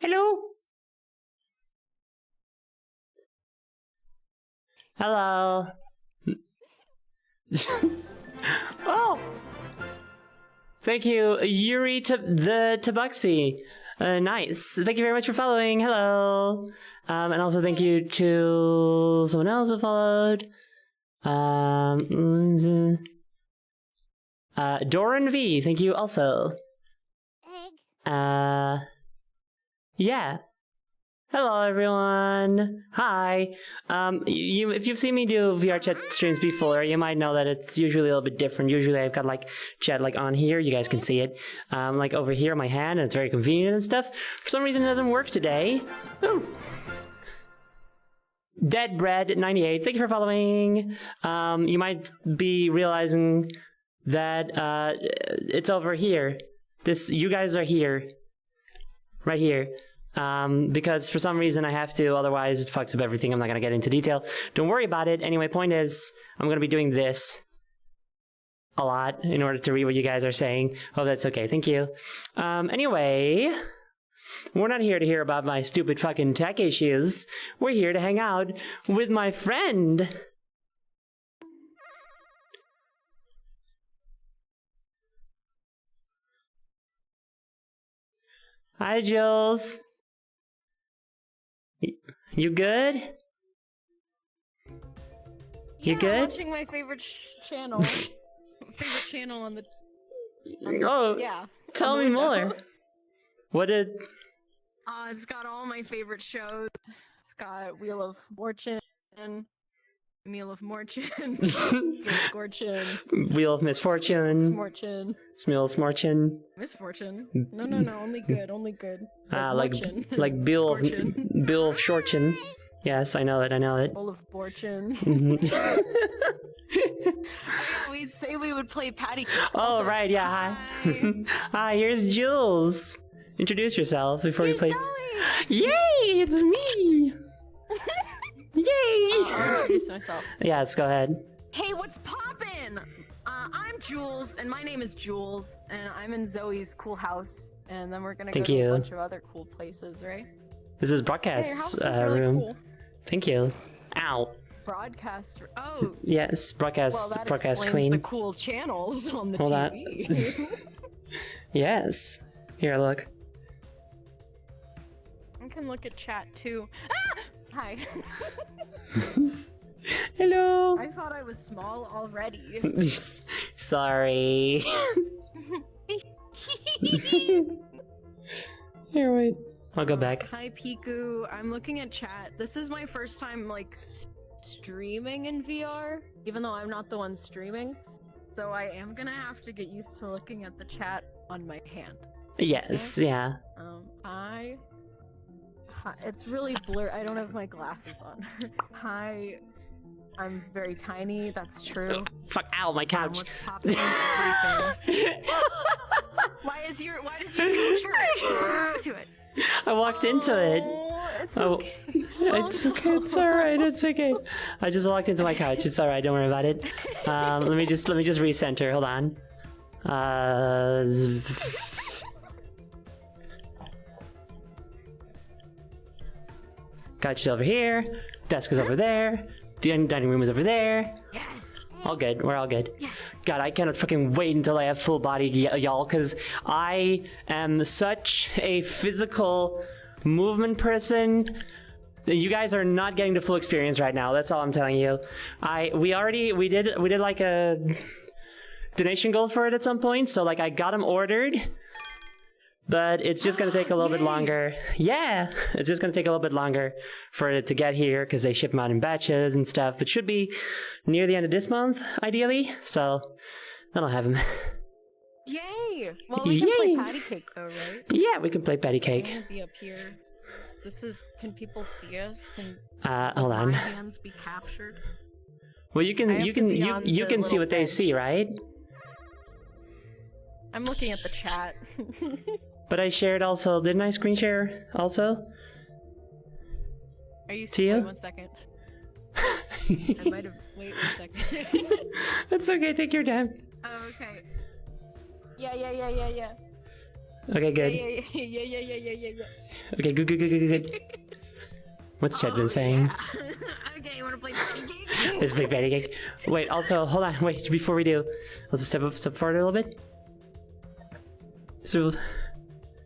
Hello. Hello. Oh. Thank you, Yuri the Tabaxi. Nice. Thank you very much for following. Hello. And also thank you to someone else who followed. Doran V, thank you also. Yeah. Hello everyone. Hi. If you've seen me do VRchat streams before, you might know that it's usually a little bit different. Usually I've got like chat like on here, you guys can see it. Like over here on my hand, and it's very convenient and stuff. For some reason it doesn't work today. Ooh. Deadbread98, thank you for following. You might be realizing that it's over here. You guys are here. Right here. Because for some reason I have to, otherwise it fucks up everything. I'm not gonna get into detail. Don't worry about it. Anyway, point is, I'm gonna be doing this a lot in order to read what you guys are saying. Oh, that's okay. Thank you. Anyway, we're not here to hear about my stupid fucking tech issues. We're here to hang out with my friend. Hi, Jules. You good? You good? I'm watching my favorite channel. Favorite channel on the. Oh, yeah. Tell me more. What did? It's got all my favorite shows. It's got Wheel of Fortune, Meal of Fortune, Fortune, Wheel of Misfortune, Fortune, Smeel Smorchin. Misfortune. No, only good, only good. Like Bill of Shortchin. Yes, I know it. Bowl of Fortune. We'd say we would play patty cake. Oh, also, right, yeah, hi. Hi, here's Jules. Introduce yourself before we play. Yay, it's me! Yay! I'll introduce myself. Yes, go ahead. Hey, what's poppin'? I'm Jules, and my name is Jules, and I'm in Zoe's cool house, and then we're gonna go to a bunch of other cool places, right? This is broadcast really room. Cool. Thank you. Ow. Broadcast. Oh. Yes, broadcast. Well, that broadcast queen. The cool channels on the Hold TV. On. Yes. Here, look. I can look at chat too. Ah! Hi. Hello. I thought I was small already. Sorry. Here, wait. I'll go back. Hi, Piku. I'm looking at chat. This is my first time, like, streaming in VR, even though I'm not the one streaming. So I am gonna have to get used to looking at the chat on my hand. Yes, okay? Yeah. Hi. It's really blurry. I don't have my glasses on. Hi. I'm very tiny. That's true. Fuck! Ow! My couch. What's popping? Why does your couch hurt? To it. I walked into it. It's okay. It's okay. It's all right. It's okay. I just walked into my couch. It's all right. Don't worry about it. Let me just recenter. Hold on. Couch is over here. Desk is over there. The dining room is over there. Yes. All good. We're all good. Yes. God, I cannot fucking wait until I have full body, y'all, because I am such a physical movement person. You guys are not getting the full experience right now. That's all I'm telling you. We did like a donation goal for it at some point. So like I got them ordered. But it's just going to take a little bit longer. Yeah, it's just going to take a little bit longer for it to get here because they ship them out in batches and stuff. It should be near the end of this month, ideally. So that'll have them. Yay! Well, we can play patty cake though, right? Yeah, we can play patty cake. I'm gonna be up here. Can people see us? Can hold on. my hands be captured? Well, you can see what they see, right? I'm looking at the chat. But I shared also. Didn't I screen share also? Are you? To you? Wait 1 second. I might have. Wait 1 second. That's okay. Take your time. Oh, okay. Yeah. Okay, good. Yeah. Okay, good. What's Chad been saying? Yeah. Okay, you wanna play patty cake? Let's play patty cake. Wait, also, hold on. Wait, before we do, let's just step forward a little bit. So.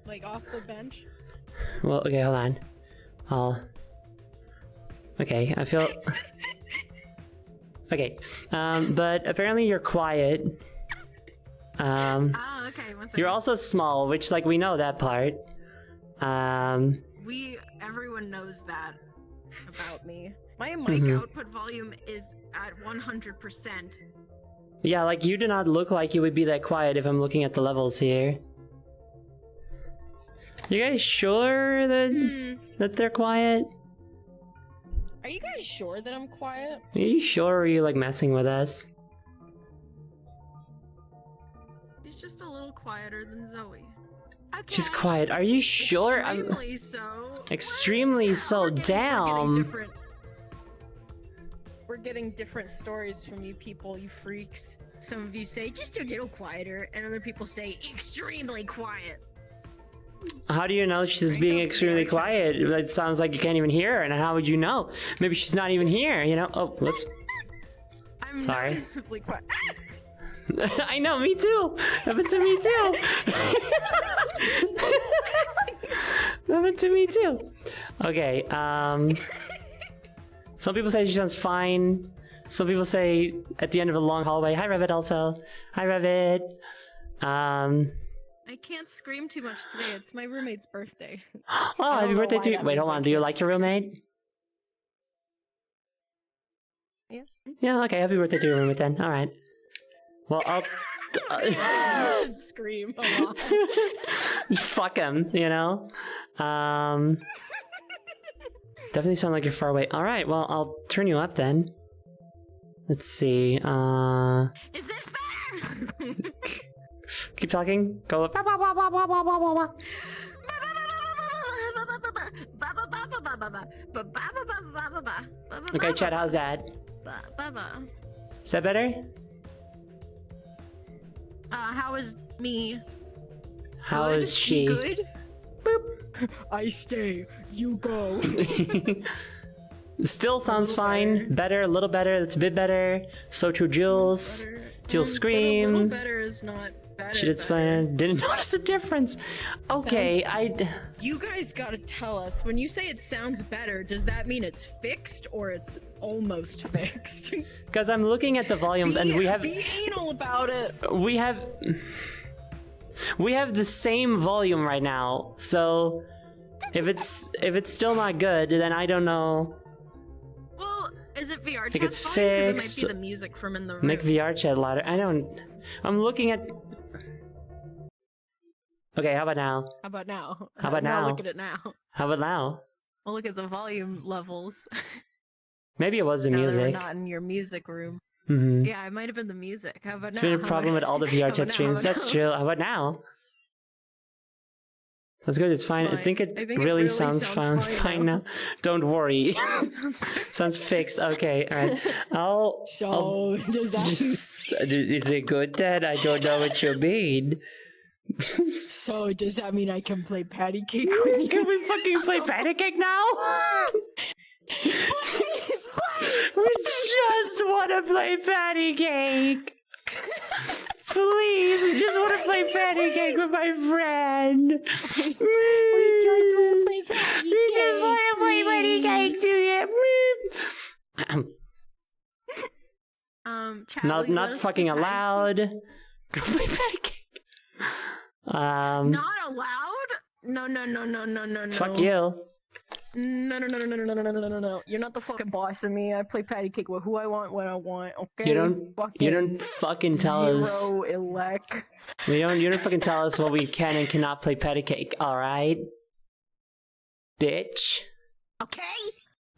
like off the bench. Well, okay, hold on. Okay, I feel... Okay, but apparently you're quiet. Oh, okay, one second. You're also small, which, like, we know that part. Everyone knows that about me. My mic output volume is at 100%. Yeah, like, you do not look like you would be that quiet if I'm looking at the levels here. You guys sure that they're quiet? Are you guys sure that I'm quiet? Are you sure, or are you, like, messing with us? She's just a little quieter than Zoe. Okay. She's quiet. Are you sure? Extremely so. Extremely so. Damn. We're getting different stories from you people, you freaks. Some of you say just a little quieter, and other people say extremely quiet. How do you know she's being extremely quiet? It sounds like you can't even hear her, and how would you know? Maybe she's not even here, you know? Oh, whoops. I'm sorry. Noticeably quiet. I know, me too. Happened to me too. Happened to me too. Okay, some people say she sounds fine. Some people say at the end of a long hallway. Hi, Revit also. Hi, Revit. I can't scream too much today. It's my roommate's birthday. Oh, happy birthday to you. Wait, hold on. Do you like your roommate? Yeah. Yeah, okay. Happy birthday to your roommate then. All right. Well, I'll... You should scream a lot. Fuck him, you know? Definitely sound like you're far away. Alright, well, I'll turn you up then. Let's see, Is this better? Keep talking. Go up. Okay, Chad, how's that? Is that better? How is me? How good? is she? Me good? Boop. I stay. You go. Still sounds fine. Better, a little better. It's a bit better. So true, Jules. Jill scream. A little better is not better. She did explain. Didn't notice a difference. Okay, You guys gotta tell us. When you say it sounds better, does that mean it's fixed or it's almost fixed? Because I'm looking at the volumes and we have. Be anal about it. We have the same volume right now. So if it's still not good, then I don't know. Well, is it VR? I think it's fine? fixed. It might be the music from in the room. Make VRchat louder. I'm looking at. Okay, how about now? How about now? How about now? Look at it now. How about now? Well, look at the volume levels. Maybe it was the now music. We're not in your music room. Mm-hmm. Yeah, it might have been the music. How about It's now? been a problem with all the VRchat streams. That's true. How about now? That's good. It's fine. I think it really sounds fine now. Don't worry. Sounds fixed. Okay. All right. Is it good, Dad? I don't know what you mean. So does that mean I can play patty cake? Can we fucking play patty cake now? We just want to play patty cake. Please, I just want to play patty cake with my friend. We just want to play patty cake together. Not fucking allowed. Go play patty cake. Not allowed? No. Fuck you. No. You're not the fucking boss of me. I play patty cake with who I want when I want, okay? You don't fucking tell us. Zero elect. You don't fucking tell us what we can and cannot play patty cake, alright? Bitch. Okay?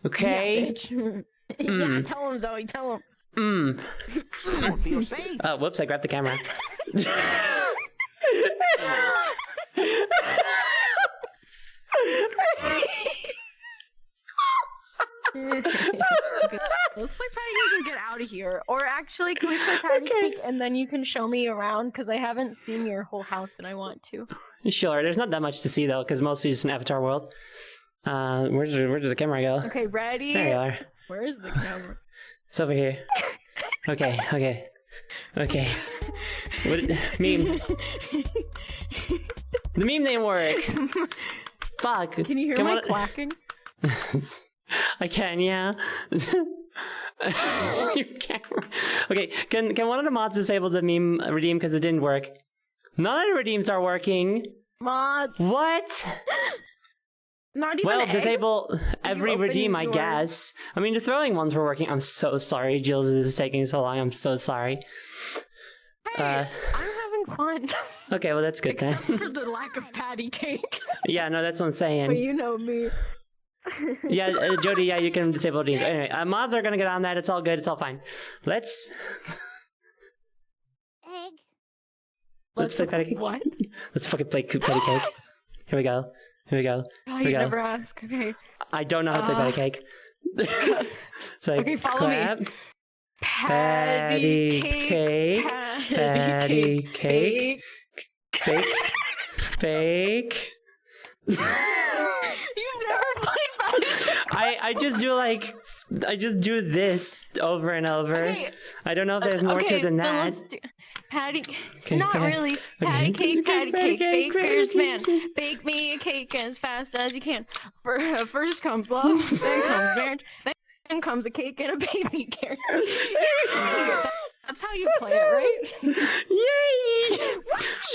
Okay? Yeah, bitch. Yeah, tell him, Zoe, tell him. I don't feel safe. Oh, whoops, I grabbed the camera. Let's play patty cake and get out of here. Or actually, can we play patty cake and then you can show me around? Because I haven't seen your whole house and I want to. Sure, there's not that much to see though, because mostly it's an Avatar world. Where does the camera go? Okay, ready? There you are. Where is the camera? It's over here. Okay. What meme? The meme didn't work. Fuck. Can you hear my quacking? I can, yeah. You can't. Okay, can one of the mods disable the meme redeem because it didn't work? None of the redeems are working. Mods. What? Not even Well, egg? disable every open redeem, I your- guess. I mean, the throwing ones were working. I'm so sorry, Jules. This is taking so long. I'm so sorry. Hey, I'm having fun. Okay, well, that's good Except then. for the lack of patty cake. Yeah, no, that's what I'm But saying. you know me. Yeah, Jody, yeah, you can disable redeems. Anyway, mods are gonna get on that. It's all good. It's all fine. Let's Egg. play patty cake. What? Let's fucking play patty cake. Here we go. Here we go. Oh, we you go. never ask. Okay. I don't know how to play patty cake. It's like Okay, follow me. clap. Patty cake. Patty cake. Fake. Fake. You've never played patty cake. I just do this over and over. Okay. I don't know if there's more to it than then that. let's do patty. Okay, Not okay. really. Okay. Patty cake, patty Patty cake. cake, Baker's patty man. cake. Bake me a cake as fast as you can. First comes love, then comes marriage, then comes a cake and a baby carrot. That's how you play it, right? Yay!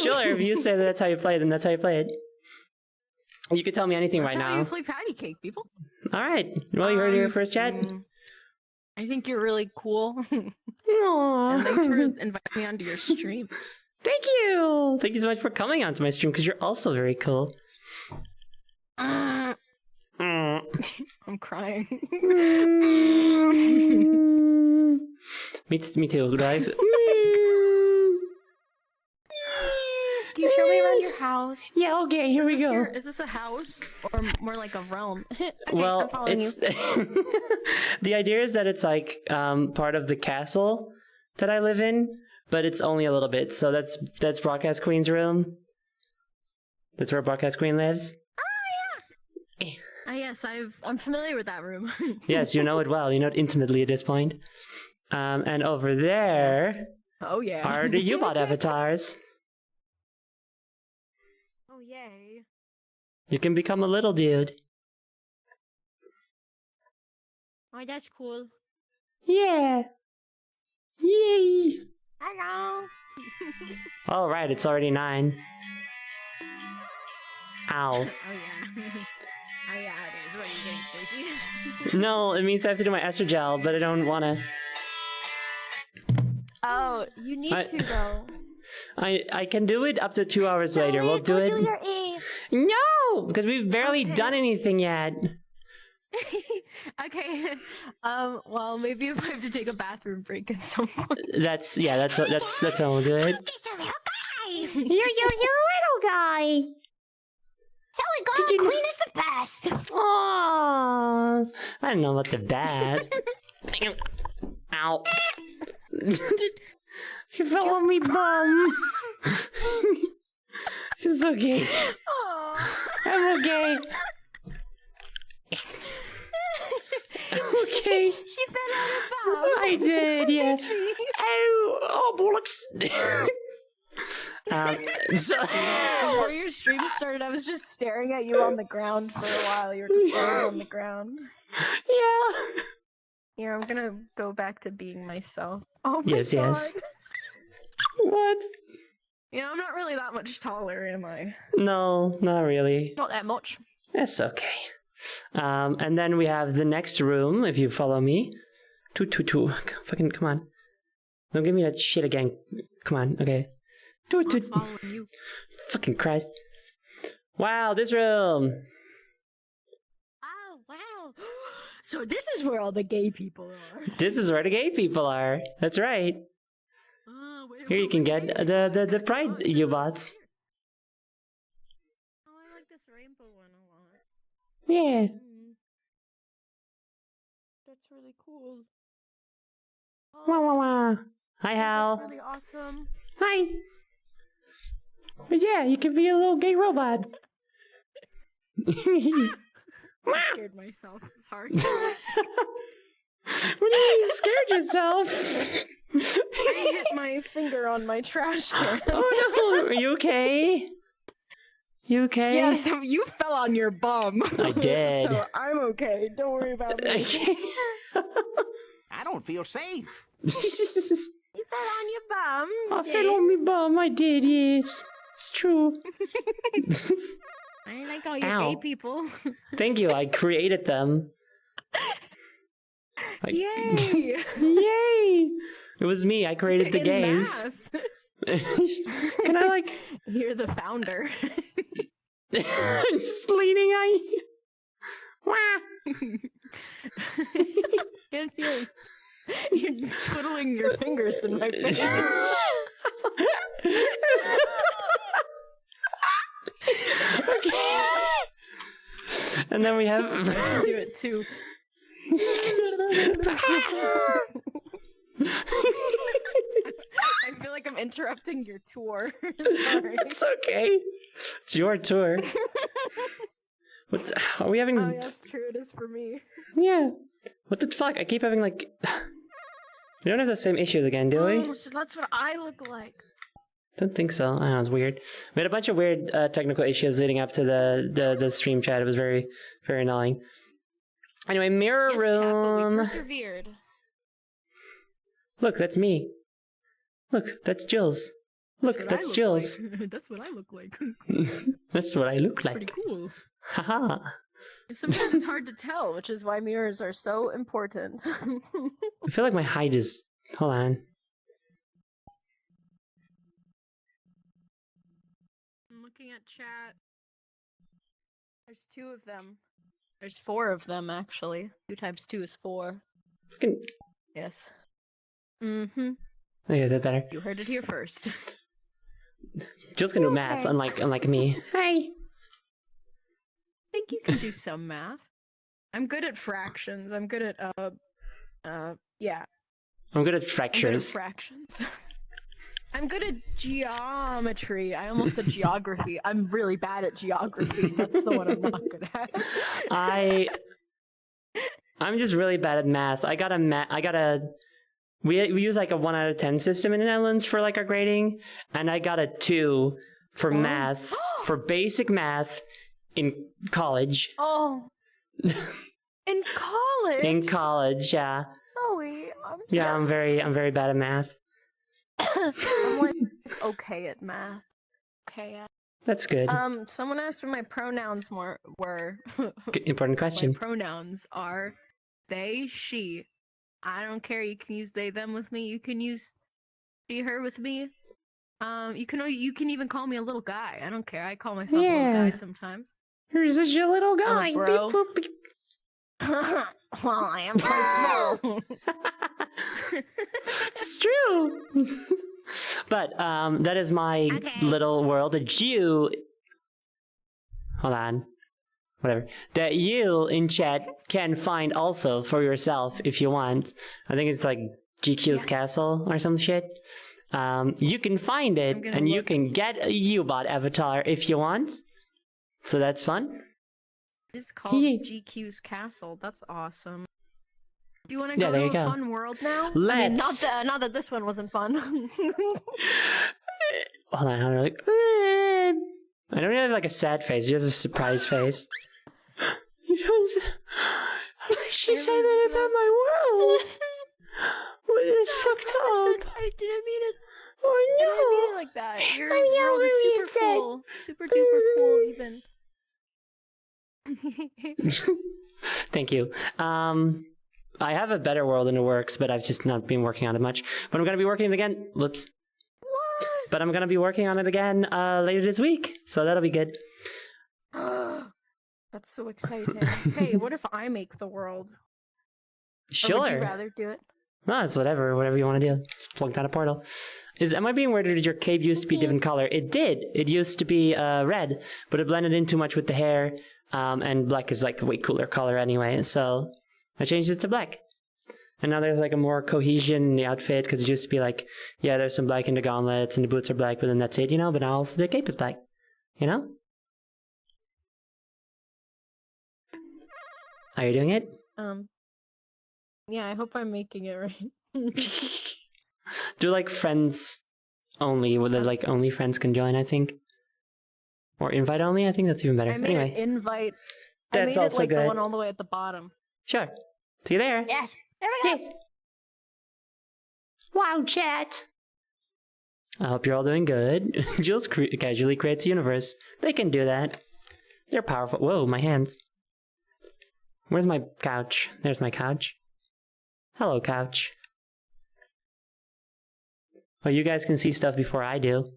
Sure, if you say that's how you play it, then that's how you play it. You can tell me anything That's right how now. you play patty cake, people. All right. Well, you heard your first chat. I think you're really cool. Aww. And thanks for inviting me onto your stream. Thank you. Thank you so much for coming onto my stream because you're also very cool. Uh, Mm. I'm crying. me too. Guys. Can you show me around your house? Yeah. Okay. Here we go. Is this a house or more like a realm? Okay, Well, I'm following it's you. the idea is that it's like part of the castle that I live in, but it's only a little bit. So that's Broadcast Queen's room. That's where Broadcast Queen lives. Yes, I'm familiar with that room. Yes, you know it well. You know it intimately at this point. And over there Oh yeah. are the U-bot avatars. Oh yay. You can become a little dude. Oh, that's cool. Yeah. Yay. Hello. All right, it's already 9. Ow. Oh yeah. Oh yeah, it is. What, are you getting sleepy? No, it means I have to do my estrogel, but I don't want to. Oh, you need I- to though. I can do it up to 2 hours later. We'll do it. No, because we've barely Okay. done anything yet. Okay. Well, maybe if I have to take a bathroom break at some point. That's how we'll do it. Just a little guy. You little guy. Sorry, Did girl. you- Queen is the best. Aww. I don't know about the best. Ow. You fell on me bum. It's okay. I'm okay. I'm okay. She fell on a bow. I did, yeah. Oh, bollocks. So Before your stream started, I was just staring at you on the ground for a while. You were just staring on the ground. yeah. Here, I'm gonna go back to being myself. Oh my Yes, god. yes. What? You know, I'm not really that much taller, am I? No, not really. Not that much. That's okay. And then we have the next room, if you follow me. Two. Fucking, come on. Don't give me that shit again. Come on, okay. I'm following you. Fucking Christ. Wow, this room. Oh, wow. So this is where all the gay people are. This is where the gay people are. That's right. Here you can get the pride U-bots. Oh, I like this rainbow one a lot. Yeah. That's really cool. Wah, wah, wah. Hi, That's Hal. really awesome. Hi. But yeah, you can be a little gay robot. I scared myself. Sorry. What do you mean you scared yourself? I hit my finger on my trash can. Oh no, are you okay? You okay? Yes, you fell on your bum. I did. So I'm okay. Don't worry about me. I don't feel safe. You fell on your bum. I fell on my bum. I did, yes. It's true. I ain't like all you Ow. gay people. Thank you. I created them. Yay! Yay! It was me. I created the In gays. mass. Can I like You're the founder. just leaning on you? Wah. Get here. You're twiddling your fingers in my face. Okay. And then we have I do it too. I feel like I'm interrupting your tour. Sorry. It's okay. It's your tour. What are we having? Oh, yeah, that's true. It is for me. Yeah. What the fuck? I keep having like. We don't have the same issues again, do we? Oh, so that's what I look like. Don't think so. I don't know, it's weird. We had a bunch of weird technical issues leading up to the stream chat. It was very, very annoying. Anyway, mirror Yes, chat, but we room. persevered. Look, that's me. Look, that's Jules. Look, what I that's look Jules. like. That's what I look like. That's what I look Pretty like. cool. Haha. Sometimes it's hard to tell, which is why mirrors are so important. I feel like my height is. Hold on. I'm looking at chat. There's 2 of them. There's 4 of them, actually. 2 times 2 is 4. Fucking. Yes. Mm-hmm. Okay, is that better? You heard it here first. Jules can do maths, unlike me. Hi. I think you can do some math. I'm good at fractions. I'm good at, yeah. I'm good at I'm good at fractures. fractions. I'm good at geometry. I almost said geography. I'm really bad at geography. That's the one I'm not good at. I'm just really bad at math. We use like a 1 out of 10 system in the Netherlands for like our grading, and I got a 2 for math, for basic math in college. Oh. In college? In college, yeah. Chloe, Yeah, I'm very bad at math. I'm like okay at math. Okay at That's good. Someone asked what my pronouns were. Important My question. pronouns are they, she. I don't care. You can use they, them with me. You can use she, her with me. You can even call me a little guy. I don't care. I call myself a little guy sometimes. You're such a little guy. bro. Beep, boop, beep. Well, I am quite small. It's true. But that is my little world that you. Hold on. Whatever. That you in chat can find also for yourself if you want. I think it's like GQ's Castle or some shit. You can find it and you can get a U-Bot avatar if you want. So that's fun. It's called GQ's Castle. That's awesome. Do you want to go there to you a go. fun world now? Let's. I mean, not that this one wasn't fun. Hold on. I'm like. I don't really have like a sad face. Just a surprised face. You don't. She said that about my world. Well, it's fucked up. I didn't mean it. Oh I didn't mean no. it like that. Your I'm world is yelling, super cool. Super duper cool, even. Thank you. I have a better world in the works, but I've just not been working on it much. But I'm gonna be working on it again. Whoops. What? But I'm gonna be working on it again later this week, so that'll be good. That's so exciting. Hey, what if I make the world? Sure. Or would you rather do it? No, it's whatever you want to do. Just plug down a portal. Am I being weird or did your cape used to be a different color? It did. It used to be red, but it blended in too much with the hair. And black is like a way cooler color anyway, so I changed it to black. And now there's like a more cohesion in the outfit, because it used to be like, yeah, there's some black in the gauntlets and the boots are black, but then that's it, you know? But now also the cape is black, you know? Are you doing it? Yeah, I hope I'm making it right. Do like friends only, where like only friends can join, I think. Or invite only? I think that's even better. I made Anyway, an invite. I that's made also it like good. the one all the way at the bottom. Sure. See you there. Yes. There we go. Yes. Wow, chat. I hope you're all doing good. Jules casually creates a universe. They can do that. They're powerful. Whoa, my hands. Where's my couch? There's my couch. Hello, couch. Oh, you guys can see stuff before I do.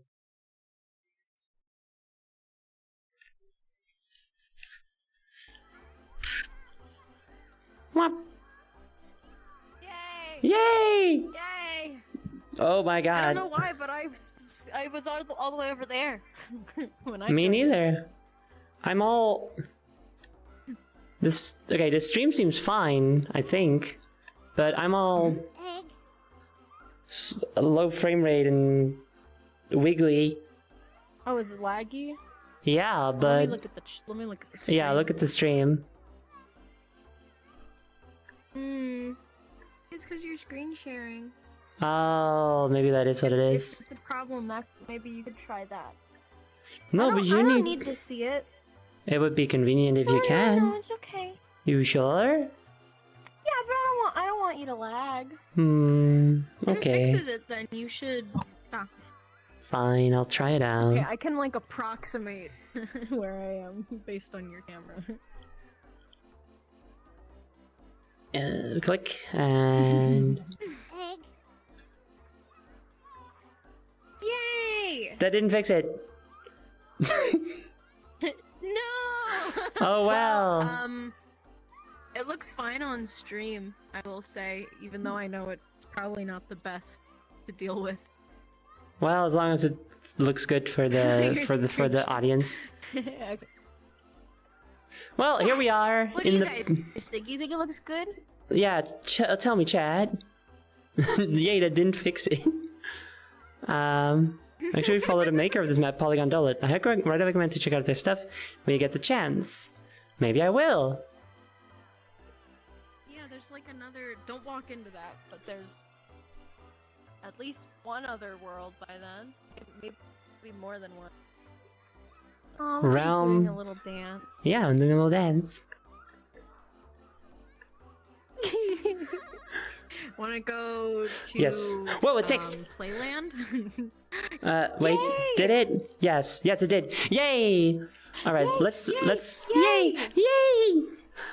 Whop. Yay! Yay! Yay! Oh my I god. don't know why, but I was all the way over there when I Me joined it. neither. I'm all... Okay, the stream seems fine, I think. But I'm all... low frame rate and... wiggly. Oh, is it laggy? Yeah, Let me but... look at the. Let me look at the. Stream. Yeah, look at the stream. It's because you're screen sharing. Oh, maybe that is what it If is. the problem, that maybe you could try that. No, but you I don't need... need to see it. It would be convenient if you can. No, it's okay. You sure? Yeah, but I don't want you to lag. If it Okay. fixes it, then you should. Fine, I'll try it out. Okay, I can like approximate where I am based on your camera. Click, and... Yay! That didn't fix it. No! Oh, well. It looks fine on stream, I will say, even though I know it's probably not the best to deal with. Well, as long as it looks good for the for the audience. Okay. Well, here we are What do in you the... guys think? You think it looks good? Yeah, tell me, Chad. Yay, that didn't fix it. Make sure you follow the maker of this map, Polygon Dullet. I highly recommend to check out their stuff when you get the chance. Maybe I will. Yeah, there's like another. Don't walk into that, but there's at least one other world by then. Maybe more than one. Oh, look at you doing a little dance. Yeah, I'm doing a little dance. Want to go to Yes. Whoa, it fixed. Playland? Wait, Yay! did it? Yes, it did. Yay! All right, let's Yay! yay!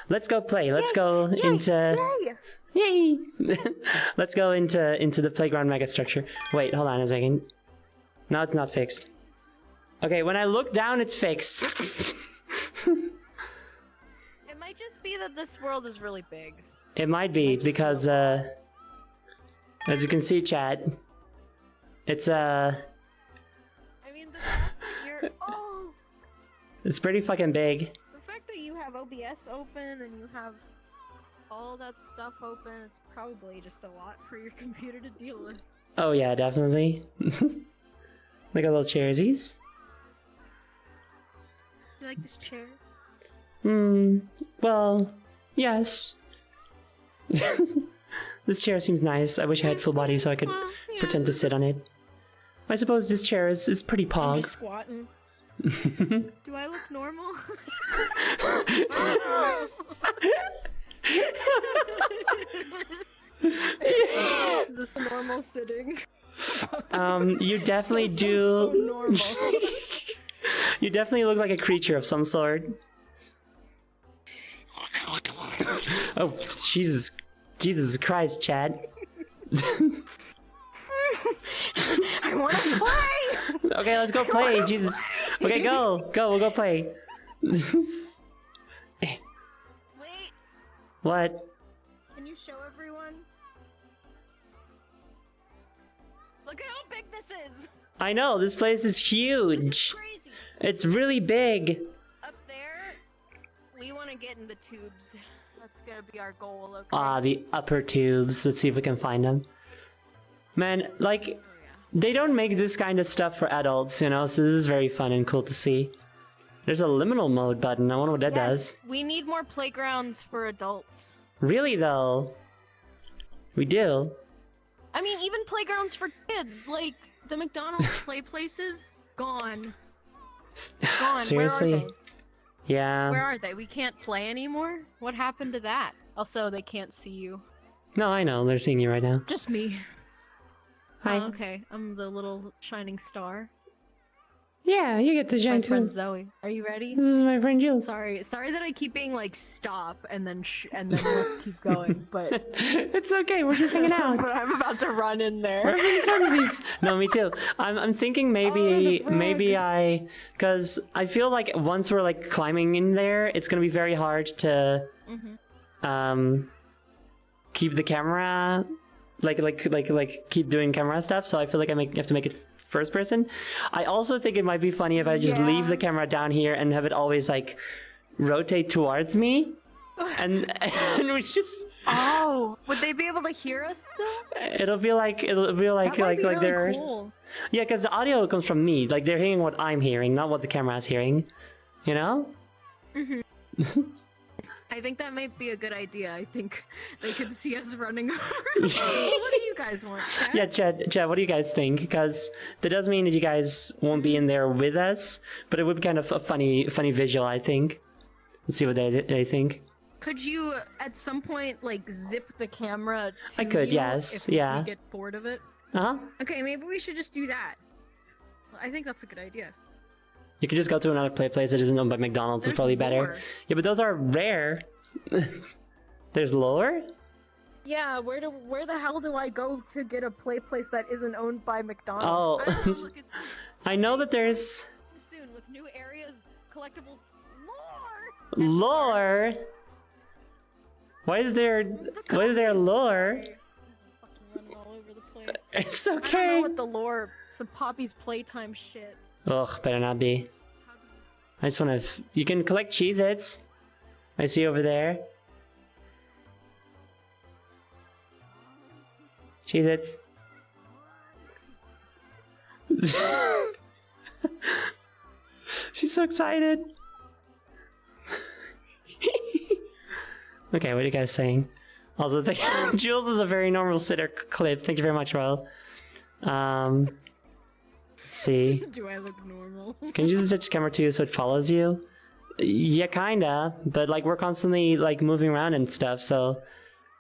Let's go play. Let's go into Yay! yay. Let's go into the playground megastructure. Wait, hold on a second. No, it's not fixed. Okay, when I look down, it's fixed. It might just be that this world is really big. It might be because as you can see, chat, it's I mean, the fact that you're it's pretty fucking big. the fact that you have OBS open and you have all that stuff open, it's probably just a lot for your computer to deal with. Oh yeah, definitely. Look at little chairsies. You like this chair? Well, yes. This chair seems nice. I wish I had full body so I could Well, yeah, pretend to sit on it. I suppose this chair is pretty I'm pog. just squatting. Do I look normal? Is this a normal sitting? You definitely So do. normal. You definitely look like a creature of some sort. Oh, Jesus Christ, Chad. I want to play. Okay, let's go play. Jesus. Okay, go. We'll go play. Wait, What? can you show everyone? Look at how big this is. I know, this place is This is huge. crazy. It's really big. Up there, we want to get in the tubes. That's gonna be our goal. Okay. Ah, the upper tubes. Let's see if we can find them. Man, like, Oh, yeah. they don't make this kind of stuff for adults, you know, so this is very fun and cool to see. There's a liminal mode button. I wonder what that does. We need more playgrounds for adults. Really, though? We do. I mean, even playgrounds for kids, like the McDonald's play places, gone. Gone. Seriously? Where are they? Yeah. Where are they? We can't play anymore? What happened to that? Also, they can't see you. No, I know. They're seeing you right now. Just me. Hi. Oh, okay. I'm the little shining star. Yeah, you get to My join friend too. Zoe. Are you ready? This is my friend Jules. Sorry that I keep being like stop and then let's keep going. But It's okay. We're just hanging out. but I'm about to run in We're there. having funsies. No, me too. I'm thinking maybe because I feel like once we're like climbing in there, it's gonna be very hard to keep the camera like keep doing camera stuff. So I feel like have to make it first person. I also think it might be funny if I just leave the camera down here and have it always like rotate towards me, and we just. Oh, would they be able to hear us still? It'll be like That might be really they're cool. yeah, because the audio comes from me. Like they're hearing what I'm hearing, not what the camera's hearing. You know? I think that might be a good idea. I think they could see us running around. What do you guys want, chat? Yeah, Chad, what do you guys think? Because that does mean that you guys won't be in there with us, but it would be kind of a funny visual, I think. Let's see what they think. Could you, at some point, like, zip the camera to I could, you yes, if yeah. we get bored of it? Uh-huh. Okay, maybe we should just do that. I think that's a good idea. You could just go to another place that isn't owned by McDonald's. It's There's probably better. lore. Yeah, but those are rare. There's lore? Yeah, where the hell do I go to get a place that isn't owned by McDonald's? Oh. I don't know, look, it's I know that there's soon with new areas, collectibles, lore. lore. Why is there lore? Sorry. I'm fucking running all over the place. It's I don't know okay. what the lore. Some Poppy's playtime shit. Ugh, better not be. I just want to. You can collect Cheez-Its. I see over there. Cheez-Its. She's so excited. Okay, what are you guys saying? Also, Jules is a very normal sitter clip. Thank you very much, Royal. Let's see. Do I look normal? Can you just switch camera to you so it follows you? Yeah, kinda. But like we're constantly like moving around and stuff, so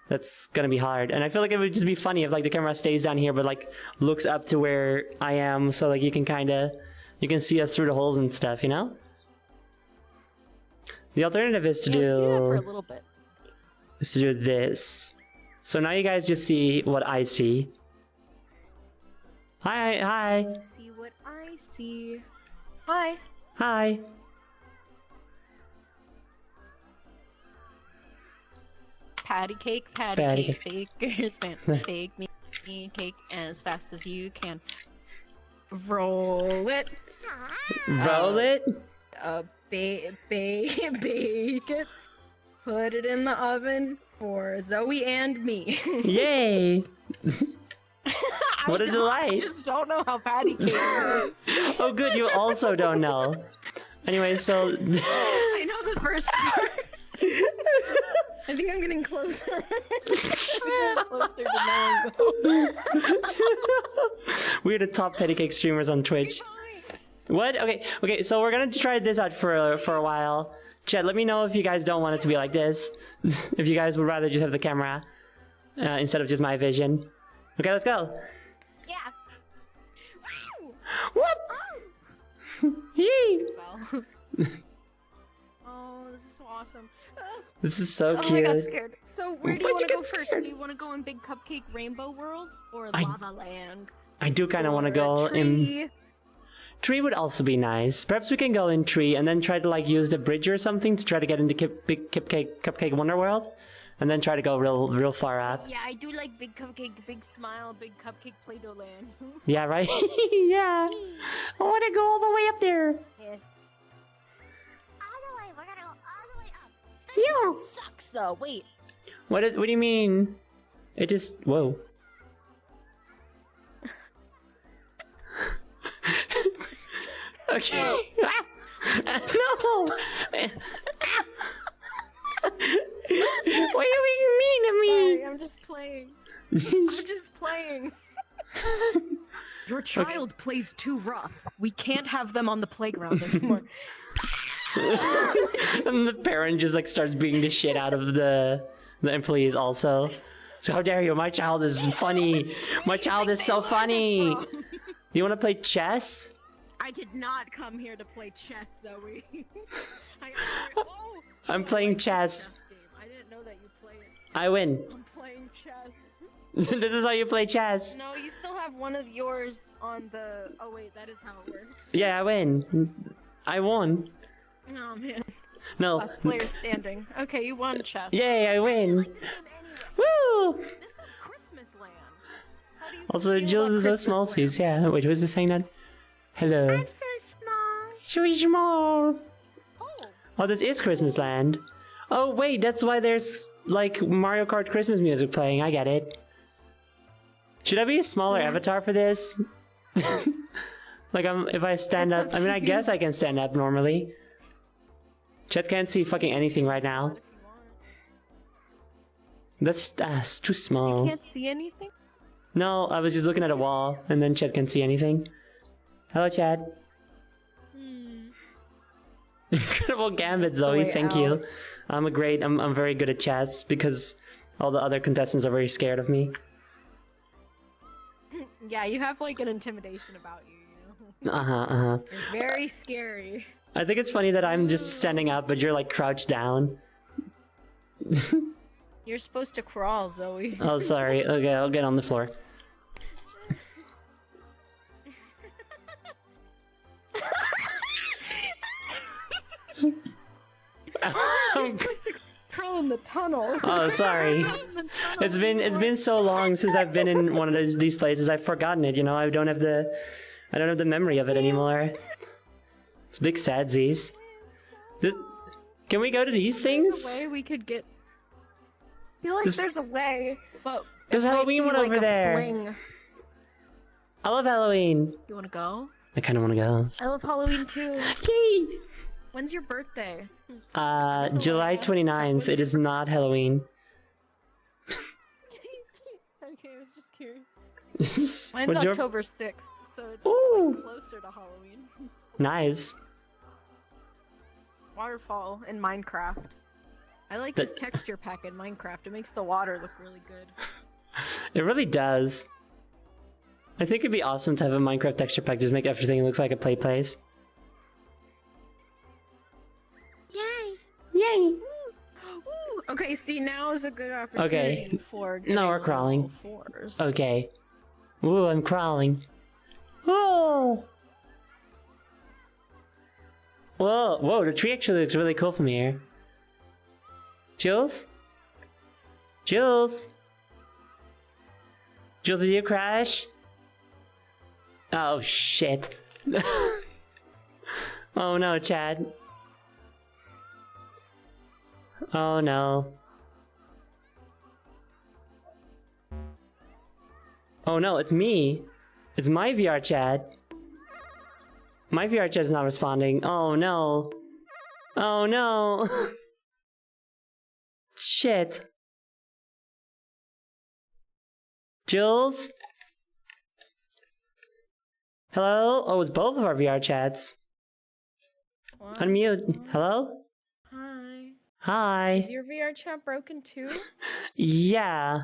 that's gonna be hard. And I feel like it would just be funny if like the camera stays down here, but like looks up to where I am, so like you can see us through the holes and stuff, you know? The alternative is to Yeah, do that for a do little bit. this. So now you guys just see what I see. Hi. See what I see. Hi. Hi. Patty cake, Patty cake, bakers, bake me cake as fast as you can. Roll it. Roll it. Bake it. Put it in the oven for Zoe and me. Yay. What a I delight. just don't know how patty cake works. Oh good, you also don't know. Anyway, so I know the first part. I think I'm getting closer. Closer to knowing. we're the top patty cake streamers on Twitch. What? Okay, so we're gonna try this out for a while. Chat, let me know if you guys don't want it to be like this. If you guys would rather just have the camera instead of just my vision. Okay, let's go. Yeah. Whoop! Yee! Well. Oh, this is so awesome. This is so Oh, cute. I got scared. So where do you Why'd you want to go get first? scared? Do you want to go in Big Cupcake Rainbow World or I- Lava Land? I do kind of want to Or go a in. tree? Tree would also be nice. Perhaps we can go in tree and then try to like use the bridge or something to try to get into big cupcake Wonder World, and then try to go real far up. Yeah, I do like Big Cupcake, Big Smile, Big Cupcake Play-Doh Land. Yeah, right. Yeah. I want to go all the way up there. Yes. All the way. We're gonna go all the way up. Yeah. Sucks though. Wait. What do you mean? It just whoa. Okay. No. What are you mean to me? Sorry, I'm just playing. I'm just playing. Your child plays too rough. We We can't have them on the playground anymore. And the parent just like starts beating the shit out of the employees also. So how dare you? My child is funny. My child is so funny. You want to play chess? I did not come here to play chess, Zoe. I'm playing chess. Game. I didn't know that you play it. I win. I'm playing chess. This is how you play chess. No, you still have one of yours on the... Oh wait, that is how it works. Yeah, I win. I won. Oh man. No. Last player standing. Okay, you won chess. Yay, I win. Woo! This is Christmas land. How do you Also, feel Jules about is so Christmas small, land? sis. Yeah. Wait, who's just saying that? Hello. I'm so small. So small. Oh, Oh, this is Christmas Land. Oh, wait, that's why there's, like, Mario Kart Christmas music playing. I get it. Should I be a smaller avatar for this? Like, if I stand That's up... up I mean, to I you. guess I can stand up normally. Chat can't see fucking anything right now. if you want. That's too small. Can't see anything? No, I was just looking at a wall, and then Chat can see anything. Hello, Chat. Incredible gambit, Zoe. way Thank out. you. I'm very good at chess because all the other contestants are very scared of me. Yeah, you have like an intimidation about you, you know? Uh-huh. You're very scary. I think it's funny that I'm just standing up, but you're like crouched down. You're supposed to crawl, Zoe. Oh, sorry. Okay, I'll get on the floor. You're supposed to crawl in the tunnel. Oh, sorry. It's been so long since I've been in one of these places. I've forgotten it. You know, I don't have the memory of it anymore. It's big sadsies. Can we go to these There's things? a way we could get... I feel like This- there's a way, but... There's it might Halloween be one like over a there. fling. I love Halloween. You wanna go? I kind of want to go. I love Halloween too. Yay! When's your birthday? July 29th. It is not Halloween. Okay, I was just curious. Mine's What's your... October 6th, so it's Ooh, closer to Halloween. nice. Waterfall in Minecraft. I like this texture pack in Minecraft. It makes the water look really good. It really does. I think it'd be awesome to have a Minecraft texture pack, just make everything look like a play place. Yay. Yay! Ooh, okay, see, now is a good opportunity for No, we're getting crawling. level fours. Okay. Ooh, I'm crawling. Whoa! Whoa, whoa, the tree actually looks really cool from here. Jules? Jules? Jules, did you crash? Oh, shit. Oh no, Chad. Oh no. Oh no, it's me. It's my VR chat. My VR chat is not responding. Oh no. Oh no. Shit. Jules? Hello? Oh, it's both of our VR chats. What? Unmute. Hello? Hi. Hi. Is your VR chat broken too? Yeah.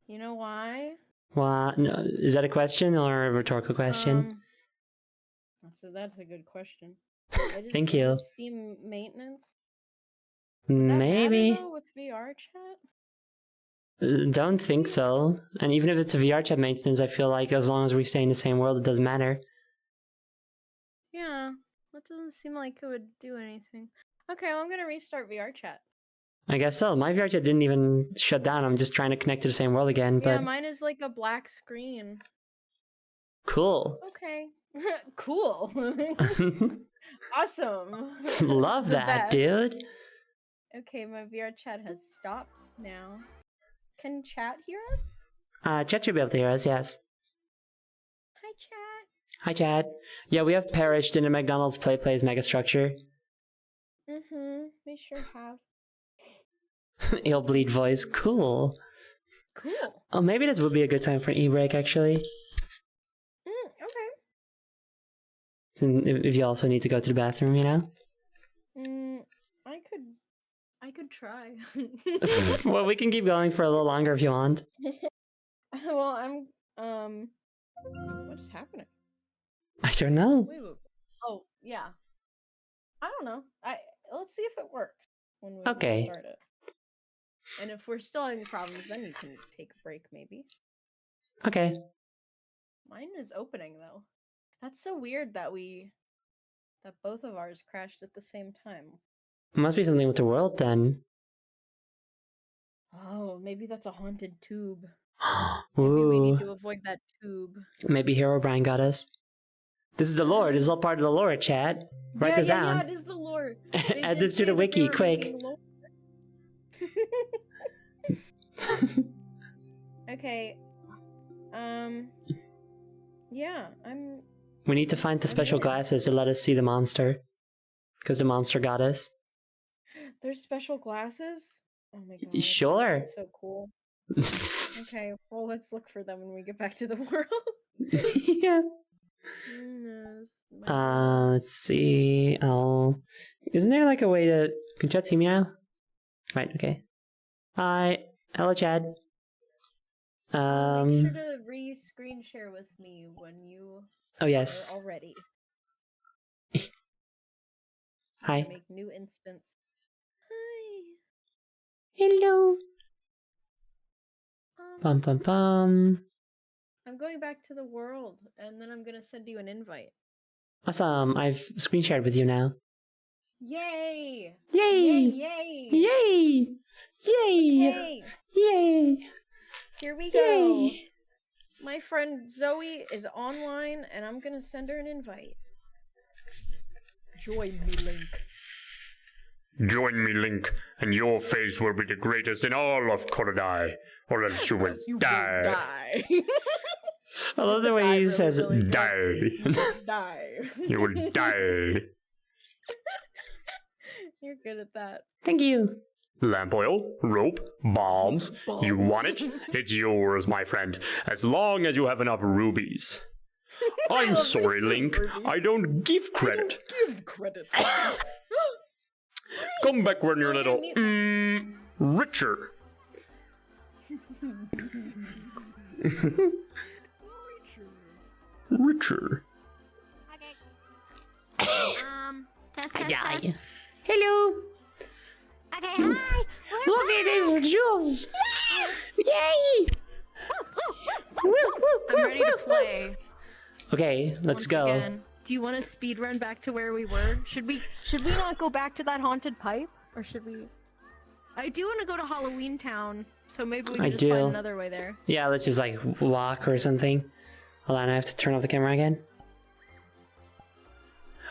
You know why? What? No, is that a question or a rhetorical question? That's a good question. Thank you. Steam maintenance? That matter, Maybe. though, with VR chat? Don't think so. And even if it's a VR chat maintenance, I feel like as long as we stay in the same world, it doesn't matter. Yeah, that doesn't seem like it would do anything. Okay, well, I'm gonna restart VR chat. I guess so. My VR chat didn't even shut down. I'm just trying to connect to the same world again, Yeah, but mine is like a black screen. cool. Okay. Cool. Awesome. Love The that, best. dude. Okay, my VR chat has stopped now. Can chat hear us? Chat should be able to hear us, yes. Hi, chat. Hi, chat. Yeah, we have perished in a McDonald's Play Place megastructure. Mm-hmm. We sure have. Ill bleed voice. Cool. Cool. Oh, maybe this would be a good time for an e-break, actually. Okay. If you also need to go to the bathroom, you know? I could try. Well, we can keep going for a little longer if you want. Well, what is happening? I don't know. Wait. Oh, yeah. I don't know. Let's see if it works when we Okay. start it. And if we're still having problems, then you can take a break, maybe. Okay. Mine is opening though. That's so weird that both of ours crashed at the same time. Must be something with the world then. Oh, maybe that's a haunted tube. Maybe we Ooh. need to avoid that tube. Maybe Hero Brian got us. This is the lore. This is all part of the lore, chat. Write this down. Yeah, it is the lore. Add this to the wiki, quick. Okay. Yeah, We need to find the special glasses to let us see the monster. Because the monster got us. There's special glasses? Oh my god. Sure. That's so cool. Okay, well, let's look for them when we get back to the world. Yeah. Yes, Let's see. Isn't there like a way to... Can chat see me now? Right, okay. Hi. Hello, Chad. Make sure to re-screen share with me when you Oh, yes. are all ready. Hi. Make new instance. Hi. Hello. Bum, bum, bum. I'm going back to the world, and then I'm gonna send you an invite. Awesome. I've screen shared with you now. Yay! Yay! Yay! Yay! Yay! Okay, Yay! here we go. My friend Zoe is online, and I'm gonna send her an invite. Join me, Link. Join me, Link, and your face will be the greatest in all of Korodai, or else you will die. I love the way he says really Die. Die. You will die. You're good at that. Thank you. Lamp oil, rope, bombs. You want it? Bombs. It's yours, my friend, as long as you have enough rubies. I'm love sorry, that it says Link. rubies. I don't give credit. Give credit. Come back when you're Oh, little. yeah, Richer. Richer. Okay. Test, test, Hi. test. Hello. Okay, hi. We're Look at back. his jewels. Yay! I'm ready to play. Okay, let's once go. Again. Do you want to speed run back to where we were? Should we not go back to that haunted pipe, or should we? I do want to go to Halloween Town, so maybe we can just find another way there. Yeah, let's just like walk or something. Hold on, I have to turn off the camera again.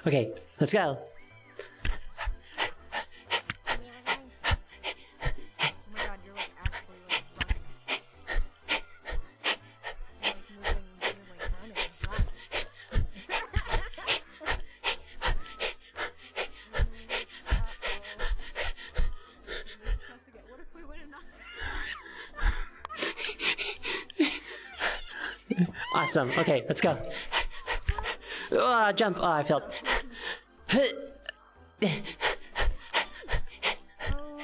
Okay, let's go. Oh my god, you're like actually like running. You're like running. What if we would have not? Awesome. Okay, let's go. Oh, jump. Oh, I failed. Oh,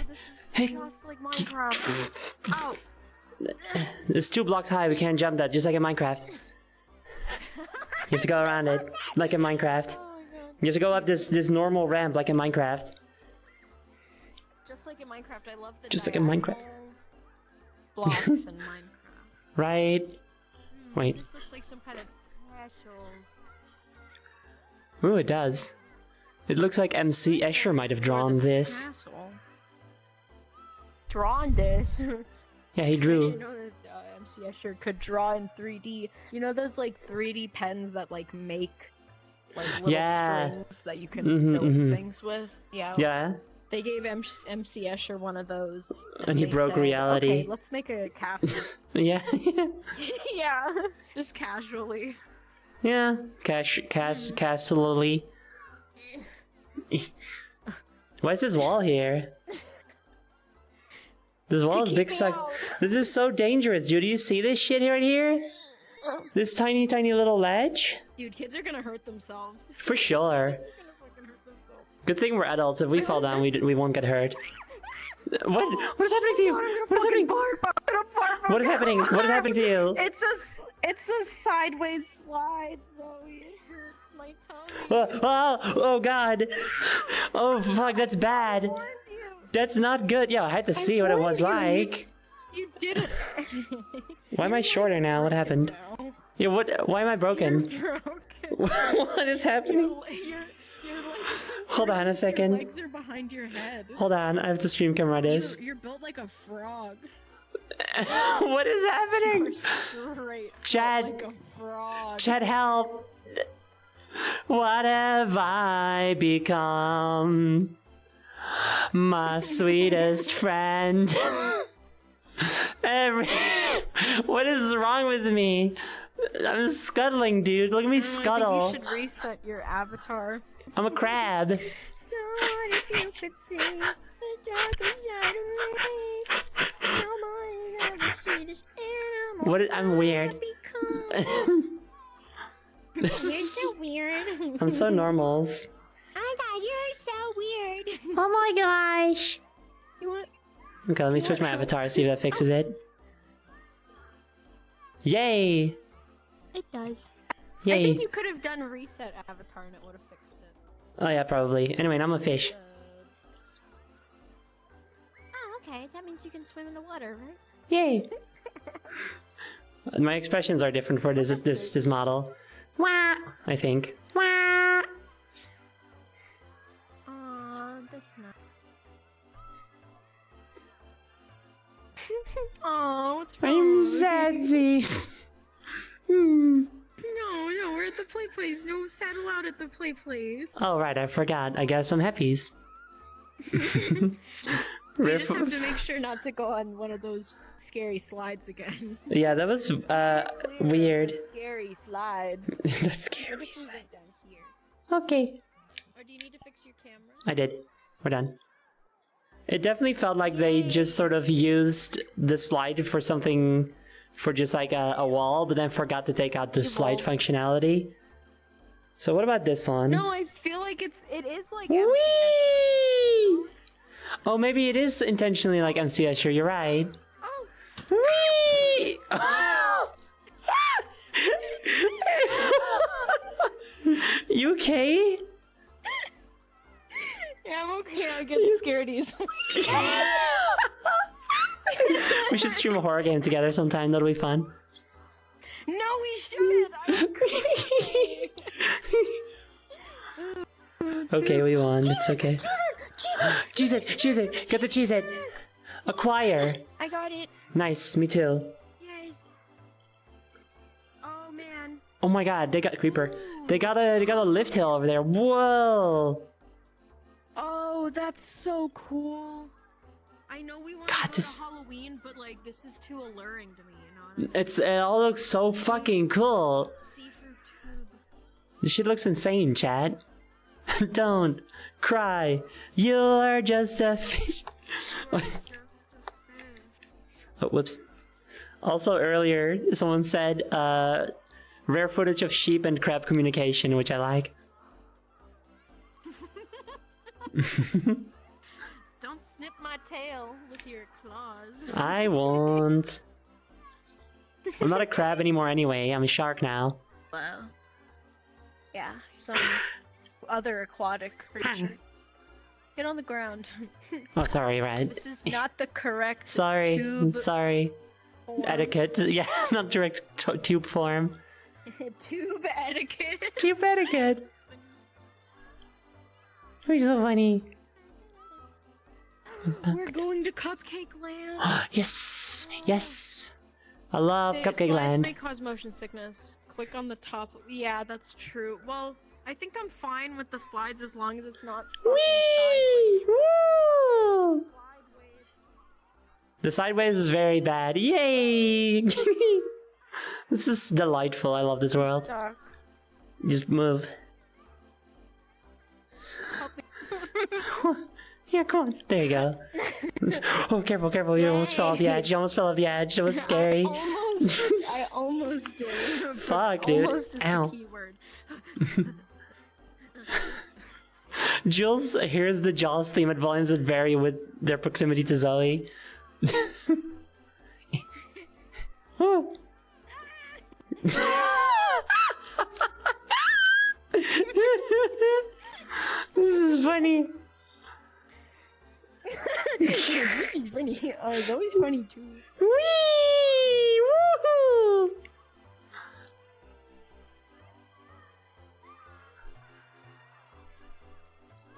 this is just like Minecraft. Oh. It's 2 blocks high. We can't jump that, just like in Minecraft. You have to go around it, like in Minecraft. You have to go up this normal ramp, like in Minecraft. Just like in Minecraft, I love the Just like in Minecraft. diagonal blocks in Minecraft. Right. Wait. This looks like some kind of castle. Ooh, it does. It looks like MC Escher might have drawn this. Castle. Drawn this? Yeah, he I didn't drew. know that MC Escher could draw in 3D. You know those like 3D pens that like make like little strings that you can build things with? Yeah. Yeah. They gave MC Escher one of those. And he they broke said, reality. Okay, let's make a castle. Yeah. Yeah, just casually. Yeah. Castily. Why is this wall here? This wall is big sucks. This is so dangerous, dude. Do you see this shit right here? This tiny, tiny little ledge? Dude, kids are gonna hurt themselves. For sure. Kids are gonna fucking hurt themselves. Good thing we're adults. If we fall down, we won't get hurt. What is happening to you? What is happening? What is happening? What is happening to you? It's a sideways slide, Zoe. It hurts my tummy. Oh God. Oh fuck, that's bad. That's not good. Yo, I had to see what it was like. You did it. Why am I shorter now? What happened? Yeah, what? Why am I broken? You're broken. What is happening? Your legs. Hold on a second. Your legs are behind your head. Hold on, I have to stream camera this. You're built like a frog. What is happening? You're straight Chad. like a frog. Chad, help! What have I become? My sweetest friend. What is wrong with me? I'm scuttling, dude. Look at me scuttle. I think you should reset your avatar. I'm a crab. So what if you could see the darkest side of me? No more than ever see this animal. What? I'm weird. You're so weird. I'm so normals. Oh my god, you're so weird. Oh my gosh. You want? Okay, let me switch my avatar, see if that fixes it. Yay! It does. I Yay! think you could have done reset avatar and it would have fixed it. Oh yeah, probably. Anyway, I'm a fish. Oh, okay. That means you can swim in the water, right? Yay! My expressions are different for this model. Wah! I think. Wah! Aw, that's not. Oh, what's wrong? I'm sassy. Hmm. No, we're at the play place. No sad allowed at the play place. Oh right, I forgot. I got some happies. We just have to make sure not to go on one of those scary slides again. Yeah, that was weird. Scary slides. The scary Let's move side. it down here. Okay, Or do you need to fix your camera? I did. We're done. It definitely felt like they just sort of used the slide for something, for just like a wall, but then forgot to take out the slide functionality. So what about this one? No, I feel like it is like Whee! Oh, maybe it is intentionally like MC Escher, you're right. Oh, Whee! You okay? yeah, I'm okay. I get scared easily. We should stream a horror game together sometime, that'll be fun. No, we shouldn't. Okay, we won, it's okay. Cheese it! Get the cheese it! Acquire! I got it. Nice, me too. Yes. Oh man. Oh my god, they got Creeper. They got a lift hill over there. Whoa! Oh, that's so cool. I know we want God, to go this- to Halloween, but like this is too alluring to me, you know? It all looks so fucking cool. See-through tube. This shit looks insane, chat. Don't cry. You're just a fish. Oh, whoops. Also earlier, someone said, rare footage of sheep and crab communication, which I like. Don't snip my tail with your claws. I won't. I'm not a crab anymore anyway, I'm a shark now. Wow. Yeah, some other aquatic creature. Get on the ground. Oh, sorry, right. This is not the correct Sorry, tube sorry. form. Etiquette, yeah, not direct tube form. Tube etiquette. Tube etiquette. You're so funny. We're going to Cupcake Land. Yes! Yes! I love Hey, Cupcake slides Land. may cause motion sickness. Click on the top. Yeah, that's true. Well, I think I'm fine with the slides as long as it's not. Whee! Woo! The sideways is very bad. Yay! This is delightful. I love this world. Stuck. Just move. Here, come on. There you go. Oh, careful, careful. You almost fell off the edge. You almost fell off the edge. That was scary. I almost did. Fuck, dude. Almost is Ow. the key word. Jules hears the Jaws theme at volumes that vary with their proximity to Zoe. Oh. This is funny. This is funny. Zoe's funny too. Whee! Woohoo!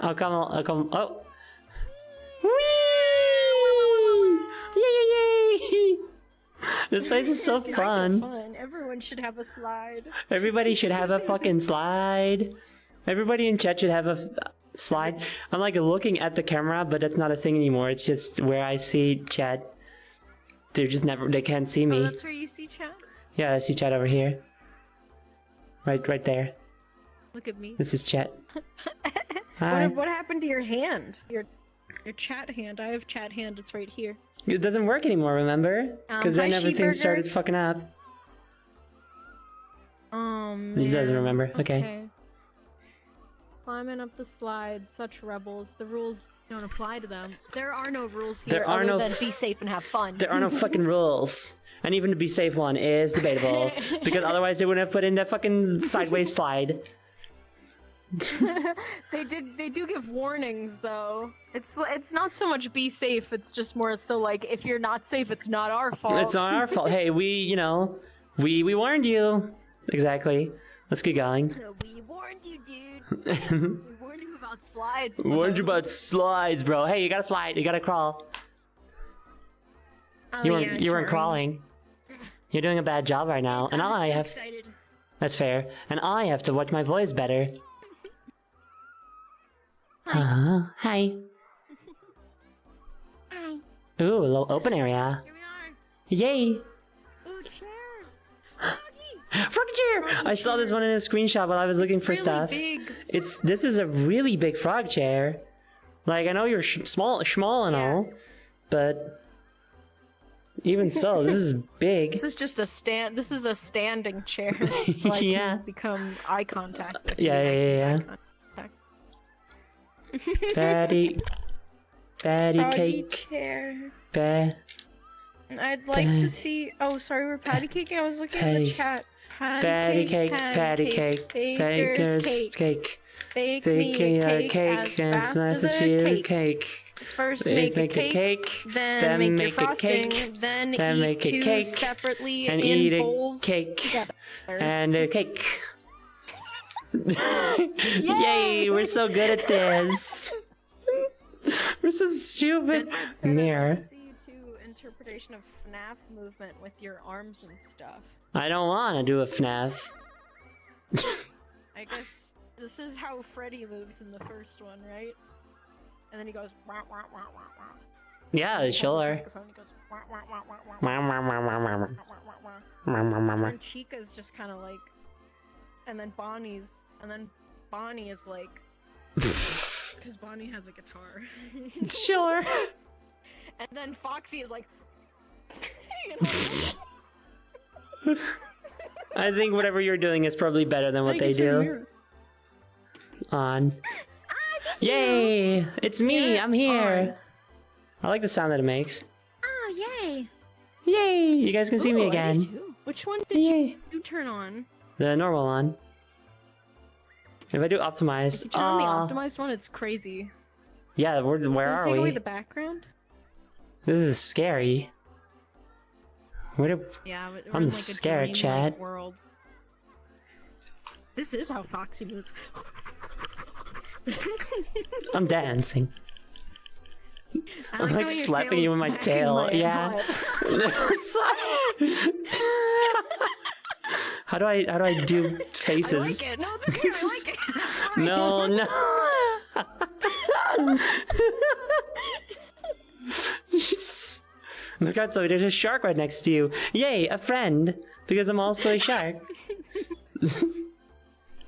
Oh, come on. Oh, come Oh. Whee! Yay, yay, yay! This place is so Slides are fun. fun. Everyone should have a slide. Everybody should have a fucking slide. Everybody in chat should have a slide. I'm like looking at the camera, but that's not a thing anymore. It's just where I see chat. They're just they can't see Oh, me. that's where you see chat? Yeah, I see chat over here. Right there. Look at me. This is chat. Hi. What happened to your hand? Your chat hand. I have chat hand. It's right here. It doesn't work anymore, remember? Because then hi, everything Sheeburger. started fucking up. He doesn't Man. remember. Okay. Climbing up the slide, such rebels. The rules don't apply to them. There are no rules here There are other no than f- be safe and have fun. There are no fucking rules. And even to be safe one is debatable. Because otherwise they wouldn't have put in that fucking sideways slide. They do give warnings though. It's not so much be safe, it's just more so like if you're not safe, it's not our fault. It's not our fault. Hey, we warned you. Exactly. Let's get going. We warned you, dude. We warned you about slides. Warned you about slides, bro. Hey, you gotta slide. You gotta crawl. Oh, You weren't crawling. You're doing a bad job right now. And I have... excited. That's fair. And I have to watch my voice better. Hi. Hi. Ooh, a little open area. Here we are. Yay! Ooh, chairs. Froggy. Froggy chair! I saw this one in a screenshot while I was looking for Really stuff. big. This is a really big frog chair. Like, I know you're small and Yeah. all, but even so, this is big. This is just a stand. This is a standing chair. So I Yeah. can become eye contact. with Yeah, you. yeah, yeah. Fatty Froggy cake. chair. Ba- I'd like to see. Oh, sorry, we're patty caking. I was looking at the Patty- chat. Fatty cake, fatty cake, Baker's baker's cake. Bake me a cake as fast as a cake. First make a cake, then make your frosting, then make eat a two cake, separately and in eat a bowls cake together. and a cake. Yay, we're so good at this. We're so stupid. Mirror. See to interpretation of FNAF movement with your arms and stuff. I don't want to do a FNAF. I guess this is how Freddy moves in the first one, right? And then he goes wah wah wah wah wah. Yeah, He holds his sure. microphone, he goes wah wah wah wah wah wah wah wah. And Chica's just kind of like, and then Bonnie is like, because Bonnie has a guitar. Sure. And then Foxy is like, you know? I think whatever you're doing is probably better than what they do. On. Yay! It's me! I'm here! I like the sound that it makes. Oh, yay. Yay! You guys can see me Ooh, I did again. too. Which one did Yay! you turn on? The normal one. If I do optimized. If you turn on the optimized one, it's crazy. Yeah, where Can are you take away we? the background? This is scary. Where do... Yeah, we're I'm in like scared, a Chad. dreamlike world. This is how Foxy moves. I'm dancing. I I'm how like your slapping tail's you with my smacking tail. my Yeah. butt. Sorry. How do I do I faces? like it. No, it's okay. I like it. Sorry. No, no. Look out, Zoe, there's a shark right next to you. Yay, a friend. Because I'm also a shark.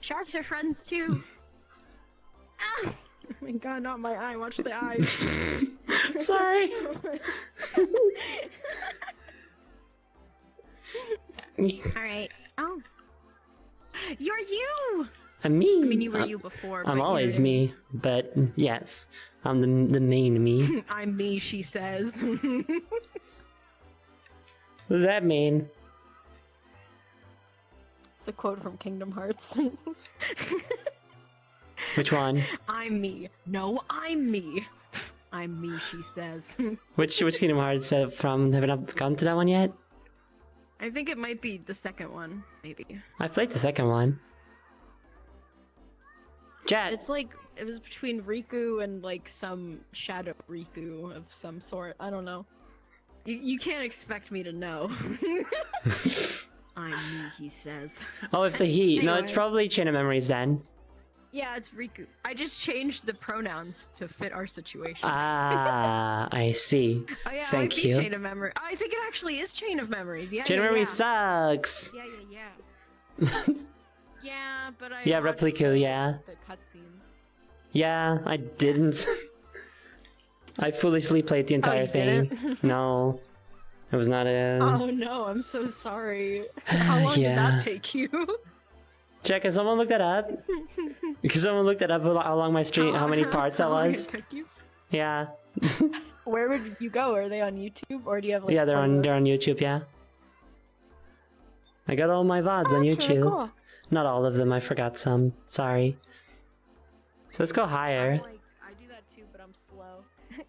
Sharks are friends too. Oh my god, not my eye. Watch the eyes. Sorry. Alright. Oh. You're you! I'm me. I mean, you were you before. I'm but always you're... me, but yes, I'm the main me. I'm me, she says. What does that mean? It's a quote from Kingdom Hearts. Which one? I'm me. No, I'm me. I'm me, she says. Which Kingdom Hearts from? Have I not gone to that one yet? I think it might be the second one, maybe. I played the second one. Chat. It's like, it was between Riku and like some shadow Riku of some sort. I don't know. You can't expect me to know. I'm me, he says. Oh, it's a he. Anyway. No, it's probably Chain of Memories then. Yeah, it's Riku. I just changed the pronouns to fit our situation. Ah, I see. Oh yeah, Thank it might be you. Chain of Memories. I think it actually is Chain of Memories. Yeah, Chain of yeah, Memories yeah. sucks. Yeah. Yeah, but I Yeah, watched Replica, yeah. the cutscenes. Yeah, I didn't. I foolishly played the entire you thing. didn't? No, it was not a. Oh no, I'm so sorry. How long did Yeah. that take you? Check, can someone look that up? Because someone looked that up how long my stream, how many parts that How long it was. took you? Yeah. Where would you go? Are they on YouTube or do you have like? Yeah, they're on playlists? YouTube. Yeah. I got all my VODs on That's YouTube. really cool. Not all of them. I forgot some. Sorry. So let's go higher. I do that too, but I'm slow.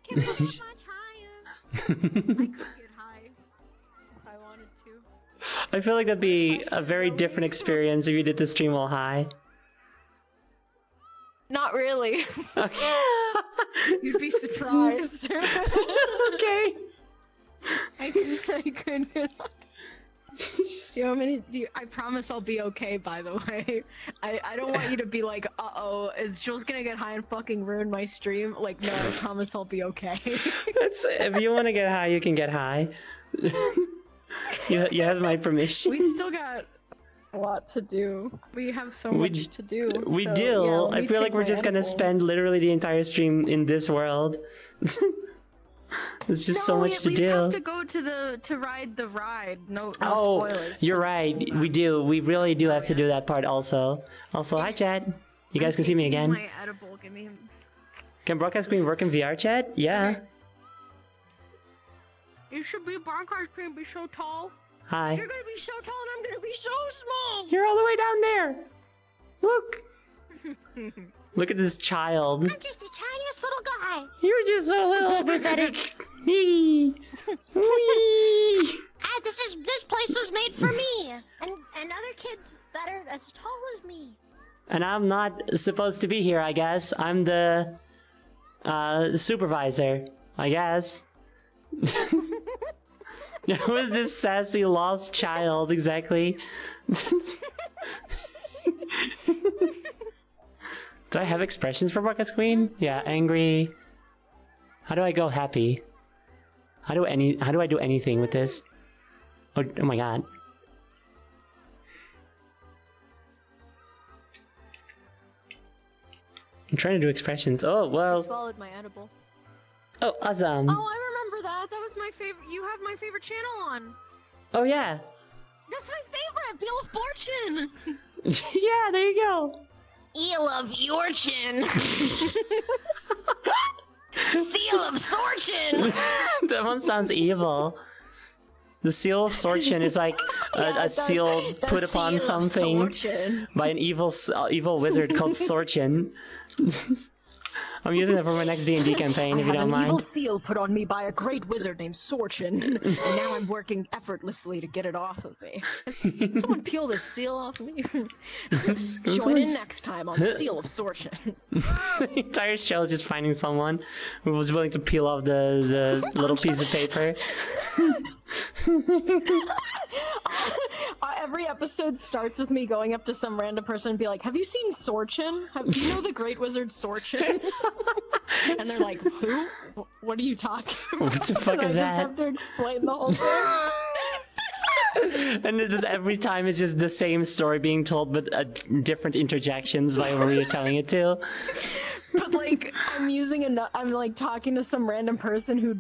Can we go much higher? I could get high if I wanted to. I feel like that'd be a very different experience if you did the stream while high. Not really. Okay. You'd be surprised. Okay. I could get You want me to I promise I'll be okay, by the way. I don't want you to be like, uh-oh, is Jules gonna get high and fucking ruin my stream? Like, no, I promise I'll be okay. If you want to get high, you can get high. you have my permission. We still got a lot to do. We have so much to do. We so, do. yeah, let I me feel like take we're my just gonna edible. spend literally the entire stream in this world. There's just so much to we at least do. have to go to ride the ride. No Oh, spoilers. you're right. We do. We really do have to do that part also. Also, hi chat. You guys can see me again. My edible, give me. Can broadcast screen work in VR chat? Yeah. It should be broadcast screen be so tall. Hi. You're gonna be so tall and I'm gonna be so small. You're all the way down there. Look. Look at this child. I'm just the tiniest little guy. You're just so little pathetic. Wee. Wee. This place was made for me and other kids that are as tall as me. And I'm not supposed to be here, I guess. I'm the supervisor, I guess. Who is this sassy lost child exactly? Do I have expressions for broadcast screen? Yeah, angry. How do I go happy? How do I do anything with this? Oh my god. I'm trying to do expressions. Oh, I well. swallowed my edible. Oh, awesome. Oh, I remember that. That was my favorite. You have my favorite channel on. Oh, yeah. That's my favorite. Wheel of Fortune. Yeah, there you go. Eel of Fortune. Seal of Fortune. That one sounds evil. The seal of fortune is like a seal put upon something by an evil wizard called Sorchin. I'm using it for my next D&D campaign, if you don't mind. Evil seal put on me by a great wizard named Sorchin, and now I'm working effortlessly to get it off of me. Someone peel this seal off me. Join in next time on Seal of Sorchin. The entire show is just finding someone who was willing to peel off the little piece of paper. Every episode starts with me going up to some random person and be like, "Have you seen Sorchin? Do you know the great wizard Sorchin?" And they're like, "Who? What are you talking about?" What the fuck And is I that? just have to explain the whole thing. And it is every time it's just the same story being told, but different interjections by whoever you're telling it to. But like, I'm like talking to some random person who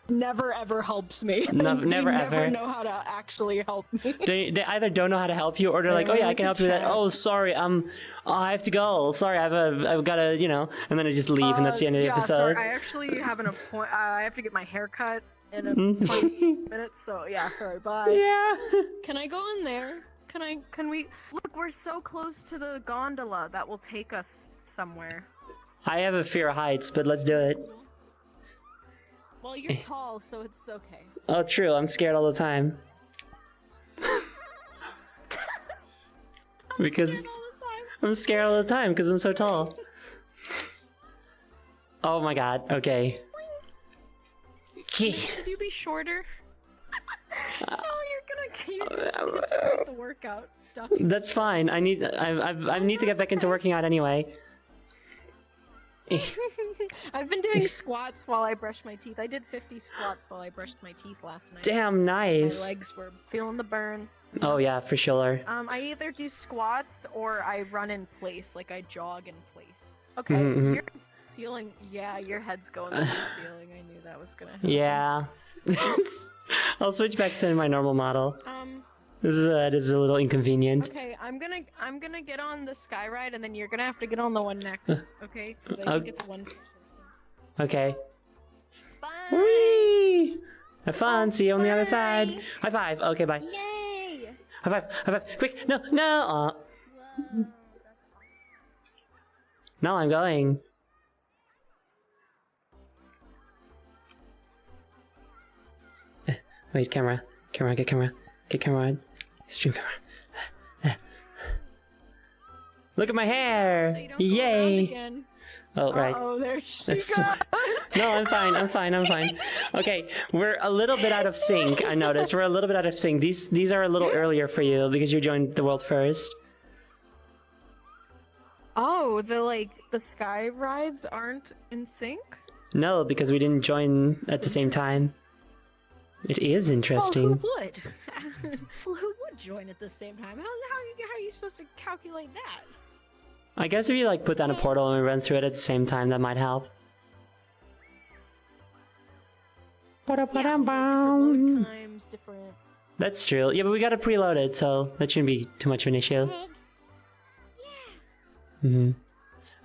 never ever helps me. No, They never never ever. know how to actually help me. They either don't know how to help you, or they're like, oh yeah, I can help you with that. Oh, sorry, I have to go. Sorry, I've gotta, and then I just leave, and that's the end of the yeah, episode. sorry, I actually have an appointment. I have to get my hair cut in a 20 minutes, so yeah, sorry, bye. Yeah. Can I go in there? Can we? Look, we're so close to the gondola that will take us somewhere. I have a fear of heights, but let's do it. Well, you're tall, so it's okay. Oh, true. I'm scared all the time. Because I'm scared all the time because I'm so tall. Oh my god. Okay. Could you be shorter? No, you're gonna get the workout. Ducking. That's fine. I need to get back into working out anyway. I've been doing squats while I brush my teeth. I did 50 squats while I brushed my teeth last night. Damn nice. My legs were feeling the burn. Oh yeah, for sure. I either do squats or I run in place, like I jog in place. Okay, Mhm. your ceiling. Yeah, your head's going to the ceiling. I knew that was gonna happen. Yeah. I'll switch back to my normal model. This is a little inconvenient. Okay, I'm gonna get on the sky ride, and then you're gonna have to get on the one next. Okay? Because I think it's one. Okay. Bye. Whee! Have fun. See you on the other side. High five. Okay, bye. Yay! High five. High five. Quick. No. No. No, I'm going. Wait, camera. Camera. Get camera. Get camera. Stream camera. Look at my hair! So you don't go around Yay! again. Oh, right. Oh, there she That's- goes. No, I'm fine. Okay, we're a little bit out of sync, I noticed. We're a little bit out of sync. These are a little earlier for you because you joined the world first. Oh, the sky rides aren't in sync? No, because we didn't join at the same time. It is interesting. Oh, who would? Well, who would join at the same time? How are you supposed to calculate that? I guess if you put down a portal and we run through it at the same time, that might help. Different load times, different... That's true. Yeah, but we got it preloaded, so that shouldn't be too much of an issue.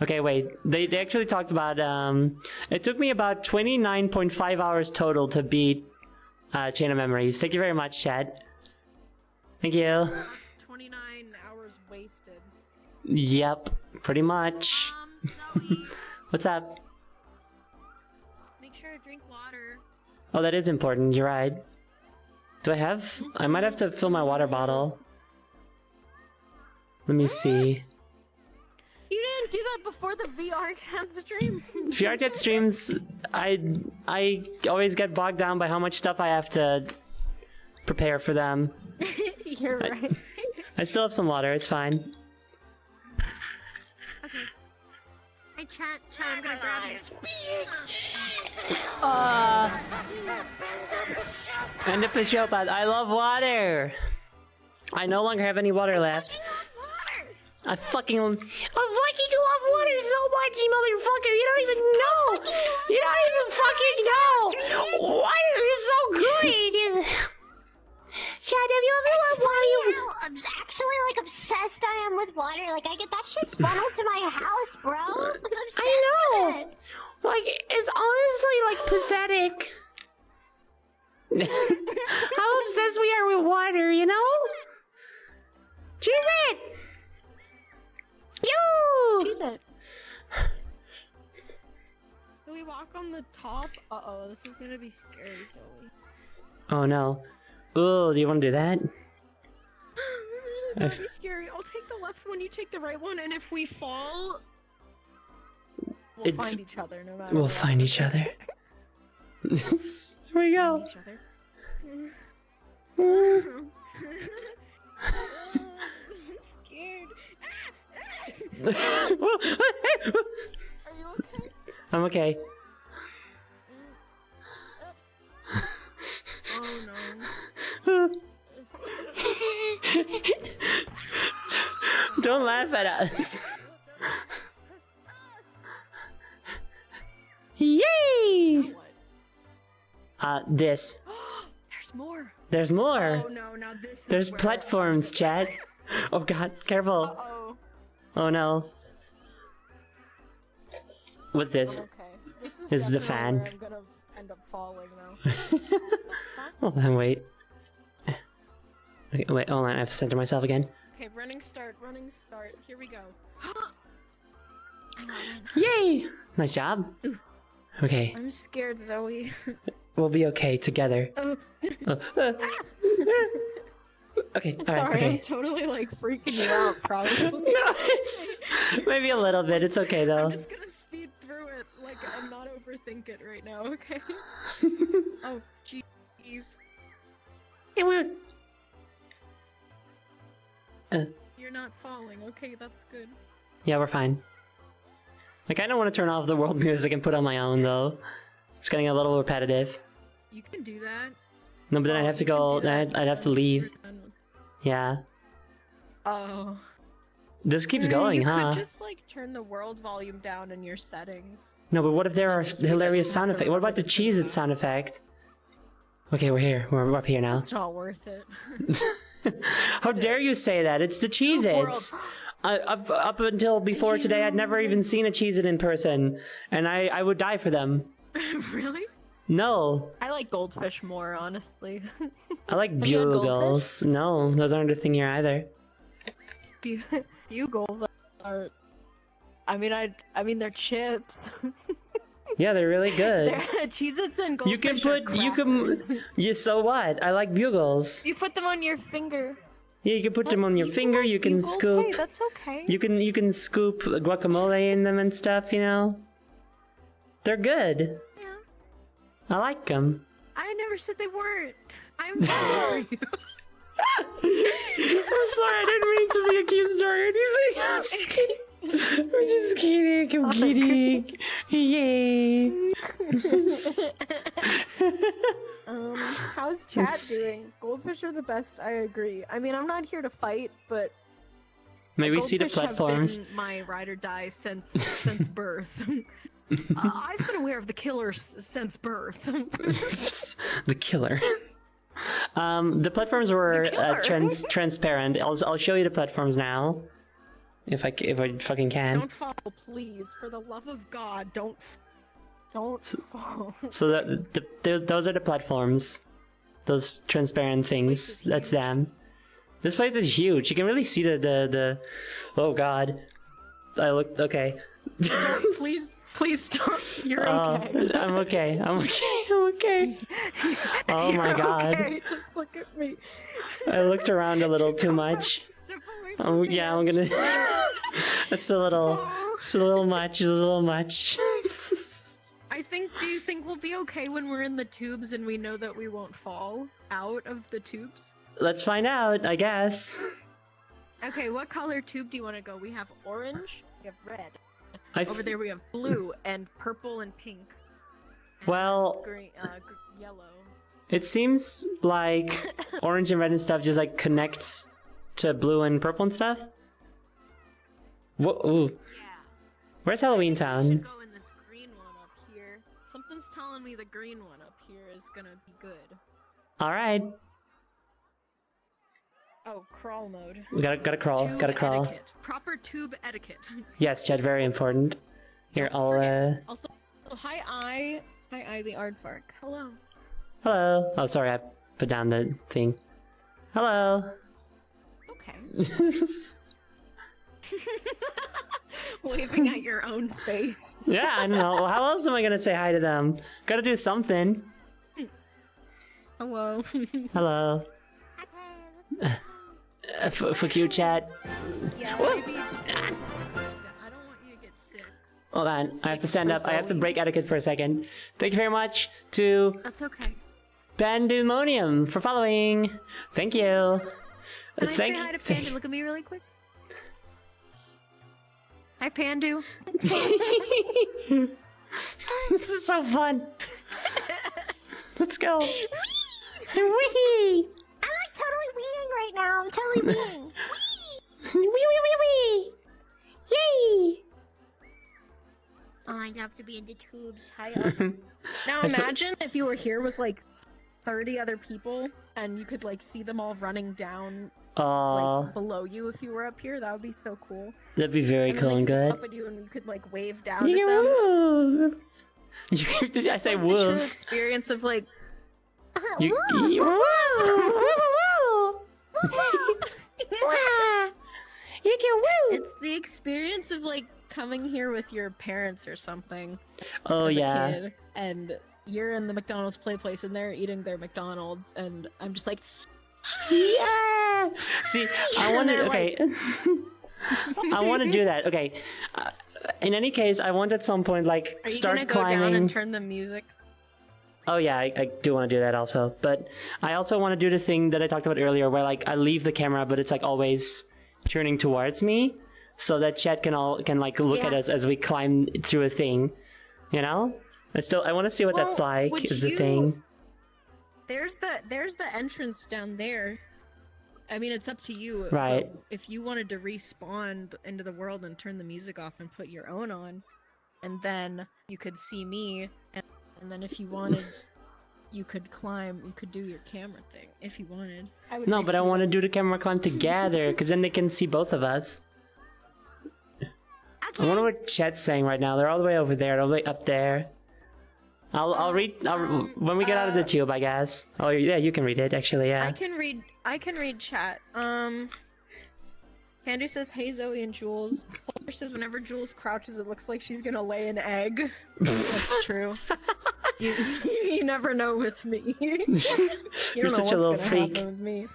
Okay, wait. They actually talked about, it took me about 29.5 hours total to beat Chain of Memories. Thank you very much, chat. Thank you. That's 29 hours wasted. Yep, pretty much. Zoe, What's up? make sure to drink water. Oh, that is important. You're right. Do I have? I might have to fill my water bottle. Let me see. You didn't do that before the VRchat stream? VRchat streams, I always get bogged down by how much stuff I have to prepare for them. You're right. I still have some water. It's fine. Okay. Hey, chat, I'm gonna grab you. End of the show, but I love water. I no longer have any water left. I fucking love water so much, you motherfucker. You don't even know. You don't even fucking know. Water is so good. Chad, have you ever loved water? I'm actually obsessed I am with water. I get that shit funneled to my house, bro. I'm obsessed with it. It's honestly pathetic. How obsessed we are with water, you know? Choose it! You! Choose it. Can we walk on the top? Uh-oh, this is gonna be scary, Zoe. Oh no. Ooh, do you want to do that? This is gonna be scary. I'll take the left one, you take the right one, and if we fall... We'll find each other, no matter We'll what. find each other. Here we go. Find each other. I'm scared. Are you okay? I'm okay. Oh no. Don't laugh at us. Yay! What? This. There's more. There's more. Oh no, now this is There's where platforms, chat. Oh god, careful. Uh-oh. Oh no. What's this? Okay. This is the definitely fan. where I'm gonna end up falling now. Hold on, wait. Okay, wait, hold on, I have to center myself again. Okay, running start. Here we go. Yay! Nice job. Okay, I'm scared, Zoe. we'll be okay together. Oh. Okay, Sorry, alright, okay. I'm totally like freaking you out, probably. No, it's maybe a little bit. It's okay though. I'm just gonna speed through it, like I'm not overthink it right now, okay? Oh, jeez. It worked. You're not falling, okay, that's good. Yeah, we're fine. I kind of want to turn off the world music and put on my own though. It's getting a little repetitive. You can do that. No, but then I'd have to go. I'd have to leave. Yeah. Oh. This keeps going, you huh? could just like turn the world volume down in your settings. No, but what if there are hilarious just sound have to effects? What about the remember to Cheez-It turn sound effect? Okay, we're here. We're up here now. It's not worth it. How dare you say that? It's the Cheez-Its! Up until before today, I'd never even seen a Cheez-It in person, and I would die for them. Really? No, I like goldfish more, honestly. I like Have you had bugles. No, those aren't a thing here either. Bugles are. I mean, they're chips. Yeah, they're really good. They're Cheez-Its and You can goldfish are put, you can, crackers. yeah, so what? I like bugles. You put them on your finger. Yeah, you can put them on your finger, like you can bugles? scoop. Hey, that's okay. You can scoop guacamole in them and stuff, you know? They're good. Yeah. I like them. I never said they weren't. I'm sorry. I'm sorry, I didn't mean to be accusatory or anything. I'm just kidding. I'm just kidding. I'm kidding. Yay. How's chat doing? Goldfish are the best, I agree. I mean, I'm not here to fight, but Maybe see the goldfish have platforms. been my ride or die since birth. I've been aware of the killers since birth. The killer. The platforms were transparent. I'll show you the platforms now, if I fucking can. Don't fall, please. For the love of God, don't fall. So those are the platforms. Those transparent things. That's them. This place is huge. You can really see the. Oh God. I looked okay. Don't, please don't. You're okay. I'm okay. I'm okay. I'm okay. Oh my You're God. Okay. Just look at me. I looked around a little too much. Step away from Oh me. yeah, I'm gonna. That's a little. It's a little much. It's a little much. Do you think we'll be okay when we're in the tubes and we know that we won't fall out of the tubes? Let's find out, I guess. Okay, what color tube do you want to go? We have orange, we have red. I Over there we have blue and purple and pink. And Well- green, yellow. It seems like orange and red and stuff just like connects to blue and purple and stuff. Whoa, ooh. Yeah. Where's Halloween We Town? should go in this green one up here. Something's telling me the green one up here is gonna be good. Alright. Oh, crawl mode. We gotta crawl. Tube Gotta crawl. etiquette. Proper tube etiquette. Yes, Chad, very important. Here, I'll Also, hi, the aardvark. Hello. Hello. Oh, sorry, I put down the thing. Hello. Okay. Waving at your own face. Yeah, I don't know. Well, how else am I gonna say hi to them? Gotta do something. Hello. Hello. Fuck you, chat. Yeah, maybe. I don't want you to get sick. Hold on, I have to stand up. I have to break etiquette for a second. Thank you very much to That's okay. Pandemonium for following. Thank you. Can I say hi to Pandu? Look at me really quick. Hi, Pandu. This is so fun. Let's go. Whee! I'm like totally weeing right now. I'm totally weeing. Wee wee wee wee. Yay! Oh, I'd love to be in the tubes high up. Now I fe- imagine if you were here with like 30 other people and you could like see them all running down like below you if you were up here. That would be so cool. That'd be very And then cool they and could good. look up at you and you could like wave down You at them. can move. Did I say Like the true wolf? experience of like You You can woo. it's the experience of like coming here with your parents or something. Oh as yeah. a kid, and you're in the McDonald's play place and they're eating their McDonald's and I'm just like Yeah. See, I And want to. they're Okay. I want to do that. Okay. In any case, I want at some point like are you start gonna go climbing. down and turn the music? Oh yeah, I do want to do that also. But I also want to do the thing that I talked about earlier, where like I leave the camera, but it's like always turning towards me, so that chat can like look at Yeah. us as we climb through a thing. You know? I want to see what that's Well, like. would Is the you- thing. There's the entrance down there. I mean, it's up to you. Right. but if you wanted to respawn into the world and turn the music off and put your own on, and then you could see me, and then if you wanted, you could climb. You could do your camera thing if you wanted. No, but I want to do the camera climb together, because then they can see both of us. I wonder what chat's saying right now. They're all the way over there, all the way up there. I'll read when we get out of the tube, I guess. Oh yeah, you can read it actually. Yeah. I can read chat. Candy says, "Hey Zoe and Jules." Holder says, "Whenever Jules crouches, it looks like she's gonna lay an egg." That's true. You never know with me. You You're don't know such a little what's gonna freak. happen with me.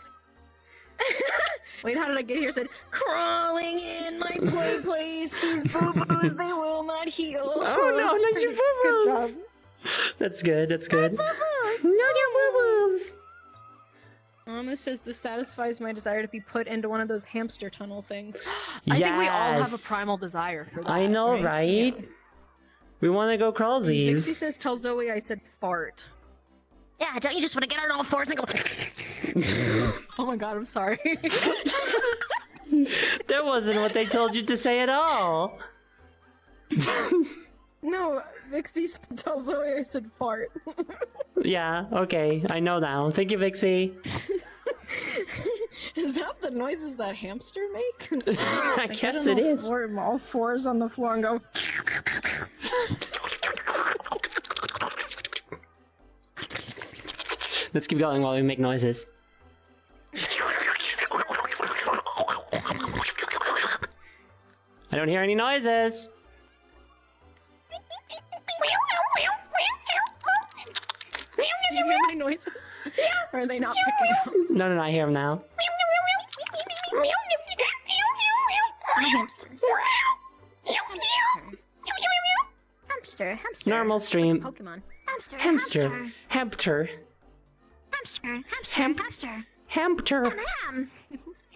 Wait, how did I get here? It said, "Crawling in my play place. These boo-boos, they will not heal." Oh no, not your Good boo-boos. job. That's good. That's good. Boo-boos. No, your boo-boos. Mama says this satisfies my desire to be put into one of those hamster tunnel things. I think we all have a Yes. primal desire for that. I know, right? Yeah. We want to go Dixie crawlsies. says, "Tell Zoe I said fart." Yeah, don't you just want to get on all fours and go? Oh my god, I'm sorry. That wasn't what they told you to say at all. No, Vixie said, "Tell Zoe I said fart." Yeah, okay, I know now. Thank you, Vixie. Is that the noises that hamster make? I guess it is. All fours on the floor and go. Let's keep going while we make noises. I don't hear any noises. Do you hear my noises? Or are they not picking up? No, I hear them now. I'm a hamster. Hamster. Normal stream. Pokemon. Hamster. Hamster. Hamster. Hamster. Hamster. Hamster. Ham.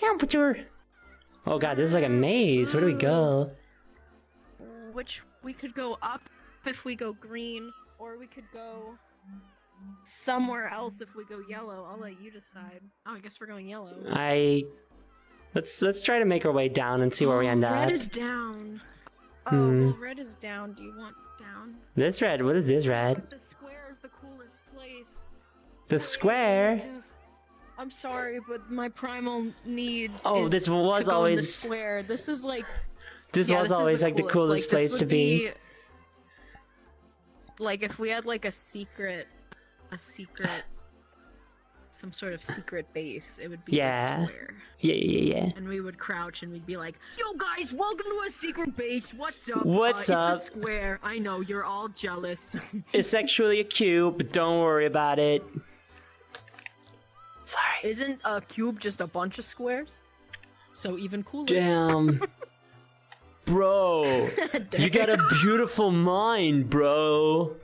Hamster. Oh god, this is like a maze. Where do we go? Which we could go up if we go green, or we could go somewhere else if we go yellow. I'll let you decide. Oh, I guess we're going yellow. Let's try to make our way down and see where we end up. Red is down. Oh, Hmm. well, red is down. Do you want down? This red. What is this red? The square is the coolest place. The square. I'm sorry, but my primal need. Oh, is this was to go in the always- square. This is like. This yeah, was this is always like the coolest Like, place this to would be. Like if we had like a secret, some sort of secret base, it would be Yeah. the square. Yeah. And we would crouch and we'd be like, "Yo guys, welcome to a secret base. What's up? What's up?" It's a square. I know you're all jealous." It's actually a cube, but don't worry about it. Sorry. Isn't a cube just a bunch of squares? So even cooler. Damn. Bro, you got a beautiful mind, bro.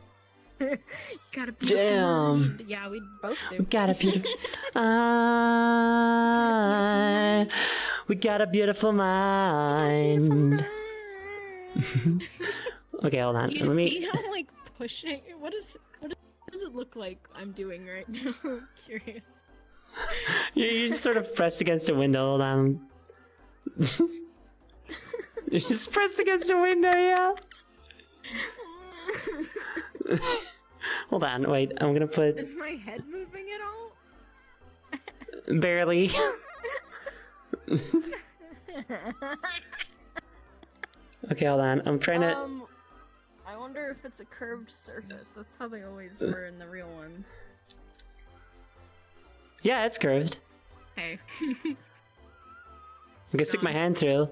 Got a beautiful Damn. mind. Yeah, we both do. We got a beautiful. We got a beautiful mind. Okay, hold on. You Let me. see how I'm like pushing? What does it look like I'm doing right now? I'm curious. You just sort of pressed against a window. Hold on. You just pressed against a window, yeah. Hold on, wait. I'm gonna put Is my head moving at all? barely. Okay, hold on. I'm trying to. I wonder if it's a curved surface. That's how they always were in the real ones. Yeah, it's curved. Hey. I can stick my hand through.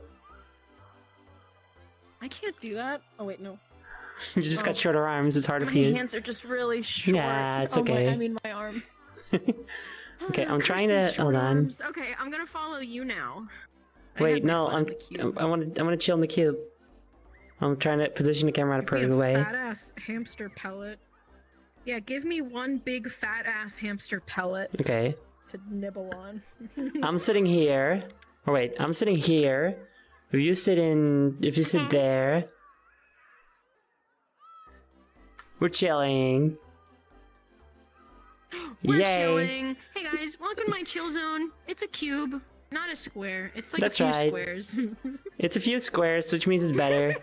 I can't do that. Oh wait, no. You just got shorter arms. It's harder My for you. hands are just really short. Yeah, it's Oh, okay. I mean my arms. Okay, I'm Curse trying these to. short Hold on. arms. Okay, I'm gonna follow you now. I Wait, had my no. foot in the cube. I want to chill in the cube. I'm trying to position the camera in a Give me perfect way. Fat ass hamster pellet. Yeah, give me one big fat ass hamster pellet Okay. to nibble on. I'm sitting here. Or wait, I'm sitting here. If you sit there, we're chilling. We're Yay. chilling. Hey guys, welcome to my chill zone. It's a cube, not a square. It's like That's a few right. squares. It's a few squares, which means it's better.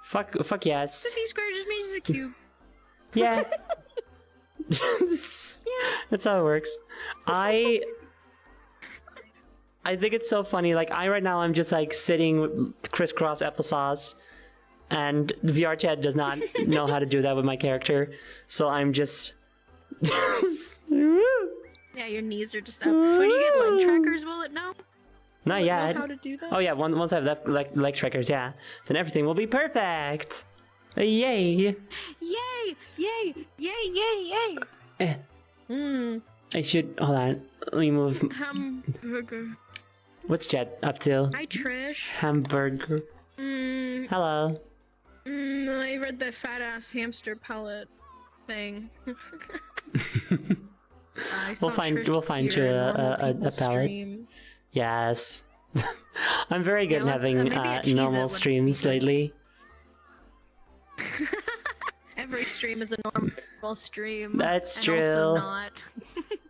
Fuck It's a yes. few squares just means it's a cube. Yeah. That's how it works. I think it's so funny. Like right now I'm just like sitting with crisscross applesauce, and VRchat does not know how to do that with my character, so I'm just. Yeah, your knees are just up. When you get leg trackers, will it know? Not Will it yet. know how to do that? Oh yeah, once I have that leg trackers, yeah, then everything will be perfect. Yay! Yay! Yay! Yay! Yay! Yay! Eh, I should hold on. Let me move. Hamburger. What's Jet up to? Hi, Trish. Hamburger. Hello. I read the fat ass hamster pellet thing. We'll find you a palette. Yes. I'm very good Yeah, at let's- having maybe a cheese normal it would streams be good. lately. Every stream is a normal stream. That's and true. Also not.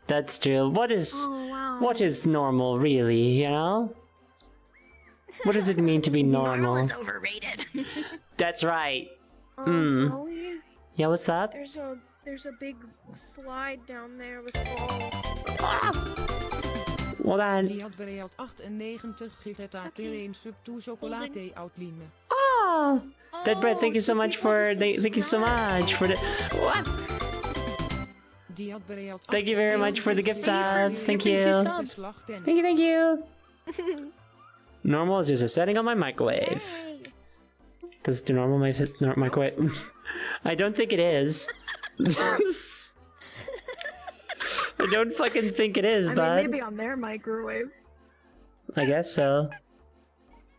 That's true. What is Oh wow. what is normal really, you know? What does it mean to be normal? is overrated. That's right. Zoe, Yeah, what's up? there's a big slide down there with balls. Hold on. Die had bereeld 98 geeft het aan een sub toe chocolade outline. Oh, Dead Bread, thank you so much for thank you so much for the what? Die had bereeld Thank you very much for the gift subs. Thank you. subs. Thank you. Normal is just a setting on my microwave. Hey. Does it do normal microwave? I don't think it is. I don't fucking think it is, I bud. mean, maybe on their microwave. I guess so.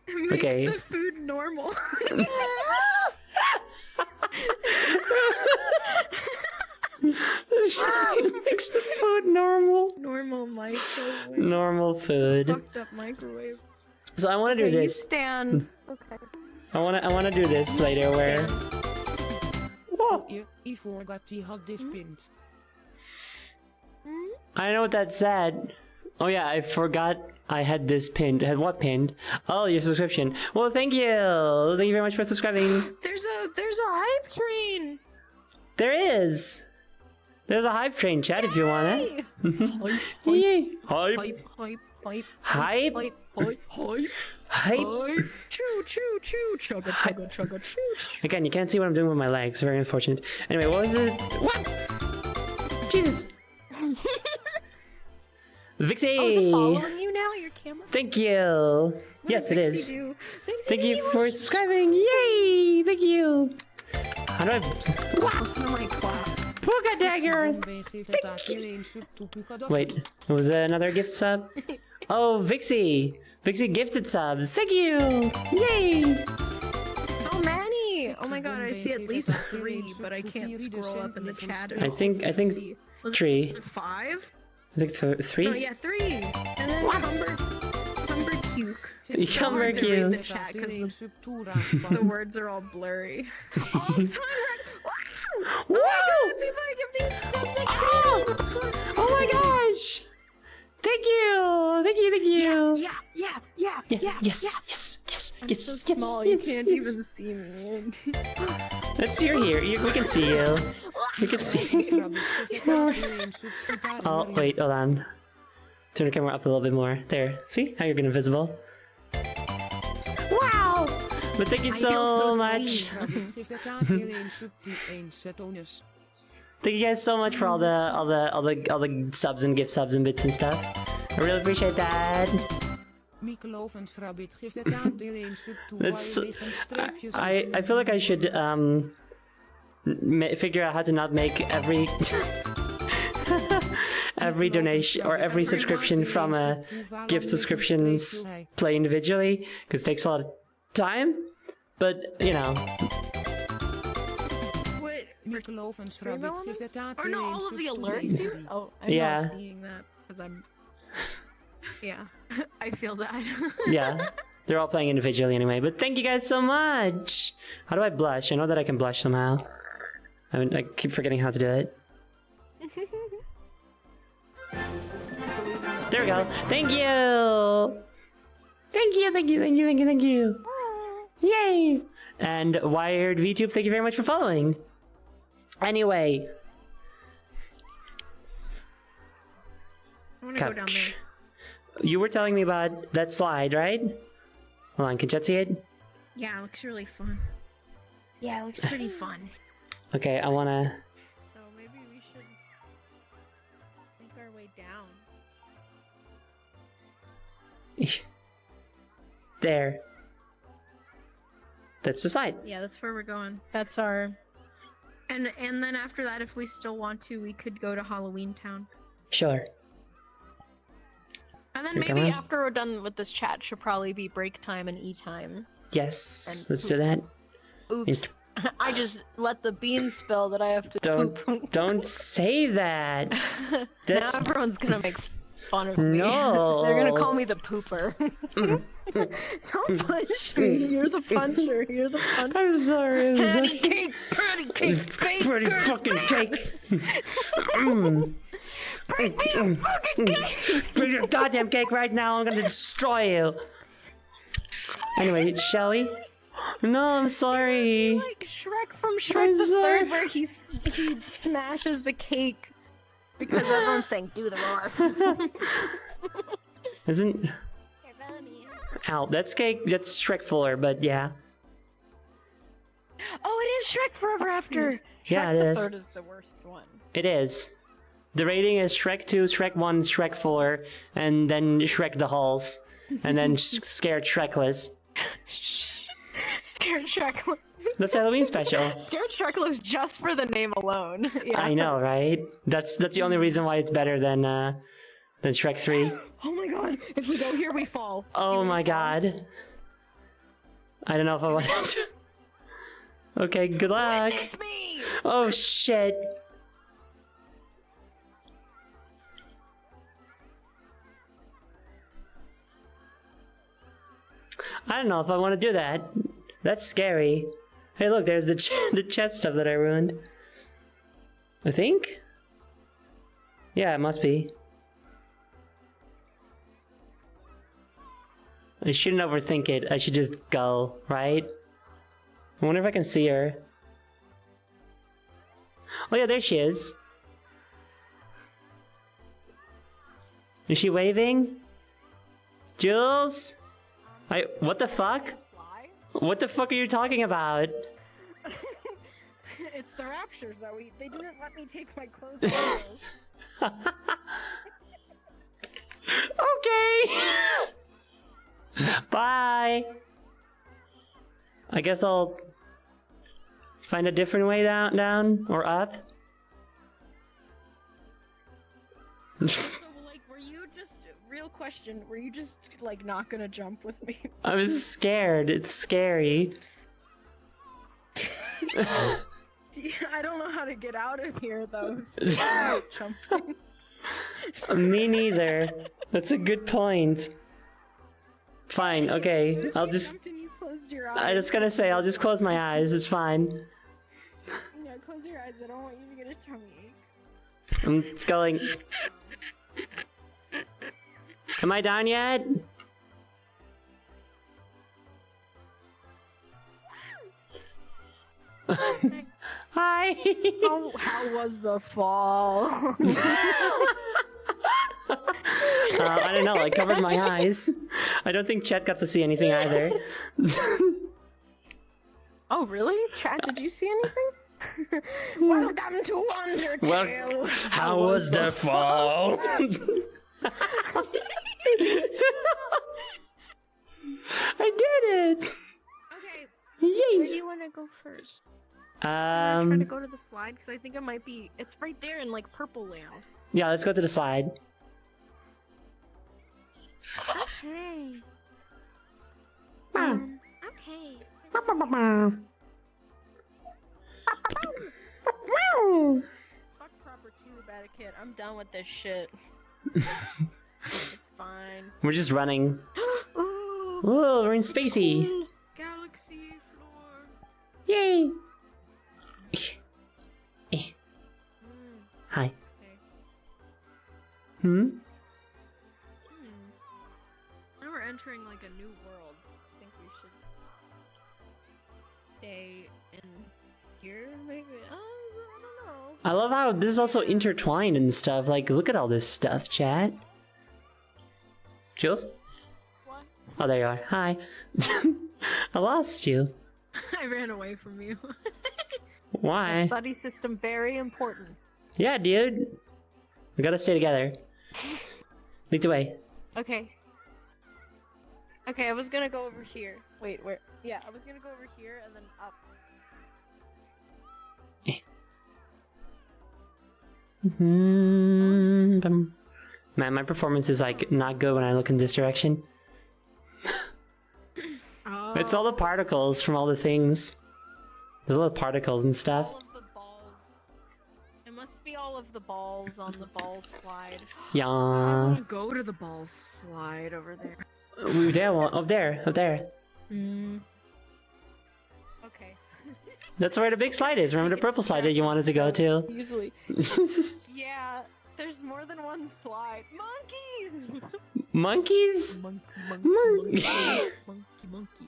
It makes Okay. the food normal. Makes the food normal. Normal microwave. Normal food. Fucked up microwave. So I want to do Okay, you this. stand. Okay. I want to do this later where. Whoa. I forgot die had this pint. I know what that said. Oh yeah, I forgot I had this pinned. Had what pinned? Oh, your subscription. Well, thank you. Thank you very much for subscribing. There's a hype train. There is. There's a hype train chat if you want it. Hype, Yay. Hype. hype, hype, hype, Hype. hype, hype, hype, Hype. hype. Choo, choo, choo, chugga, chugga, chugga, choo, choo. Again, you can't see what I'm doing with my legs. Very unfortunate. Anyway, what was it? What? Jesus. Vixie. Oh, is it following you now? Your camera? Thank you. What Yes, did it Pixie is. do? Thank you for subscribing. Yay! Thank you. How do I? Listen to my claps. Puka dagger. Geeft het aan een sub toe Puka Wait, was that another gift sub? Oh, Vixie. Vixie gifted subs. Thank you. Yay! How many? Oh my god, I see at least 3, but I can't scroll up in the chat. I think See. Was 3. it 5? I think so. 3. Oh yeah, 3. And then Humbercuke. It's so hard to read the chat because sub toe the words are all blurry. Oh, time red! Wow! Whoa! Oh my god, people are gifting subs like crazy! Oh my gosh! Thank you! Thank you! Thank you! Yeah. Yes! Yes! Yes! I'm Yes, so yes, small, yes, you can't yes. even see me. It's you're here. We can see you. We can see you. Oh, wait, hold on. Turn the camera up a little bit more. There. See how you're getting invisible? Wow! But thank you I feel so so much. seen. Thank you guys so much for all the subs and gift subs and bits and stuff. I really appreciate that. That's, I feel like I should figure out how to not make every every donation or every subscription from a gift subscriptions play individually, because it takes a lot of time. But you know, What? Or no, all of the alerts? Oh, I'm Yeah. not seeing that because I'm. Yeah, I feel that. yeah, they're all playing individually anyway. But thank you guys so much. How do I blush? I know that I can blush somehow. I keep forgetting how to do it. There we go. Thank you. Thank you. Thank you. Thank you. Thank you. Thank you. Yay! And Wired VTube, thank you very much for following. Anyway, I want to go down there. you were telling me about that slide, right? Hold on, can Jet see it? Yeah, it looks really fun. Yeah, it looks pretty fun. Okay, I wanna. So maybe we should make our way down. There. That's the slide. Yeah, that's where we're going. That's our. And then after that, if we still want to, we could go to Halloween Town. Sure. And then Here, come maybe on. after we're done with this chat, should probably be break time and E time. Yes, And let's do that. Oops. I just let the beans spill that I have to poop. Don't say that. That's Now everyone's gonna make fun of me. No. They're gonna call me the pooper. Don't punch me. You're the puncher. You're the puncher. I'm sorry. I'm Patty sorry. cake, patty cake, space Pretty girl, fucking space. cake. Mm. Bring me a fucking cake. Bring your goddamn cake right now. I'm gonna destroy you. Anyway, shall we? No, I'm sorry. Like Shrek from I'm Shrek the sorry. Third, where he smashes the cake because everyone's saying "do the roar." Isn't Here, follow me. ow? That's cake. That's Shrek fuller, but yeah. Oh, it is Shrek Forever After. Yeah, Shrek it the is. Third is the worst one. It is. The rating is Shrek 2, Shrek 1, Shrek 4, and then Shrek the Halls, and then Scared Shrekless. Scared Shrek. That's Halloween special. Scared Shrekless just for the name alone. Yeah. I know, right? That's the only reason why it's better than Shrek 3. Oh my god! If we go here, we fall. Oh my god. I don't know if I want to. Okay, good luck. It's me. Oh shit. I don't know if I want to do that. That's scary. Hey, look, there's the the chat stuff that I ruined. I think? Yeah, it must be. I shouldn't overthink it. I should just go, right? I wonder if I can see her. Oh yeah, there she is. Is she waving? Jules? What the fuck? What the fuck are you talking about? It's the Rapture, Zoe. They didn't let me take my clothes off. Okay. Bye. I guess I'll find a different way down or up. So, like, were you just, real question, were you just, like, not gonna jump with me? I was scared. It's scary. I don't know how to get out of here, though. Without jumping. Me neither. That's a good point. Fine, okay. I'll You just... jumped and you closed your eyes. I was gonna say, I'll just close my eyes. It's fine. Yeah, close your eyes. I don't want you to get a tummy ache. I'm going... Am I down yet? Hi. How was the fall? I don't know. I covered my eyes. I don't think Chet got to see anything either. Oh, really? Chat, did you see anything? Welcome to Undertale! How was the fall? I did it! Okay, where do Yay! you want to go first? I'm trying to Um, go to the slide because I think it might be. It's right there in like purple land. yeah, let's go to the slide. Okay. Okay. Fuck proper tube etiquette. I'm done with this shit. It's fine. We're just running. Ooh, Whoa, we're in spacey. cool. Galaxy floor. Yay! Mm, Hi. okay. Hmm? Now we're entering like a new world. I think we should stay in here, maybe. I don't know. I love how this is also intertwined and stuff. Like, look at all this stuff, chat. Jules? What? Oh, there you are. Hi. I lost you. I ran away from you. Why? This buddy system very important. Yeah, dude. We gotta stay together. Lead the way. Okay. Okay, I was gonna go over here. Wait, where? Yeah, I was gonna go over here and then up. Man, my performance is like not good when I look in this direction. Oh. It's all the particles from all the things. There's a lot of particles and stuff. All of the balls. It must be all of the balls on the ball slide. I Yeah. want to go to the ball slide over there. There, up there, up there. Okay. That's where the big slide is. Remember the purple slide that you wanted to go to? Easily. Yeah, there's more than one slide. Monkeys! Monkeys? Monkey.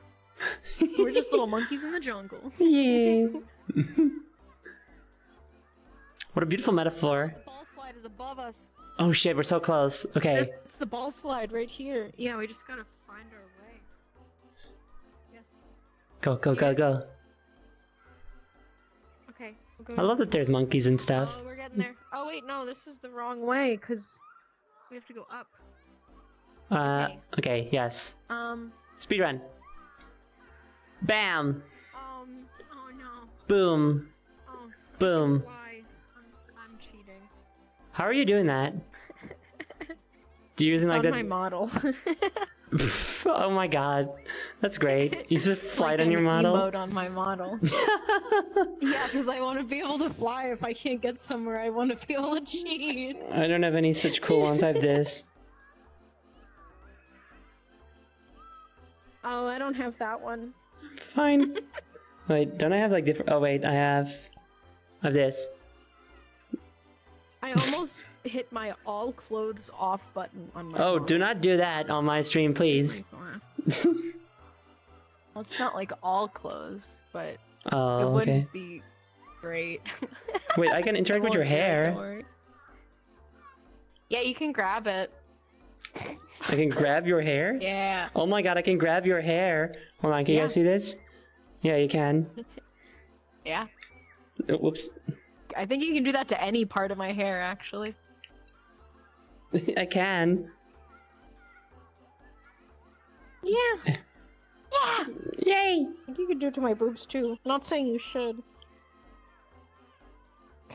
We're just little monkeys in the jungle. Yeah. What a beautiful metaphor. The ball slide is above us. Oh shit, we're so close. Okay. It's the ball slide right here. Yeah, we just gotta find our way. Yes. Go, go, go, go. Okay. We'll I go. love that there's monkeys and stuff. Oh, we're getting there. Oh wait, no, this is the wrong way because we have to go up. Okay, yes. Speedrun. Bam! Oh no. Boom. Oh. Boom. Fly. I'm cheating. How are you doing that? Do you using like On that? my model. Oh my god. That's great. You just fly like on your an model? emote on my model. Yeah, because I want to be able to fly. If I can't get somewhere, I want to be able to cheat. I don't have any such cool ones. I have this. Oh, I don't have that one. Fine. Wait, don't I have like different? Oh wait, I have this. I almost hit my all clothes off button on my Oh, model. do not do that on my stream, please. Well, it's not like all clothes, but it Oh, wouldn't okay. be great. Wait, I can interact with your Won't be, don't hair. worry. Yeah, you can grab it. I can grab your hair? Yeah. Oh my god, I can grab your hair. Hold on, can you Yeah. guys see this? Yeah, you can. Yeah. Oh, whoops. I think you can do that to any part of my hair, actually. I can. Yeah. Yeah. Yay! I think you can do it to my boobs too. Not saying you should.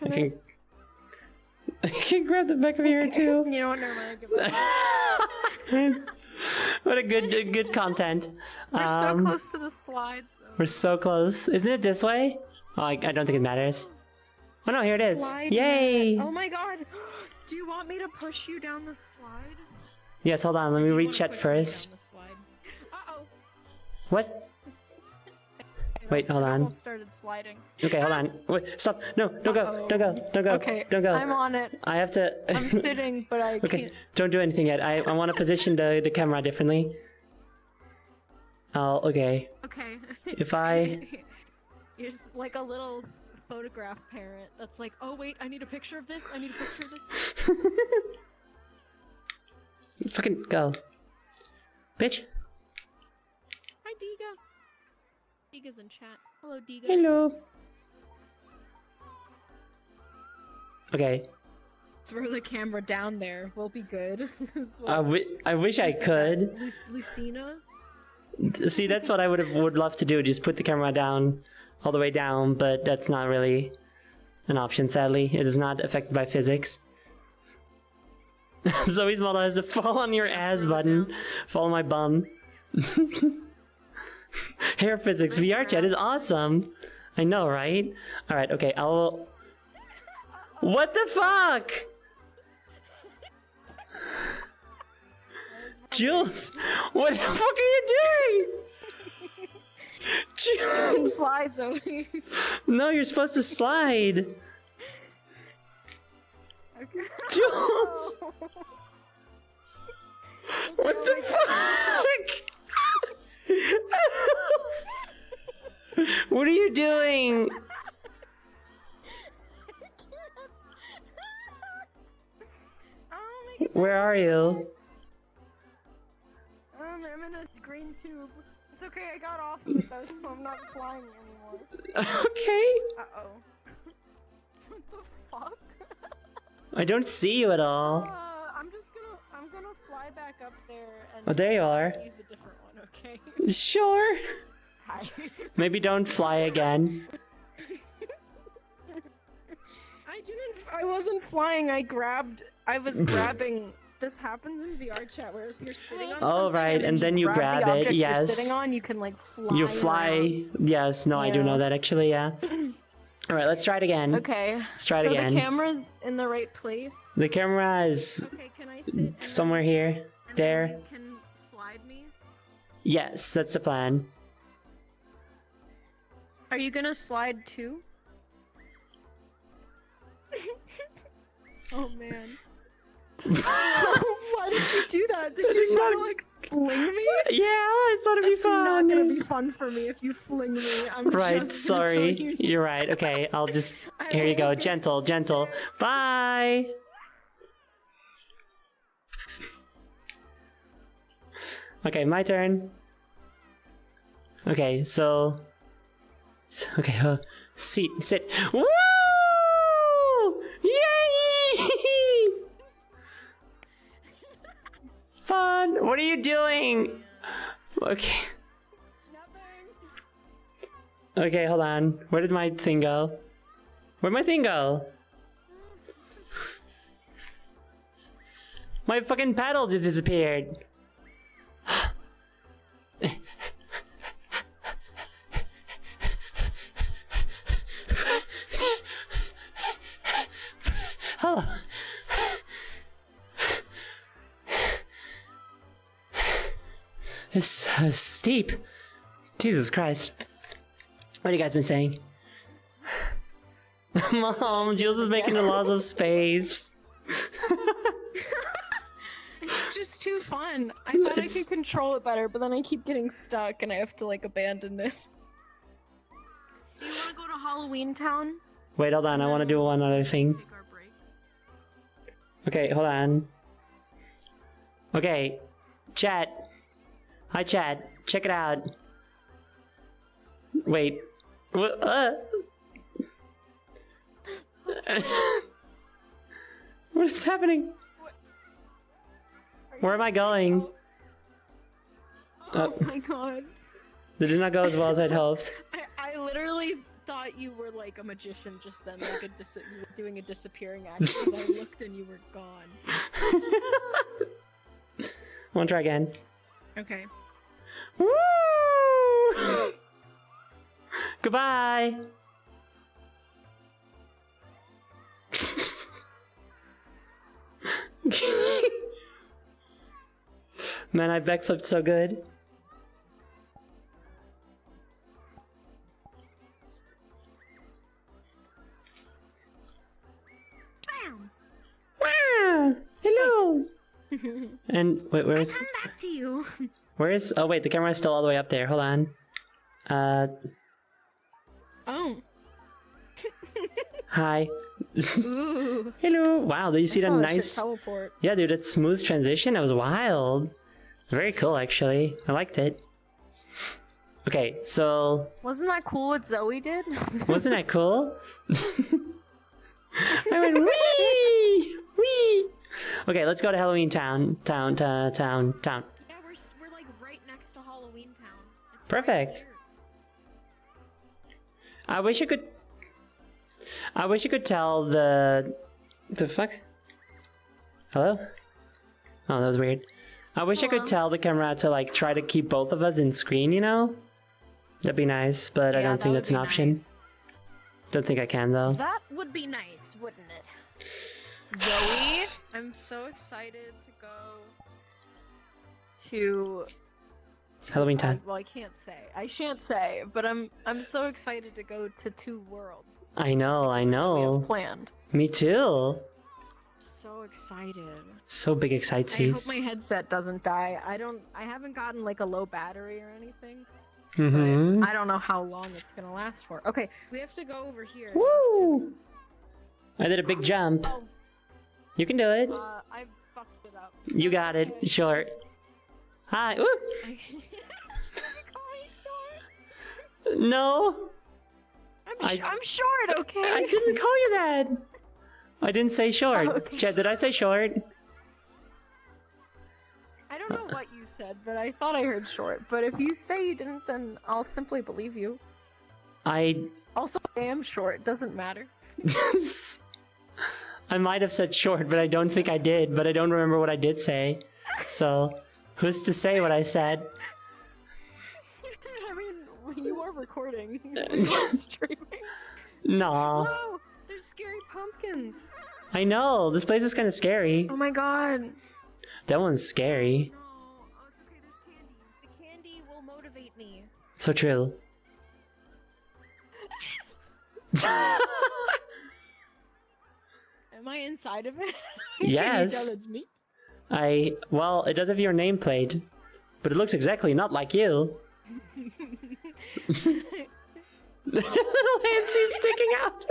I can. I can grab the back of your hair too. You know what? Never mind. Give it up. What a good content. We're so close to the slides. We're so close. Isn't it this way? Oh, I don't think it matters. Oh no, here it is. Slide Yay! mat. Oh my god. Do you want me to push you down the slide? Yes, hold on. Let me Do you read wanna chat push me first. down the slide? Uh-oh. What? Wait, hold I on. almost started sliding. Okay, hold on. Wait, stop. No, don't go. Uh-oh. Don't go. Don't go. Okay, Don't go. I'm on it. I have to. I'm sitting, but I Okay, can't. don't do anything yet. I want to position the camera differently. Oh, okay. Okay. If I You're just like a little photograph parent that's like, oh wait, I need a picture of this. I need a picture of this. Fucking go. Bitch. Hi, Diga. Diga's in chat. Hello, Diga. Hello. Okay. Throw the camera down there. We'll be good. I wish I could. Lucina? See, that's what I would love to do. Just put the camera down, all the way down, but that's not really an option, sadly. It is not affected by physics. Zoe's model has the fall on your ass button. Follow my bum. Hair physics VRchat is awesome. I know, right? Alright, okay, I'll... What the fuck? Jules, what the fuck are you doing? Jules! Fly, Zoe. No, you're supposed to slide. Jules! What the fuck? What are you doing? Where are you? I'm in a green tube. It's okay, I got off of it though, so I'm not flying anymore. Okay. Uh-oh. What the fuck? I don't see you at all. I'm gonna fly back up there and Oh, there you are. use a different one, okay? Sure. Hi. Maybe don't fly again. I wasn't flying, I was grabbing. This happens in VRchat where if you're sitting on Oh, something right, and then you grab the it, object you're yes. sitting on, you can like fly. You fly. around. Yes, no, I do Yeah. know that actually, yeah. Alright, let's try it again. Okay. Let's try it so again. the camera's in the right place. The camera is Okay, can I sit and somewhere here. then, and There. Then you can slide me? Yes, that's the plan. Are you gonna slide too? Oh man. Why did you do that? Did you try to like fling me? Yeah, I thought it'd That's be fun. not gonna be fun for me if you fling me. I'm Right, just gonna tell sorry. you. You're right. Okay, I'll just... I Here you go. won't get Gentle, gentle. Bye! Okay, my turn. Okay, so... Okay, sit. Woo! Yay! Fun! What are you doing? Okay. Okay, hold on. Where did my thing go? Where'd my thing go? My fucking paddle just disappeared. Oh. It's steep. Jesus Christ. What have you guys been saying? Mom, Jules is making the laws of space. It's just too fun. I thought I could control it better, but then I keep getting stuck and I have to like abandon it. Do you want to go to Halloween Town? Wait, hold on. I want to do one other thing. Take our break. Okay, hold on. Okay, chat. Hi, chat. Check it out. Wait. What? What is happening? Where am I going? Oh my god. That did not go as well as I'd hoped. I literally thought you were like a magician just then, like you were doing a disappearing act. And I looked and you were gone. Want to try again? Okay. Woo! Goodbye. Man, I backflipped so good. Bam! Wow! Hello! And wait, where's... Come back to you. Where's... Oh wait, the camera's still all the way up there. Hold on. Oh. Hi. Ooh. Hello. Wow, did you see I that saw nice? shit teleport. Yeah, dude, that smooth transition. That was wild. Very cool, actually. I liked it. Okay, so Wasn't that cool what Zoe did? wasn't that cool? I went wee wee. Okay, let's go to Halloween Town. Town. Yeah, we're like right next to Halloween Town. It's Perfect. Right here. I wish you could tell the fuck. Hello? Oh, that was weird. I wish I Hello? could tell the camera to like try to keep both of us in screen, you know? That'd be nice, but I Yeah, don't that think would that's an be option. nice. Don't think I can though. That would be nice, wouldn't it? Zoe, I'm so excited to go to Halloween Town. well, I can't say. I shan't say, but I'm so excited to go to 2 worlds. I know. We have planned. Me too. So excited. So big I hope excites. my headset doesn't die. I haven't gotten like a low battery or anything. Mm-hmm. But I don't know how long it's gonna last for. Okay, we have to go over here. Woo! I did a big jump. Oh, You can do it. I fucked it up. You got it. Okay. Short. Hi. Woo! Did you call me short? No. I'm short, okay? I didn't call you that. I didn't say short. Oh, okay. Chad, did I say short? I don't know what you said, but I thought I heard short. But if you say you didn't, then I'll simply believe you. I Also, I am short. Doesn't matter. I might have said short, but I don't think I did. But I don't remember what I did say. So, who's to say what I said? I mean, you are recording. You're streaming. No. Whoa! There's scary pumpkins. I know. This place is kind of scary. Oh my god. That one's scary. No. Oh, it's okay. There's candy. The candy will motivate me. So true. Am I inside of it? Yes. Can you tell it's me? Well, it does have your nameplate, but it looks exactly not like you. Little Nancy's sticking out.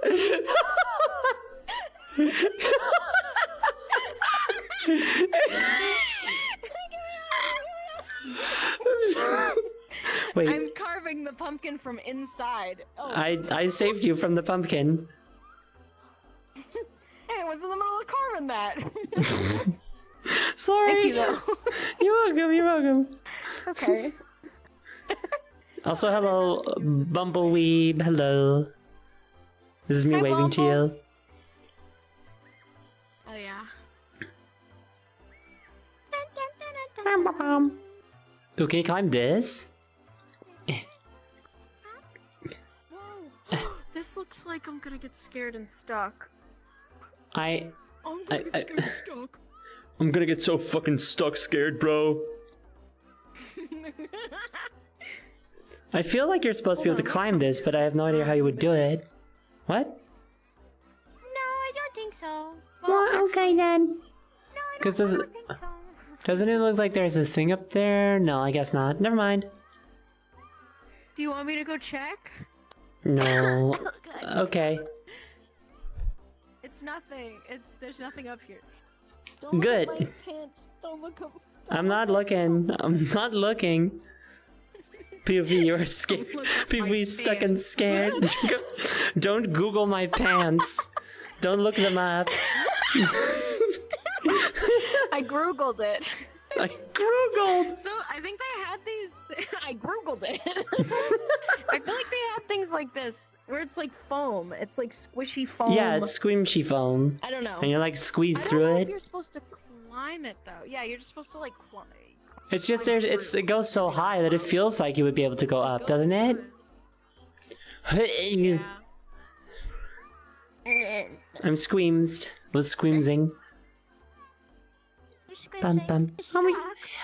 Wait, I'm carving the pumpkin from inside. Oh, I saved you from the pumpkin. I was in the middle of carving that. Sorry. Thank you, though. You're welcome. It's okay. Also, hello, Bumbleweeb. Hello. This is me Hi, waving to Bumble. you. Oh yeah. Ooh, can you climb this? Whoa. This looks like I'm gonna get scared and stuck. I'm I'm gonna I- get scared and stuck. gonna get so fucking stuck scared, bro. I feel like you're supposed to be able to climb this, but I have no idea how you would do it. What? No, I don't think so. Well, okay then. No, I Because don't does think so. doesn't it look like there's a thing up there? No, I guess not. Never mind. Do you want me to go check? No. Okay. It's nothing. There's nothing up here. Don't Good. Look at my pants. Don't look up. I'm not looking. I'm not looking. POV, you're scared. Look at my POV stuck and pants. scared. Don't Google my pants. Don't look them up. I Googled it. I Googled. So I think they had these. I Googled it. I feel like they had things like this, where it's like foam. It's like squishy foam. Yeah, it's squishy foam. I don't know. And you're like I squeezed don't through know it. if you're supposed to climb it though. Yeah, you're just supposed to like climb. It's just there. It goes so high that it feels like you would be able to go up, doesn't it? Yeah. I'm squeezed. Was squeezing. Bum bum. Stuck.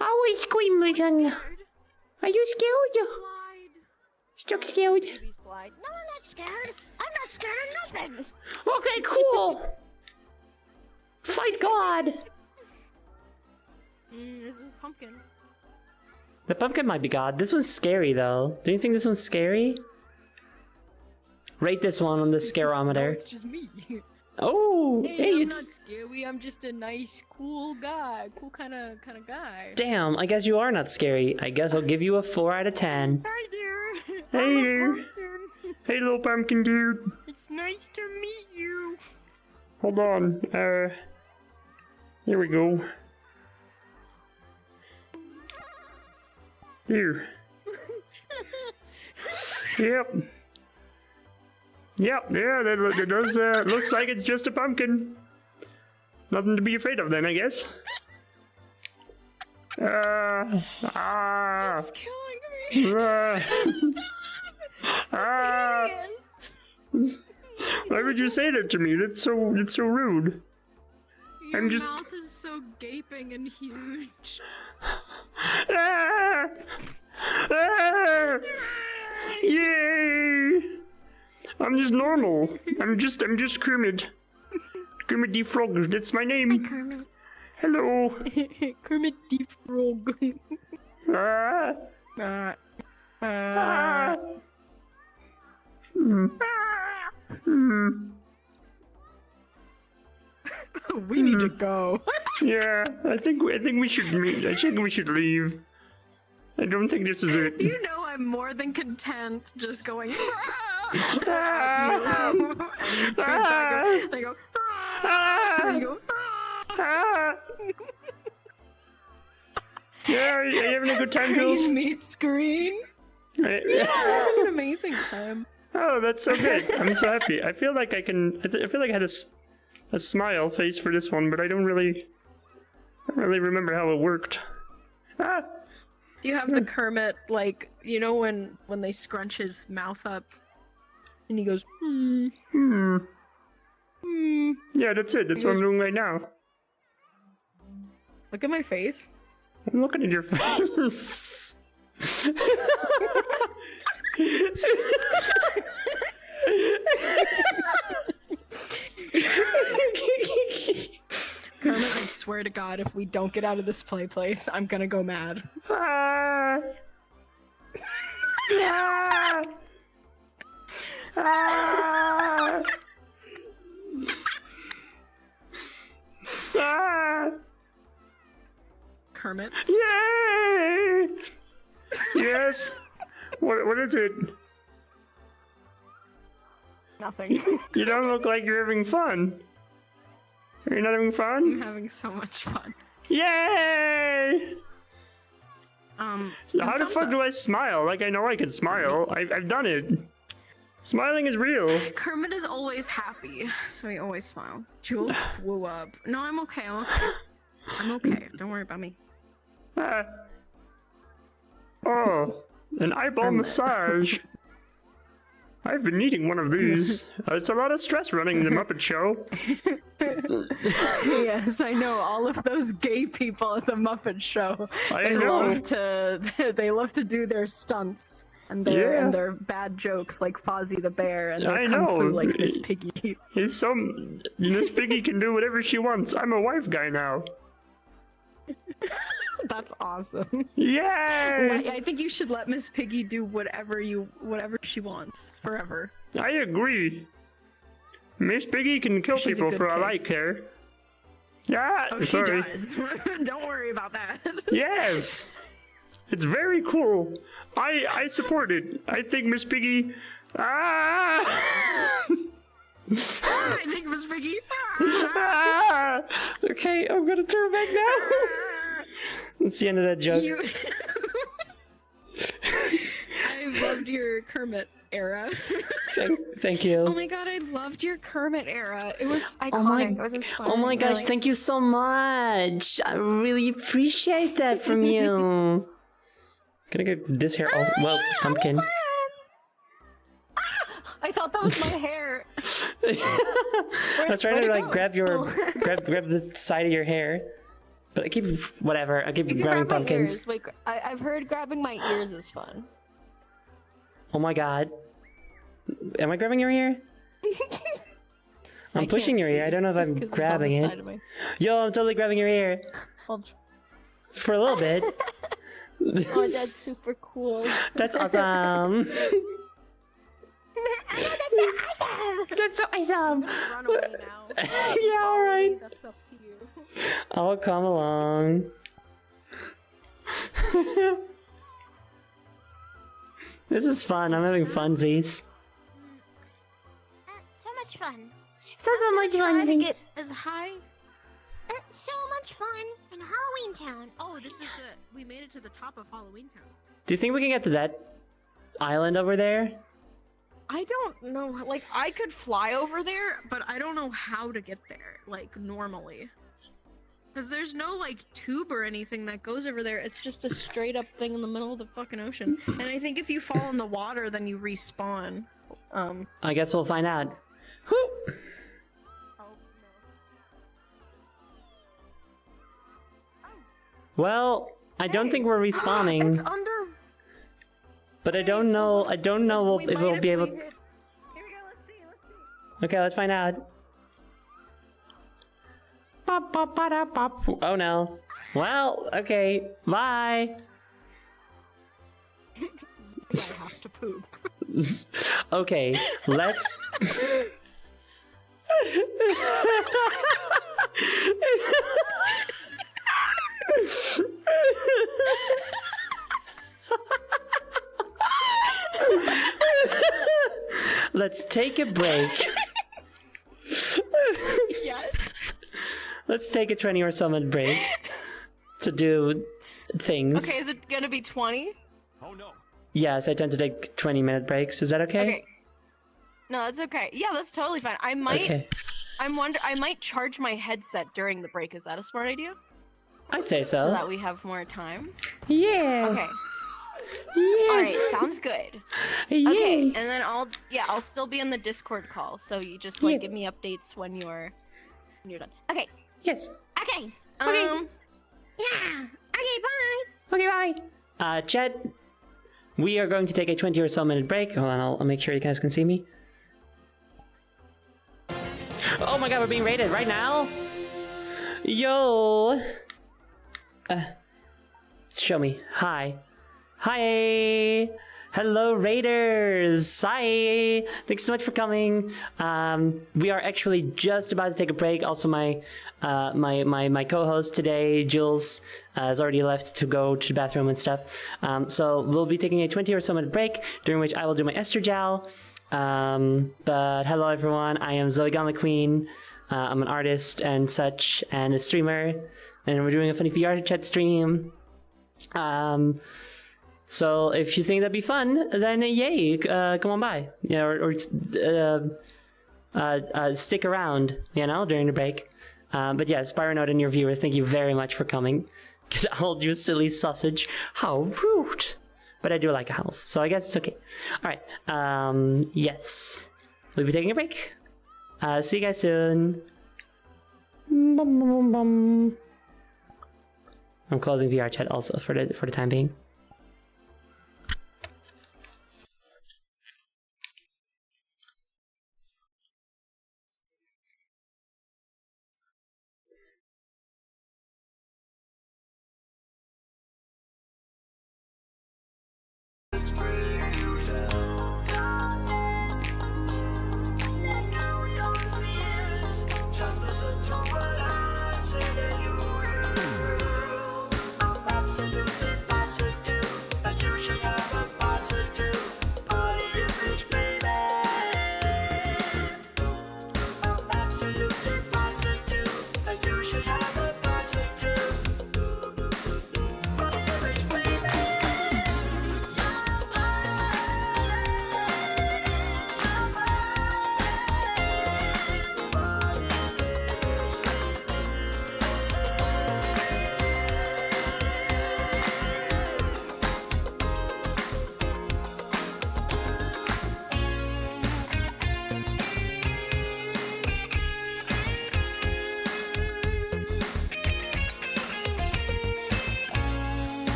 I was squeezing. Scared. Are you scared? Slide. Stuck scared. Maybe slide. No, I'm not scared. I'm not scared of nothing. Okay, cool. Fight God. This is a pumpkin. The pumpkin might be God. This one's scary though. Do you think this one's scary? Rate this one on the No, scarometer. it's just me. Oh, hey, I'm it's... not scary. I'm just a nice, cool guy. Cool kind of guy. Damn, I guess you are not scary. I guess I'll give you a 4 out of 10. Hi there. Hey there. Hey, little pumpkin dude. It's nice to meet you. Hold on. Here we go. Here. Yep. Yep, yeah, that does, looks like it's just a pumpkin. Nothing to be afraid of then, I guess. It's killing me. Hideous. Why would you say that to me? That's so rude. Your I'm just- mouth is so gaping and huge. Ah! Ah! Yay! I'm just normal. I'm just Kermit. Kermit the Frog. That's my name. Kermit. Hello. Kermit the Frog. Ah! Uh, Ah! Hmm. Hmm. we need to go. Yeah, I think we should meet. I think we should leave. I don't think this is it. You know I'm more than content just going Ah! and you turn back and they go and you go Ah! Yeah, are you having a good time, Jules? Green meets green. Yeah. Having an amazing time. Oh, that's so good. I'm so happy. I feel like I feel like I had a smile face for this one, but I don't really remember how it worked. Ah! Do you have the Kermit, like, you know when they scrunch his mouth up and he goes, Hmm. hmm. Yeah, that's it. That's what I'm doing right now. Look at my face. I'm looking at your face. Kermit, I swear to God, if we don't get out of this place, I'm gonna go mad. Ah! Ah! Ah! Ah! Kermit? Yay! Yes. What is it? Nothing. You don't look like you're having fun. Are you not having I'm fun? having so much fun. Yay! So how the thumbs fuck up. do I smile? Like I know I can smile. I've done it. Smiling is real. Kermit is always happy, so he always smiles. Jules flew up. No, I'm okay. I'm okay. I'm okay. Don't worry about me. Ah. Oh, an eyeball massage. I've been needing one of these. It's a lot of stress running the Muppet Show. Yes, I know all of those gay people at the Muppet Show. I They know. love to do their stunts and Yeah. their bad jokes like Fozzie the Bear and their I kung fu know. like Miss Piggy. He's Miss Piggy can do whatever she wants. I'm a wife guy now. That's awesome. Yay! I think you should let Miss Piggy do whatever she wants forever. I agree. Miss Piggy can kill She's a people good for all pig. I care. Yeah, Oh, sorry. she does. Don't worry about that. Yes! It's very cool. I support it. I think Miss Piggy... Ah! I think Miss Piggy. Ah! Okay, I'm gonna turn back now. That's the end of that joke. I loved your Kermit era. Thank you. Oh my god, I loved your Kermit era. It was Iconic. my- It was inspiring. Oh my gosh, really. thank you so much. I really appreciate that from you. Gonna get this hair also. Well, pumpkin. I thought that was my hair. I was trying where'd to it like go? grab your Oh. grab the side of your hair, but I keep whatever. I keep You can grabbing grab my pumpkins. ears. Wait, I've heard grabbing my ears is fun. Oh my god. Am I grabbing your ear? I'm I pushing can't your ear. see I don't know if I'm 'cause it's on grabbing the it. side of my- Yo, I'm totally grabbing your ear for a little bit. Oh, that's super cool. That's awesome. I know that's awesome! That's so awesome. Run away now. Yeah, all right. That's up to you. I'll come along. This is fun. I'm having funsies. So much fun. So much Trying to funsies. get as high. So much fun in Halloween Town. Oh, this is the. We made it to the top of Halloween Town. Do you think we can get to that island over there? I don't know. Like, I could fly over there, but I don't know how to get there, like, normally. Because there's no, like, tube or anything that goes over there. It's just a straight up thing in the middle of the fucking ocean. And I think if you fall in the water, then you respawn. I guess we'll find out. Whoop. Well, I don't think we're respawning, It's under. but I don't know. I don't know if we'll be able. Here we go. Let's see. Okay, let's find out. Pop, pop, ba-da, pop. Oh no. Well, okay. Bye. I have to poop. Okay, let's. Let's take a break. Yes. Let's take a 20 or so minute break to do things. Okay, is it gonna be 20? Yes, I tend to take 20-minute breaks. Is that okay? Okay. No, that's okay. Yeah, that's totally fine. I might. Okay. I might charge my headset during the break. Is that a smart idea? I'd say So so. that we have more time. Yeah. Okay. Yes. All right. Sounds good. Yay. Okay, and then I'll still be in the Discord call. So you just like Yeah. give me updates when you're done. Okay. Yes. Okay. Okay. Yeah. Okay, bye. Okay, bye. Chet, we are going to take a 20 or so minute break. Hold on, I'll make sure you guys can see me. Oh my god, we're being raided right now? Yo! Show me. Hi. Hi! Hello, Raiders! Hi! Thanks so much for coming. We are actually just about to take a break. Also, my co-host today, Jules, has already left to go to the bathroom and stuff. So we'll be taking a 20 or so minute break, during which I will do my Esther Jowl. But hello, everyone. I am Zoe Gamma Queen. I'm an artist and such, and a streamer. And we're doing a funny VRchat stream. So if you think that'd be fun, then yay, come on by, you know, or stick around, you know, during the break. But yeah, Spyro Note and your viewers, thank you very much for coming. Get hold you silly sausage. How rude! But I do like owls, so I guess it's okay. All right, yes, we'll be taking a break. See you guys soon. Bum, bum, bum, bum. I'm closing VRchat also for the time being.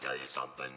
tell you something.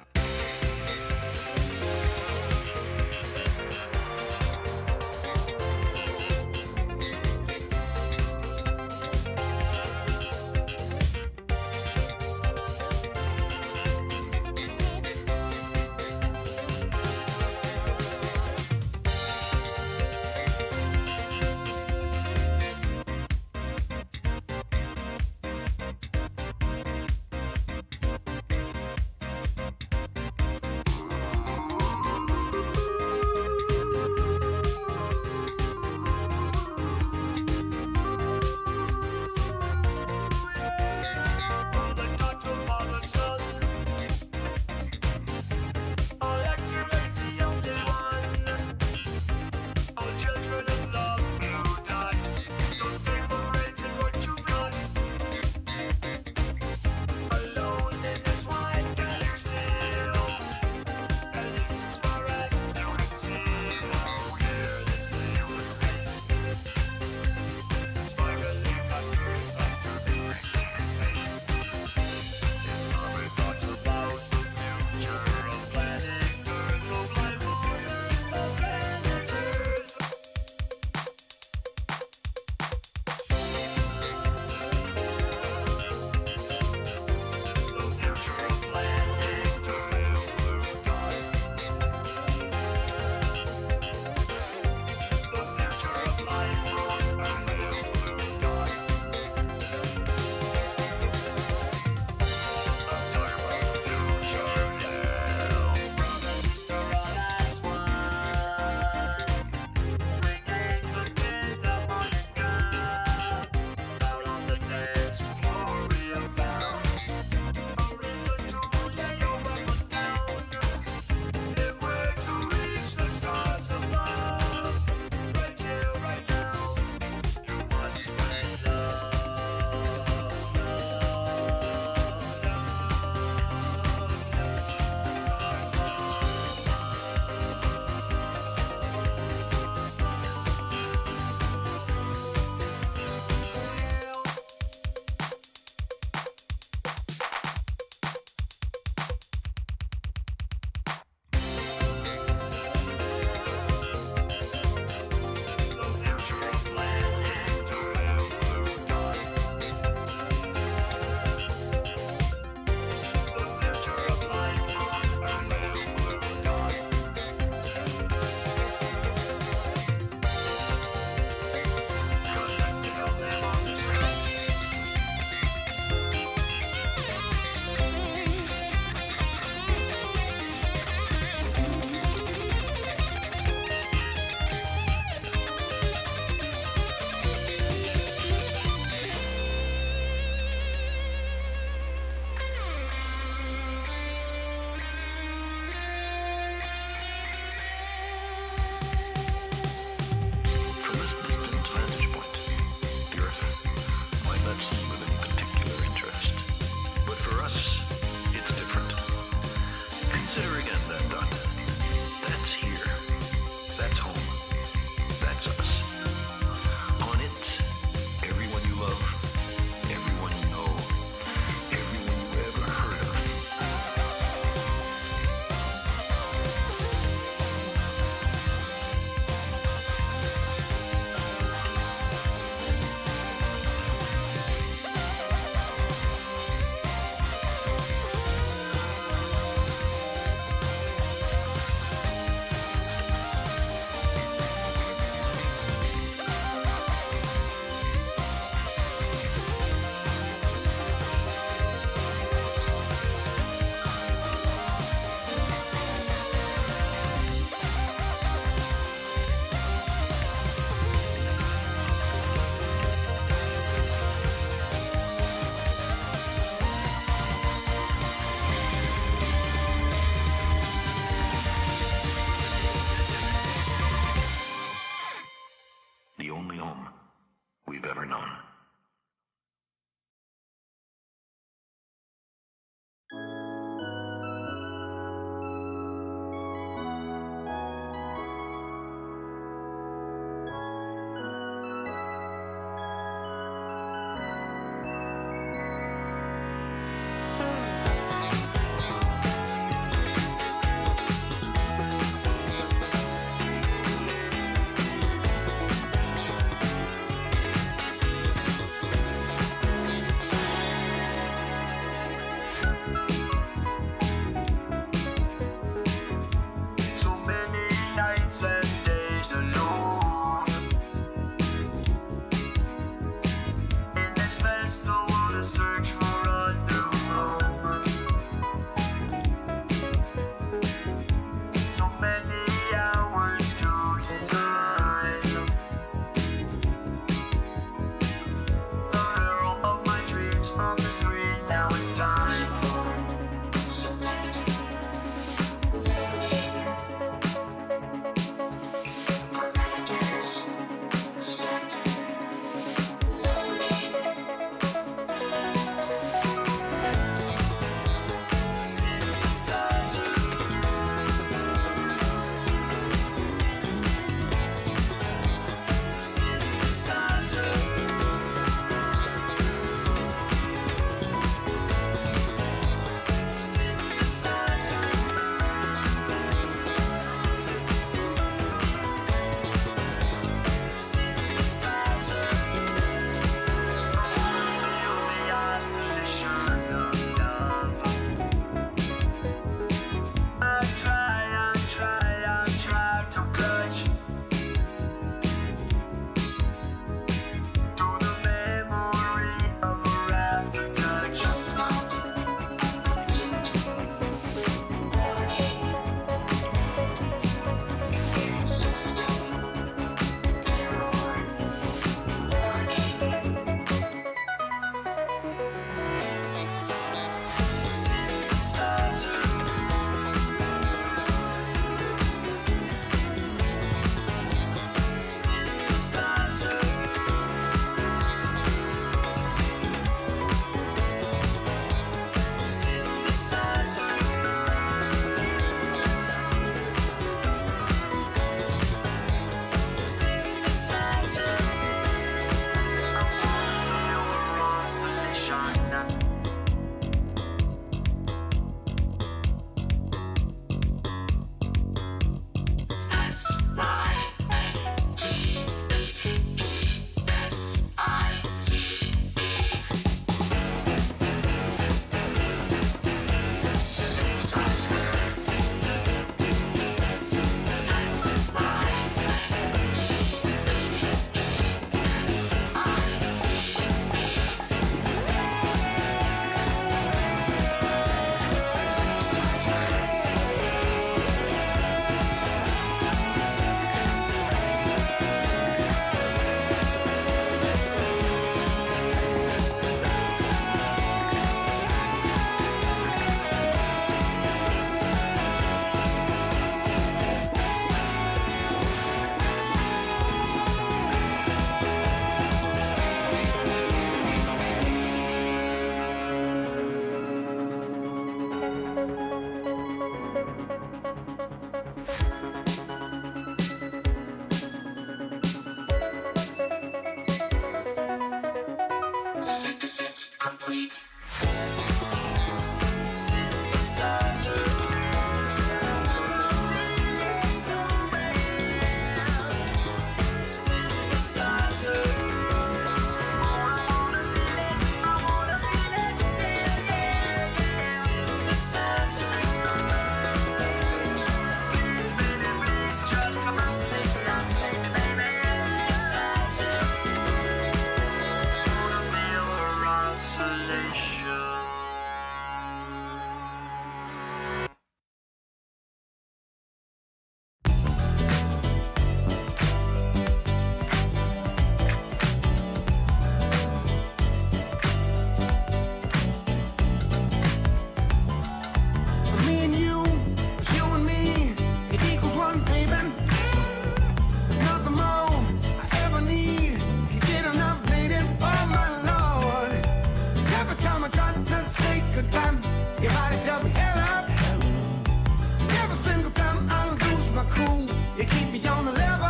cool. You keep me on the level,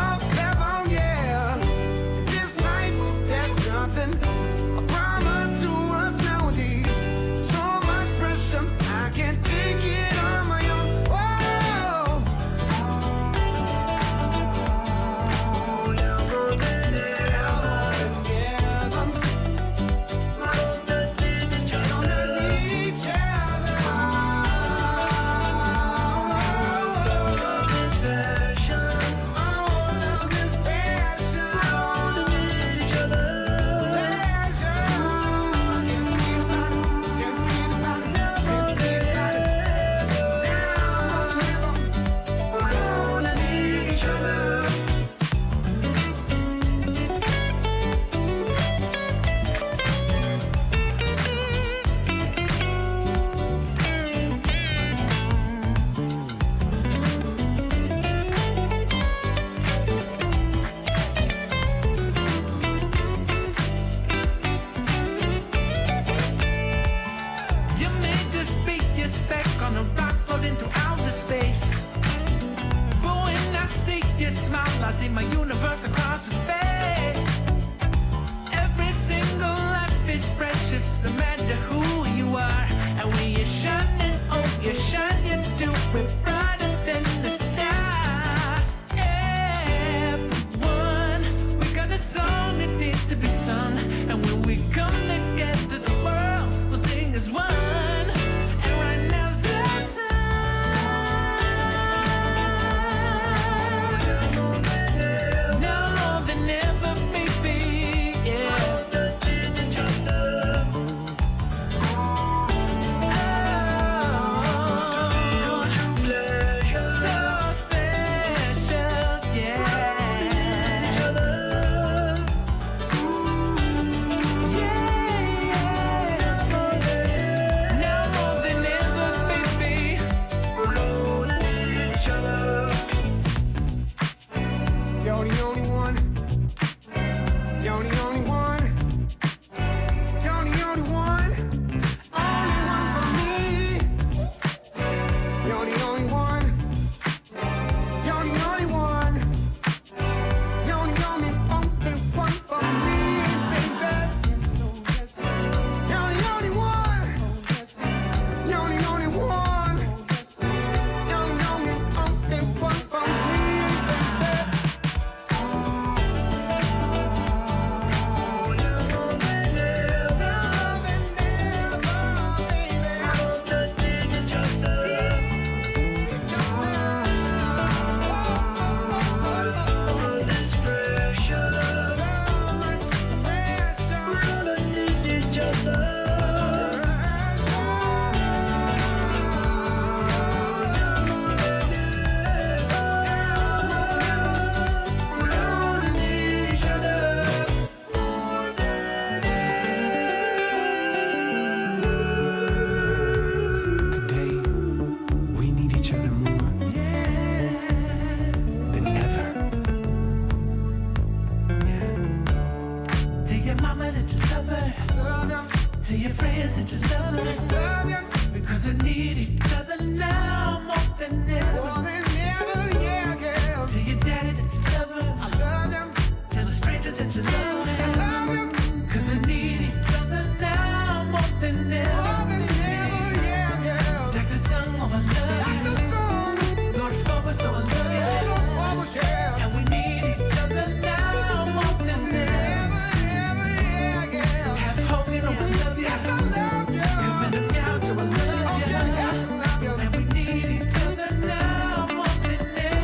yeah. In this life, there's nothing I promise to us nowadays. So much pressure, I can't take it on my own. Whoa. You may just be a speck on a rock floating through outer space. But when I see your smile, I see my universe across your face. Every single life is precious, no matter who you are. And when you're shining, oh, you shine, you do it brighter than the star. Everyone, we got a song that needs to be sung. And when we come together, the world will sing as one. And right now's the time. Now more than ever, baby, yeah. So special, yeah. Now more than ever, baby. You're the only one. You're the only one. You're the only one. Only one for me. You're the only one. You're the only one. You're the only one for me, baby. You're the only one. You're the only one. You're the only one for me, baby. Today, we need each other more than ever. Tell your mama that you love her. Tell your friends that you love her. Because we need each other now more than ever. Tell your daddy that you love her. Tell a stranger that you love him. Cause we need each other now more than ever. Dr. Sung, oh, I love you. Lord Phobos, oh, I love you. And we need each other now more than ever. Half Hogan, oh, I love you. Coming to Gouge, oh, I love you. And we need each other now more than ever.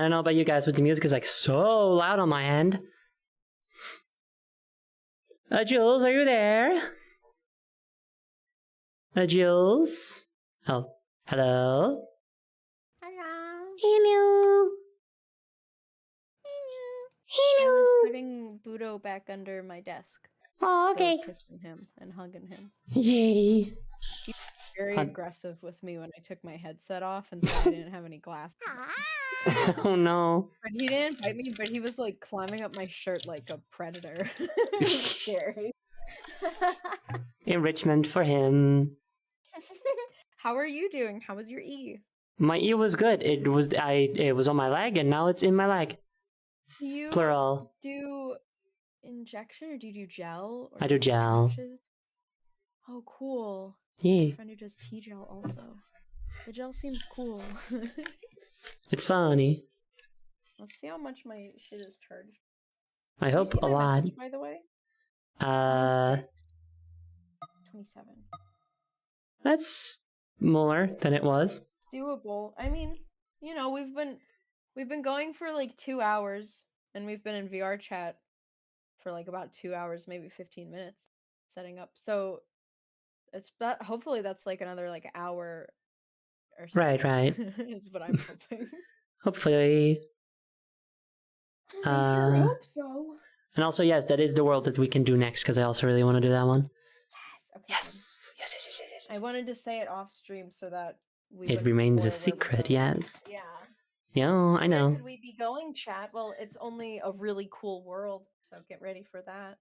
don't know about you guys, but the music is like so loud on my end. Jules, are you there? Jules? Oh, hello? Hello. Hello. Hello. I was putting Budo back under my desk. Oh, So I okay. was kissing him and hugging him. Yay. Very Hug. aggressive with me when I took my headset off and said I didn't have any glasses. Oh no. But he didn't bite me, but he was like climbing up my shirt like a predator. It was scary. Enrichment for him. How are you doing? How was your E? My ear was good. It was on my leg and now it's in my leg. Do you Plural. do injection or do you do gel? Or I do gel. patches? Oh, cool. Yeah. My friend who does T-gel also. The gel seems cool. It's funny. Let's see how much my shit is charged. I Did you hope see a my lot. message, by the way? 27. That's more than it was. Doable. I mean, you know, we've been going for like 2 hours, and we've been in VRchat for like about 2 hours, maybe 15 minutes, setting up. So it's that. Hopefully, that's like another like hour or so. Right, right. Is what I'm hoping. Hopefully. I sure hope so. And also, yes, that is the world that we can do next because I also really want to do that one. Yes. Okay. Yes. Yes, yes, yes, yes, yes. I wanted to say it off stream so that we It wouldn't remains a spoil where we're secret, going. yes. Yeah. Yeah, I Where know. could we be going, chat? Well, it's only a really cool world, so get ready for that.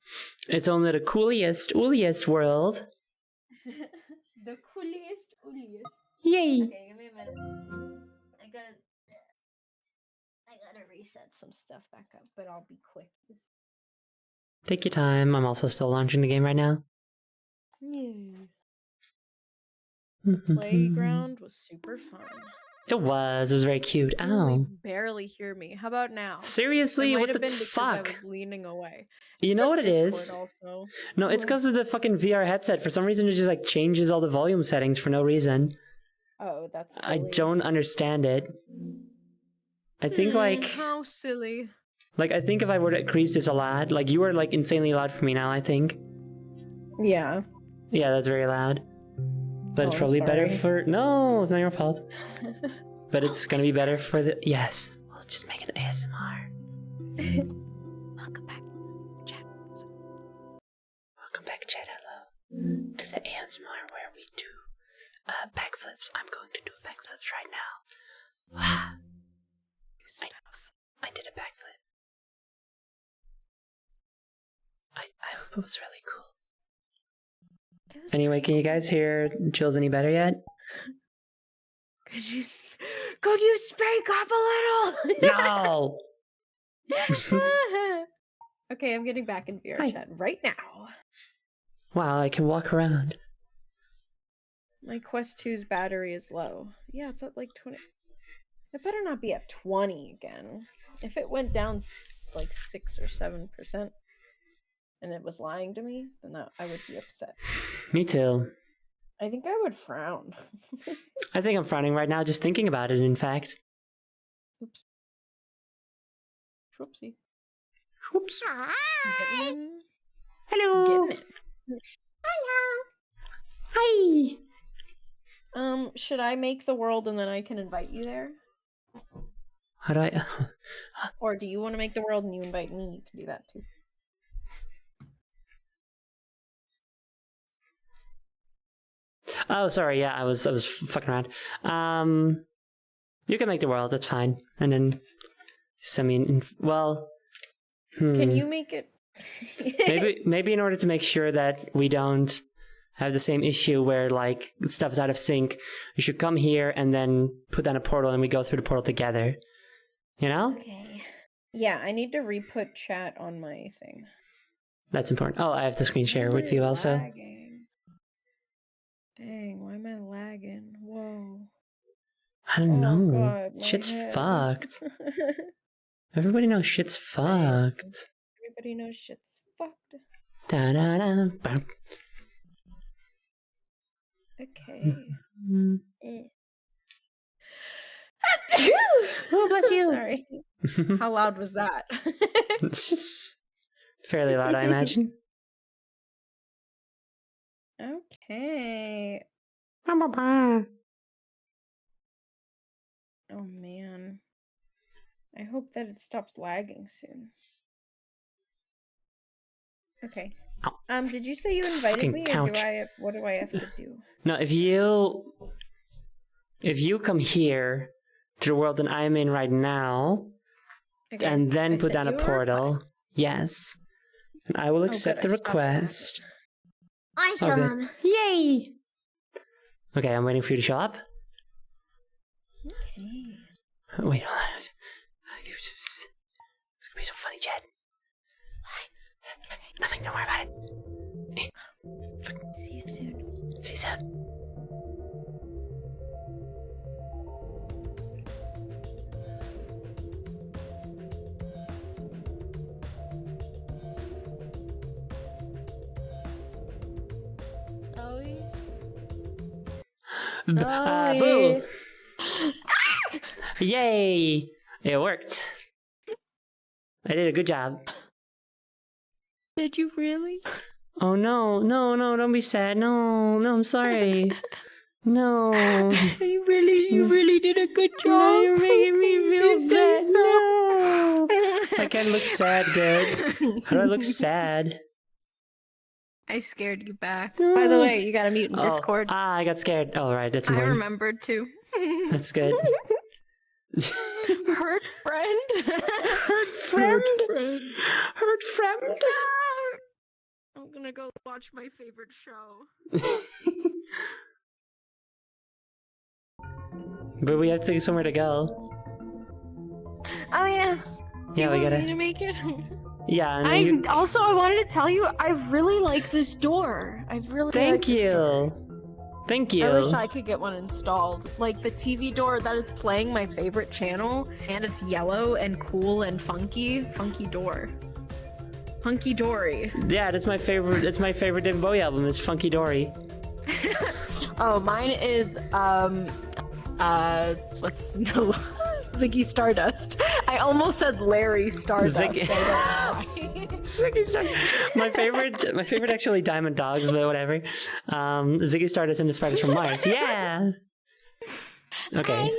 It's only the coolest, ooliest world. The coolest. Yay. Okay, give me a minute. I gotta reset some stuff back up, but I'll be quick. Take your time. I'm also still launching the game right now. Yeah. Playground was super fun. It was. It was very cute. You only Ow. barely hear me. How about now? Seriously? It might What have the been because I fuck? was leaning away. You It's know just what it is? Discord Also. No, it's because of the fucking VR headset. For some reason, it just like changes all the volume settings for no reason. Oh, that's I silly. don't understand it. I think How silly. I think if I were to increase this a lot, like you are like insanely loud for me now, I think. Yeah. Yeah, that's very loud. But it's Oh, I'm probably better sorry. for no, it's not your fault. But it's gonna be better for the yes. We'll just make it ASMR. Welcome back, chat. Welcome back, chat. Hello to the ASMR where we do backflips. I'm going to do backflips right now. Wow. I did a backflip. I hope it was really cool. Anyway, can you guys hear Jules any better yet? Could you speak up a little? No! Okay, I'm getting back in VR Hi. chat right now. Wow, I can walk around. My Quest 2's battery is low. Yeah, it's at like 20. It better not be at 20 again. If it went down like 6 or 7% and it was lying to me, then I would be upset. Me too. I think I would frown. I think I'm frowning right now just thinking about it, in fact. Oops. Whoopsie. Whoops. Getting Hello. it. Hi. Should I make the world and then I can invite you there? How do I... Or do you want to make the world and you invite me? You can do that too. Oh, sorry. Yeah, I was fucking around. You can make the world. That's fine. And then send me. Can you make it? maybe in order to make sure that we don't have the same issue where like stuff is out of sync, you should come here and then put down a portal and we go through the portal together. You know? Okay. Yeah, I need to re-put chat on my thing. That's important. Oh, I have to screen share with you also. Lagging. Dang, why am I lagging? Whoa. I don't know. God, my Shit's head. fucked. Everybody knows shit's fucked. Everybody knows shit's fucked. Da-da-da. Bam. Okay. Mm. Oh, bless you. Sorry. How loud was that? It's just fairly loud, I imagine. Okay. Oh man. I hope that it stops lagging soon. Okay. Ow. Did you say you invited Fucking me, or couch. what do I have to do? No, if you come here to the world that I'm in right now, Okay. and then I put sent down a you portal, request. yes, and I will accept good, the I stopped it. request. Awesome. Yay! Okay, I'm waiting for you to show up. Okay. Wait, hold on. It's gonna be so funny, Chad. Nothing, don't worry about it. See you soon. See you soon. Zoe? Boo! Yay! It worked. I did a good job. Did you really? Oh no, don't be sad. No, I'm sorry. No. You really did a good job. No, you're making me feel You're so sad. soft. No. I can't look sad, good. How do I look sad? I scared you back. By the way, you got to mute in Discord. I got scared. Oh, right, that's I important. remembered too. That's good. Hurt friend. Hurt friend. Hurt friend. I'm gonna go watch my favorite show. But we have to somewhere to go. Oh yeah. Do Yeah, you we want gotta. me to make it? Yeah, and then you... I wanted to tell you, I really like this door. I really Thank you. Thank you. I wish I could get one installed. Like the TV door that is playing my favorite channel, and it's yellow and cool and funky. Funky door. Funky Dory. Yeah, that's my favorite. That's my favorite David Bowie album. Is Funky Dory. Oh, mine is what's no Ziggy Stardust. I almost said Larry Stardust. Ziggy- Ziggy Stardust. My favorite actually Diamond Dogs, but whatever. Ziggy Stardust and the Spiders from Mars. Yeah. Okay. I love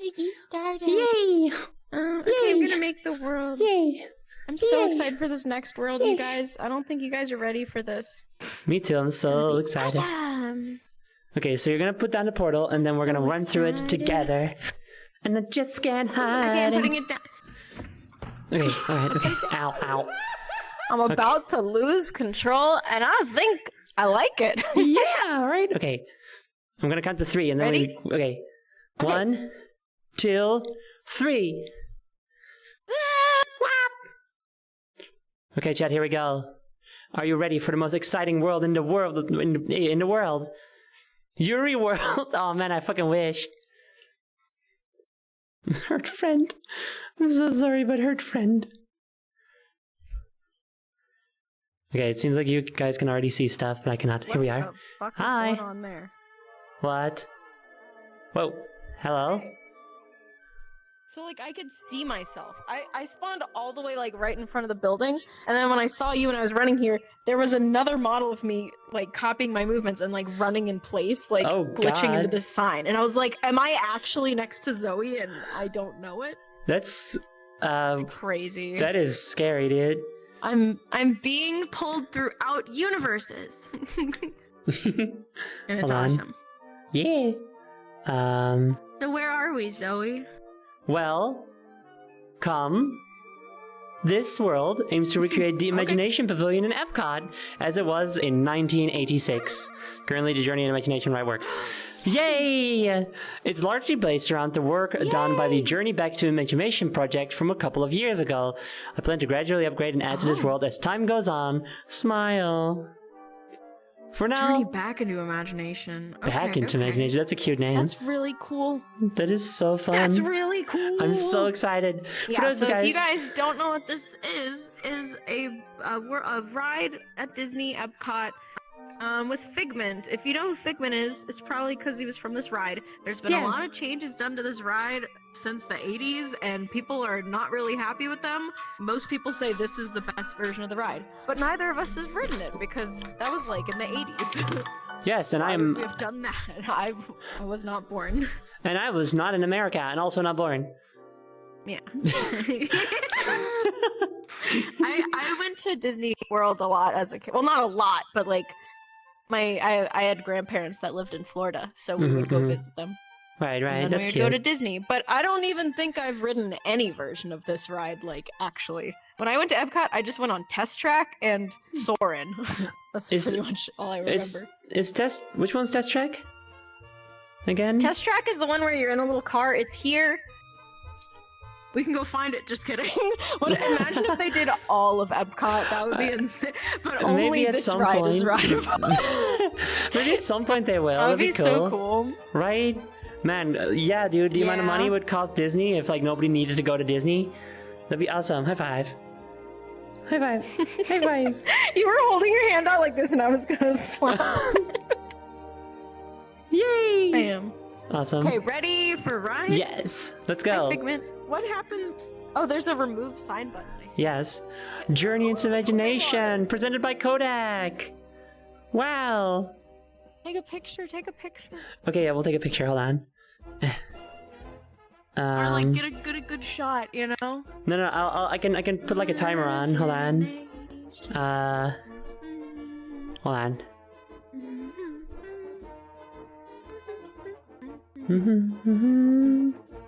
Ziggy Stardust. Yay! Okay, I'm gonna make the world. Yay! I'm so Yay. excited for this next world, you guys. I don't think you guys are ready for this. Me too. I'm so excited. Awesome. Okay, so you're gonna put down the portal, and then we're So gonna run through it excited. together. And I just can't hide. Okay, I'm putting it down. Okay, alright, okay. Ow, ow. I'm about to lose control, and I think I like it. Yeah, right? Okay. I'm gonna count to 3, and then Ready? we... Okay. 1, 2, 3. Okay, Chad, here we go. Are you ready for the most exciting world in the world? In the world? Yuri World? Oh man, I fucking wish. Hurt friend. I'm so sorry, but hurt friend. Okay, it seems like you guys can already see stuff, but I cannot. Here we are. What the fuck is Hi. going on there? What? Whoa. Hello? So like I could see myself. I spawned all the way like right in front of the building, and then when I saw you and I was running here, there was another model of me like copying my movements and like running in place, like Oh, glitching into God. this sign. And I was like, am I actually next to Zoe and I don't know it? That's... It's crazy. that is scary, dude. I'm being pulled throughout universes. And it's Hold on. awesome. Yeah. So where are we, Zoe? Well, come. This world aims to recreate the Imagination Pavilion in Epcot as it was in 1986. Currently, the Journey in Imagination ride works. Yay! It's largely based around the work done by the Journey Back to Imagination project from a couple of years ago. I plan to gradually upgrade and add to this world as time goes on. Smile. For now, Journey back into imagination. back Okay, into okay. imagination. That's a cute name. That's really cool. That is so fun. That's really cool. I'm so excited. For Yeah, those so guys, if you guys don't know what this is a ride at Disney Epcot With Figment, if you know who Figment is, it's probably because he was from this ride. There's been Yeah. a lot of changes done to this ride since the 80s, and people are not really happy with them. Most people say this is the best version of the ride, but neither of us has ridden it because that was like in the 80s. Yes, and Why I'm would we have done that? I was not born. and I was not in America and also not born. Yeah. I went to Disney World a lot as a kid. Well, not a lot, but like I had grandparents that lived in Florida, so we would go visit them. Right, right. And then That's we would cute. go to Disney. But I don't even think I've ridden any version of this ride, like, actually. When I went to Epcot, I just went on Test Track and Soarin'. That's Is- pretty much all I remember. Is test? Which one's Test Track? Again? Test Track is the one where you're in a little car. It's here. We can go find it. Just kidding. Imagine if they did all of Epcot. That would be insane. But only Maybe at this some ride point. is rideable. Maybe at some point they will. That would That'd be cool. so cool. Right? Man, yeah, dude, the amount of Yeah. money would cost Disney if like nobody needed to go to Disney. That'd be awesome. High five. High five. High five. You were holding your hand out like this, and I was gonna slap. Yay! I am. Awesome. Okay, ready for ride? Yes. Let's Hi, go. Figment. What happens? Oh, there's a remove sign button. I see. Yes. Journey into Imagination, presented by Kodak. Wow. Take a picture. Take a picture. Okay, yeah, we'll take a picture. Hold on. Or like get a good shot. You know. No, I can put like a timer on. Hold on. Hold on.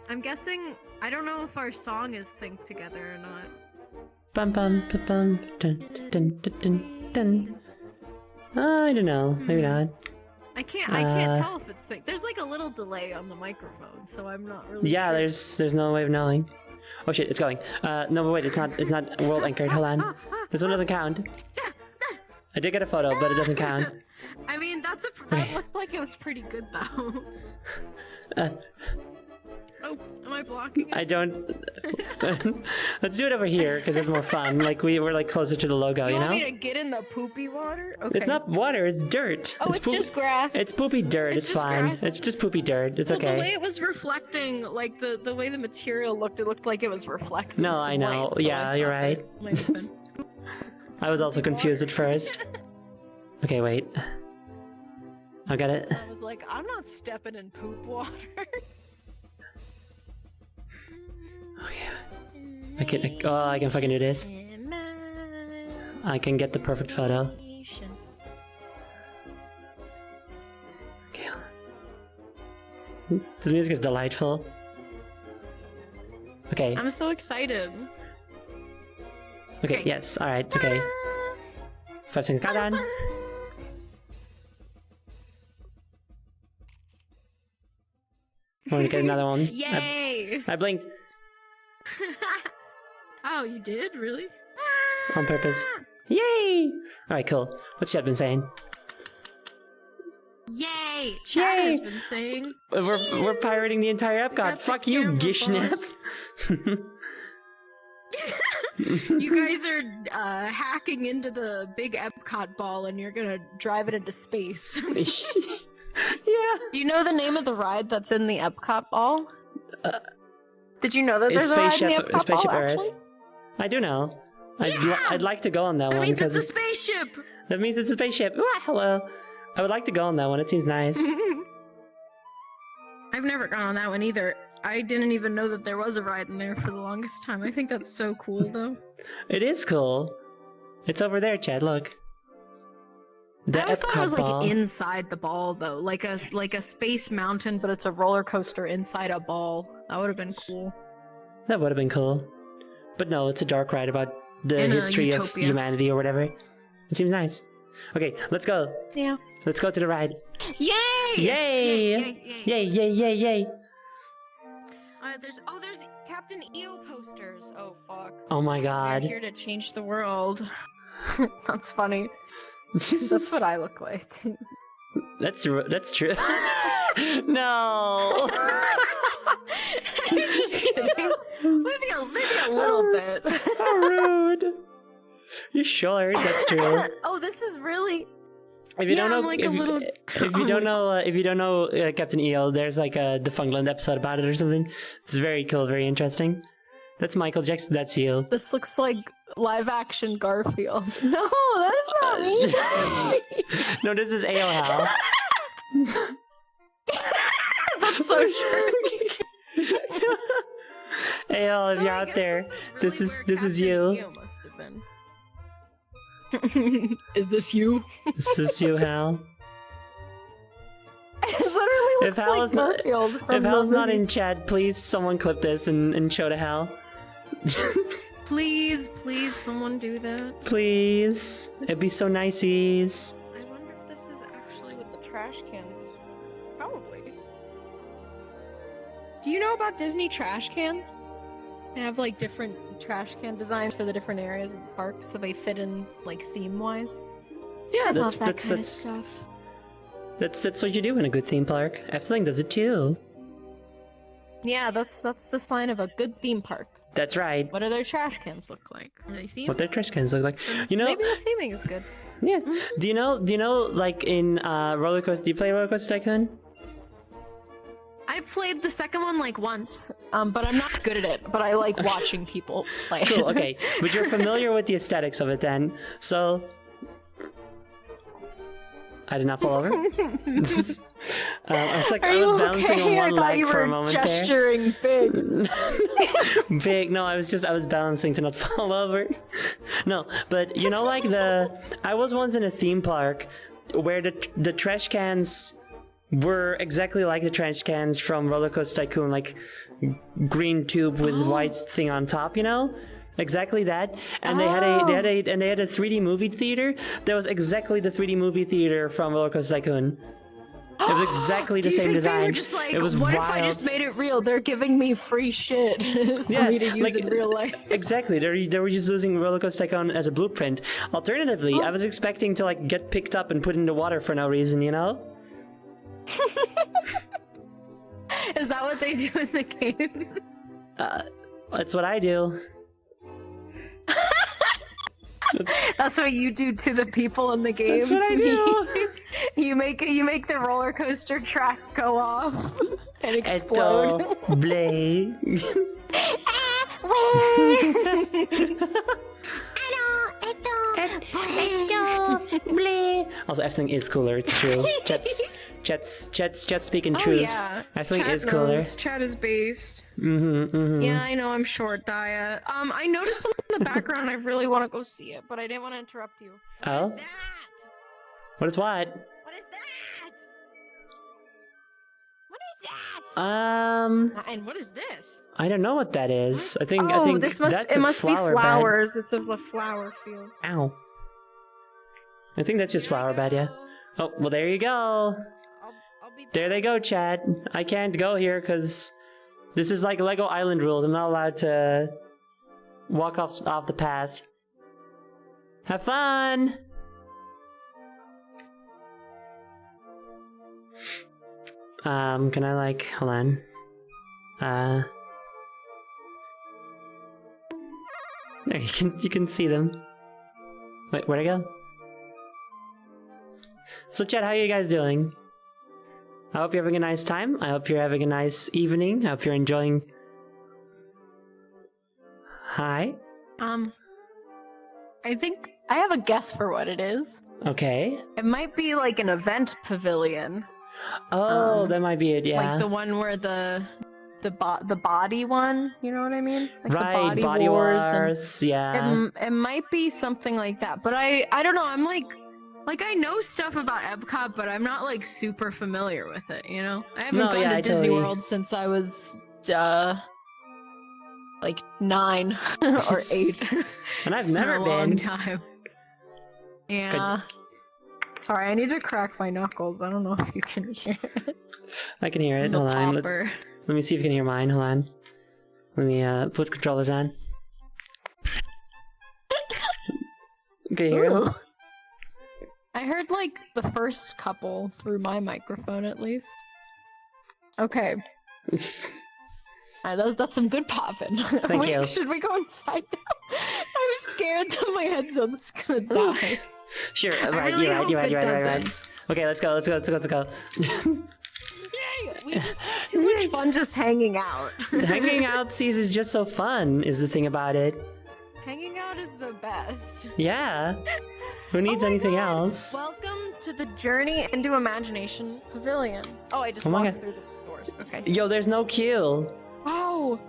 I'm guessing. I don't know if our song is synced together or not. Bum bum bum bum dun dun dun dun dun. I don't know. Maybe not. I can't tell if it's synced. There's like a little delay on the microphone, so I'm not really. Yeah, sure. there's no way of knowing. Oh shit, it's going. No, but wait, it's not world anchored. Hold on. This one doesn't count. I did get a photo, but it doesn't count. I mean, that looked like it was pretty good though. Oh, am I blocking it? I don't. Let's do it over here because it's more fun. Like we're like closer to the logo, you want know? me to get in the poopy water? Okay. It's not water. It's dirt. Oh, it's just grass. It's poopy dirt. It's It's just fine. grass. It's just poopy dirt. It's Well, the way okay. it was reflecting, like the way the material looked, it looked like it was reflecting. No, some I know. light, so Yeah, I you're thought right. that might have been- I was also confused at first. Okay, wait. I got it. I was like, I'm not stepping in poop water. I can fucking do this. I can get the perfect photo. Okay. This music is delightful. Okay. I'm so excited. Okay. Yes. All right. Okay. 5 second countdown. Want to get another one? Yay! I blinked Oh, you did? Really? on purpose. Yay! All right. Cool. What's Chad been saying? Yay! Chad Yay! has been saying. We're pirating the entire Epcot. Got the Fuck you, camera Gishnep. boss. You guys are hacking into the big Epcot ball and you're gonna drive it into space. Yeah. Do you know the name of the ride that's in the Epcot ball? Did you know that It's there's a ride in the Epcot Spaceship ball, Earth. actually? I do know. Yeah! I'd like to go on that That one means it's because a spaceship! that means it's a spaceship. Ah, well, I would like to go on that one. It seems nice. I've never gone on that one either. I didn't even know that there was a ride in there for the longest time. I think that's so cool, though. It is cool. It's over there, Chad. Look. The I always thought it Epcot was ball. like inside the ball, though, like a space mountain, but it's a roller coaster inside a ball. That would have been cool. That would have been cool. But no, it's a dark ride about the In a history of utopia. humanity or whatever. It seems nice. Okay, let's go. Yeah. Let's go to the ride. Yay! Yay! Yay, yay, yay, yay. There's Captain EO posters. Oh fuck. Oh my god. We're here to change the world. That's funny. That's what I look like. That's true. No. Just kidding. Maybe a little bit. How rude. You sure? That's true. Oh, this is really. If you Yeah, don't know, I'm like a little if you don't know Captain EO, there's like a Defunctland episode about it or something. It's very cool, very interesting. That's Michael Jackson. That's you. This looks like live action Garfield. No, that's not me. No, this is AO Hal. That's so true. AO, if So you're I out guess there, this really is where you. Captain EO must have been. Is this you? This is you, Hal. It literally If looks Hal like is not, Garfield from if the Hal's not in movies. chat, please someone clip this and show to Hal. Please, someone do that. Please, it'd be so niceys. I wonder if this is actually with the trash cans. Probably. Do you know about Disney trash cans? They have like different trash can designs for the different areas of the park, so they fit in like theme-wise. Yeah, I that's love that that's kind of that's, stuff. that's what you do in a good theme park. Efteling does it too. Yeah, that's the sign of a good theme park. That's right. What do their trash cans look like? Are they themed? What their trash cans look like. You know, Maybe the theming is good. yeah. Do you know like in roller coaster? Do you play Roller Coaster Tycoon? I played the second one like once, but I'm not good at it. But I like watching people play. Cool. Okay, but you're familiar with the aesthetics of it then. So I did not fall over. I was like, I was bouncing on one leg for a moment gesturing big. there. Big. No, I was balancing to not fall over. No, but you know, like I was once in a theme park where the trash cans were exactly like the trash cans from Roller Coaster Tycoon, like green tube with white thing on top, you know? Exactly that. And they had a 3D movie theater that was exactly the 3D movie theater from Roller Coaster Tycoon. It was exactly the Do you same think design. They were just like, it was what wild. if I just made it real? They're giving me free shit for Yeah, me to use like- in real life. Exactly, they were just using Roller Coaster Tycoon as a blueprint. Alternatively, I was expecting to like get picked up and put in the water for no reason, you know? Is that what they do in the game? That's what I do. That's what you do to the people in the game. That's what I do. you make the roller coaster track go off and explode. Eto, bleh. Also, everything is cooler. It's true. Chat's speaking truth. Yeah. Everything Chat is cooler. knows. Chat is based. Mm-hmm, mm-hmm. Yeah, I know I'm short, Daya. I noticed something in the background. I really want to go see it, but I didn't want to interrupt you. Oh? What is that? What is what? What is that? What is that? And what is this? I don't know what that is. I think this that's it a must flower be bed. flowers. It's of the flower field. Ow. I think that's just flower bed, yeah. Oh, well, there you go. I'll be There they go, Chad. I can't go here because this is like Lego Island rules. I'm not allowed to walk off the path. Have fun! Can I like, hold on. There, you can see them. Wait, where'd I go? So Chad, how are you guys doing? I hope you're having a nice time. I hope you're having a nice evening. I hope you're enjoying... Hi? I think I have a guess for what it is. Okay. It might be like an event pavilion. Oh, that might be it, yeah. Like the one where the body one, you know what I mean? Like right, the Body Wars. Wars, yeah. It might be something like that, but I don't know. I'm like I know stuff about Epcot, but I'm not like super familiar with it. You know, I haven't gone to Disney totally. World since I was like 9 or 8. And I've It's never been a long been. time. Yeah. Sorry, I need to crack my knuckles. I don't know if you can hear it. I can hear it. The Hold on. popper. Let me see if you can hear mine. Hold on. Let me put controllers on. Okay, hear it? Ooh. I heard like the first couple through my microphone at least. Okay. That's some good popping. Thank you. Should we go inside now? scared that my headset's gonna die. Sure, I right, really you're hope it right. doesn't. Okay, let's go. Yay! We just had too much fun just hanging out. Hanging out seas is just so fun, is the thing about it. Hanging out is the best. Yeah. Who needs Oh my anything God. else? Welcome to the Journey into Imagination Pavilion. Oh, I just Oh my walked God. through the doors. Okay. Yo, there's no queue. Wow.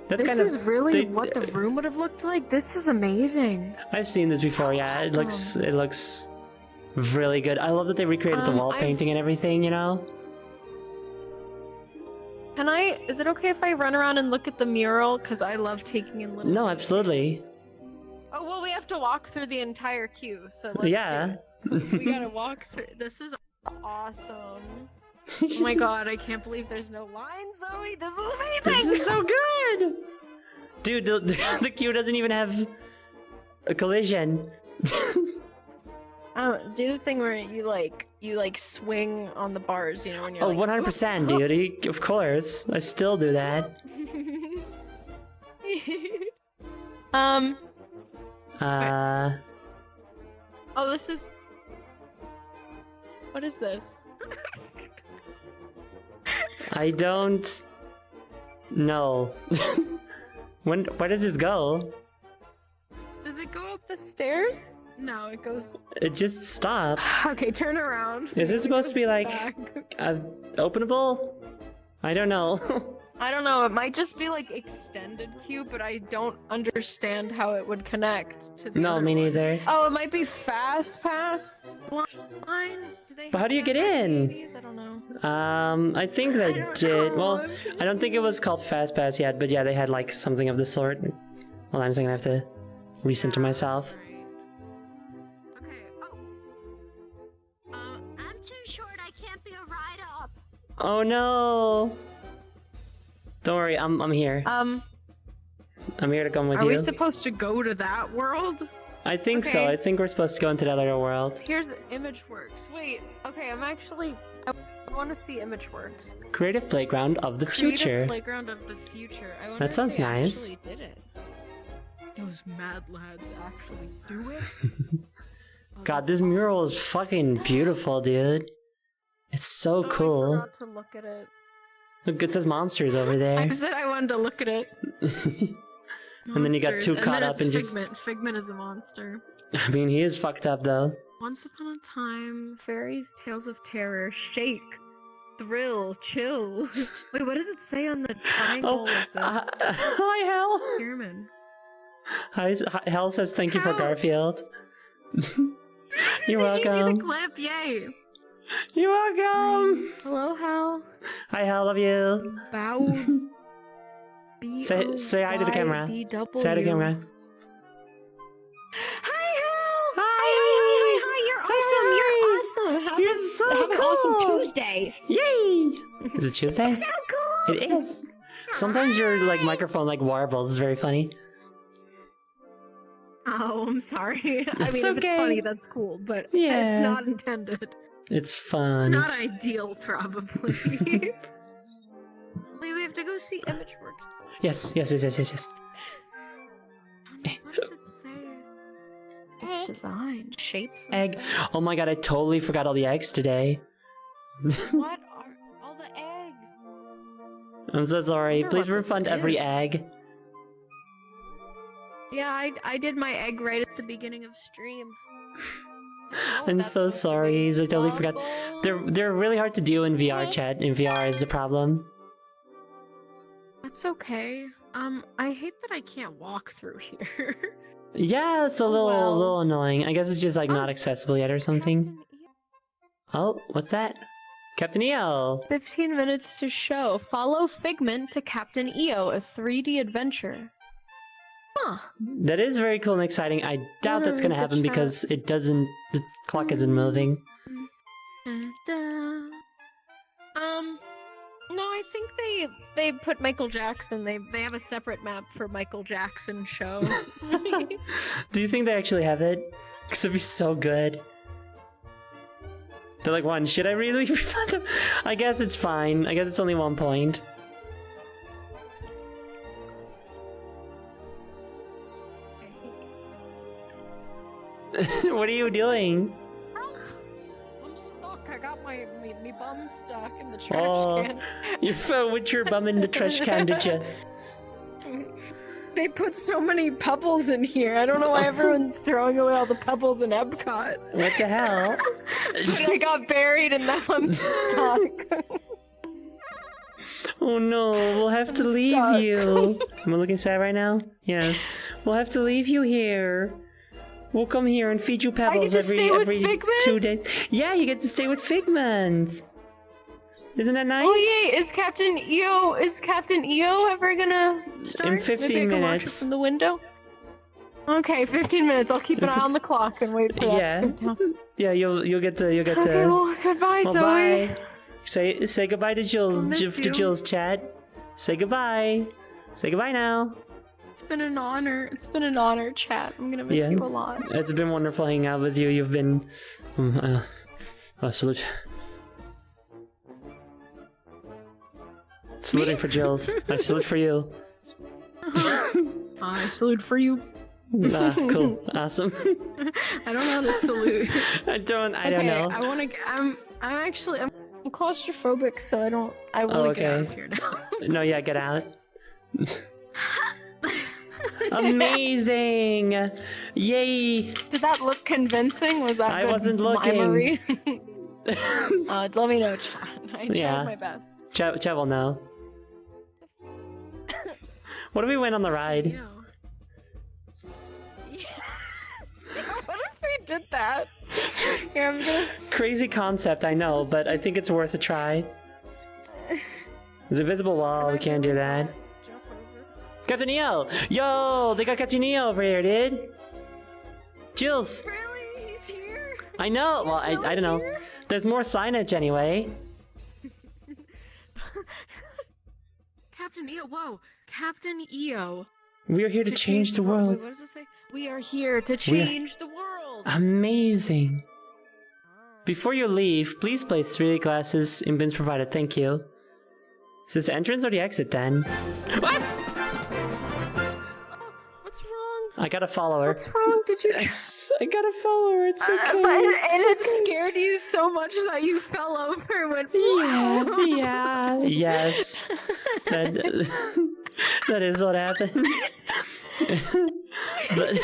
That's This kind is of really what the room would have looked like. This is amazing. I've seen this before. Yeah, it looks really good. I love that they recreated the wall painting and everything. You know. Can I? Is it okay if I run around and look at the mural? Because I love taking in little. No, details. absolutely. Oh well, we have to walk through the entire queue. So let's Yeah. do it. We gotta walk through. This is awesome. Oh my god, I can't believe there's no line, Zoe. This is amazing. This is so good. Dude, the queue doesn't even have a collision. Do the thing where you swing on the bars, you know, when you're Oh, like, 100%, dude. Of course. I still do that. Oh, this is. What is this? I don't know. Where does this go? Does it go up the stairs? No, it goes. It just stops. Okay, turn around. Is this supposed to be like Back. openable? I don't know. I don't know. It might just be like extended queue, but I don't understand how it would connect to the No, other me one. neither. Oh, it might be fast pass line. Do they But how have do you that get for in? ladies? I don't know. I think they don't did. know, Well, I'm I don't think it was called Fast Pass yet, but yeah, they had like something of the sort. Well, I'm just gonna have to recenter myself. Right. Okay. Oh. I'm too short. I can't be a ride up. Oh no! Don't worry, I'm here. I'm here to come with Are you. we supposed to go to that world? I think so. Okay. I think we're supposed to go into that other world. Here's ImageWorks. Wait. Okay, I want to see ImageWorks. Creative playground of the Creative future. Playground of the future. I wonder That if sounds they nice. actually did it. Those mad lads actually do it. God, this mural is fucking beautiful, dude. It's so I cool. forgot to look at it. Look, it says monsters over I there. said I wanted to look at it. And then you got too Monsters. caught then up it's in just. Figment. Figment is a monster. I mean, he is fucked up though. Once upon a time, fairies, tales of terror, shake, thrill, chill. Wait, what does it say on the triangle with the Hi, Hal. pyramid? Hal says thank you for Hal. Garfield. You're Did you see welcome. the clip? Yay! You're welcome. Hello, Hal. Hi, Hal. Love you. Bow. Say hi to the camera. B-O-Y-D-W. Say hi to the camera. Hi, Hal. Hi. You're awesome. You're awesome. You're so have an cool. awesome Tuesday. Yay! Is it Tuesday? So cool. It is. Sometimes your like microphone like warbles. It's very funny. Oh, I'm sorry. I That's mean, if it's okay. funny, that's cool, but Yeah. it's not intended. It's It's fun. not ideal, probably. Wait, we have to go see ImageWorks. Yes. What does it say? Egg. Design, shapes, and Egg. stuff. Oh my god! I totally forgot all the eggs today. What are all the eggs? I'm so sorry. wonder Please what this refund every is. egg. Yeah, I did my egg right at the beginning of stream. Oh, I'm that's so supposed to sorry. be I totally forgot. bubble. They're really hard to do in VR chat. In VR is the problem. That's okay. I hate that I can't walk through here. Yeah, it's a Oh, little well. little annoying. I guess it's just like not Oh, accessible yet or something. Captain E- Oh, what's that? Captain EO. 15 minutes to show. Follow Figment to Captain EO, a 3D adventure. Huh. That is very cool and exciting. I doubt wanna that's gonna read the happen chat. because it doesn't. The clock isn't moving. No, I think they put Michael Jackson. They have a separate map for Michael Jackson show. Do you think they actually have it? Because it'd be so good. They're like, one, should I really refund them? I guess it's fine. I guess it's only 1 point. What are you doing? I'm stuck. I got my bum stuck in the trash Oh, can. you fell with your bum in the trash can, did you? They put so many pebbles in here. I don't know why everyone's throwing away all the pebbles in Epcot. What the hell? But I got buried and now I'm stuck. Oh no, we'll have to leave stuck. you. Am I looking sad right now? Yes. We'll have to leave you here. We'll come here and feed you pebbles to stay with every Figment? 2 days. Yeah, you get to stay with Figment. Isn't that nice? Oh yay! Is Captain EO ever gonna start? In Maybe 15 I can watch it minutes. from the window. Okay, 15 minutes. I'll keep an eye on the clock and wait for that Yeah. to go down. Yeah, you'll get to Okay, well, goodbye, well, Zoe. bye. Say goodbye to Jules. miss To you. Jules, chat. Say goodbye. Say goodbye now. It's been an honor. It's been an honor, chat. I'm gonna miss Yes. you a lot. It's been wonderful hanging out with you. You've been salute. Saluting for Jules. I salute for you. I salute for you. Cool. Awesome. I don't know how to salute. I don't Okay, know. I want to. I'm claustrophobic, so I want to get out of okay. here now. No, yeah, get out. Amazing! Yay! Did that look convincing? Was that I good wasn't looking. mimery? Let me know, chat. I tried Yeah. my best. Chat will know. What if we went on the ride? Yeah. What if we did that? Here, I'm gonna. Crazy concept, I know, but I think it's worth a try. There's a visible wall, we can't do that. Jump over. Captain EO! Yo! They got Captain EO over here, dude! Jules! Really? He's here? I know! Well, I don't know. Here? There's more signage anyway. Captain EO. Whoa. Captain EO. We are here to change the world. Wait, what does it say? We are here to change the world. Amazing. Before you leave, please place 3 glasses in bins provided. Thank you. Is this the entrance or the exit then? What? What's wrong? I got a follower. What's wrong? Did you? I got a follower. It's okay. And it scared you so much that you fell over and went. Yeah. Yes. That is what happened. But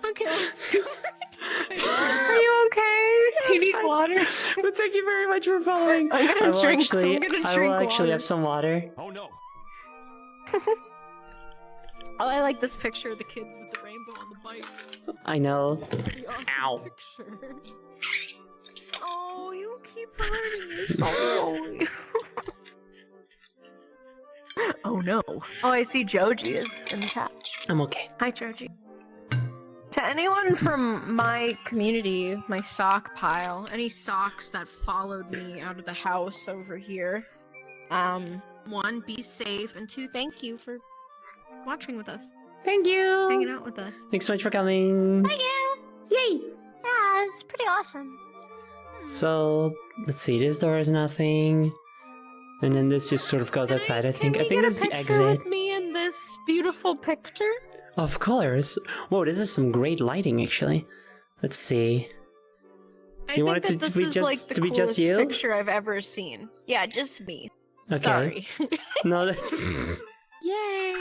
Okay. Are you okay? Do you need water? but thank you very much for following. I'm gonna I drink will actually water. have some water. Oh no. Oh, I like this picture of the kids with the rainbow on the bikes. I know. Pretty awesome Ow. picture. Oh, you keep hurting yourself. Oh no. Oh, I see Joji is in the chat. I'm okay. Hi, Joji. To anyone from my community, my sock pile, any socks that followed me out of the house over here, 1, be safe, and 2, thank you for watching with us, Thank you. hanging out with us. Thanks so much for coming. Thank you. Yay! Yeah, it's pretty awesome. So let's see. This door is nothing, and then this just sort of goes outside. I think. I think this is the exit. With me in this beautiful picture. Of course. Whoa, this is some great lighting, actually. Let's see. I want think it that to be this is just- like the to be just coolest you? picture I've ever seen. Yeah, just me. Okay. Sorry. No, that's. Yay!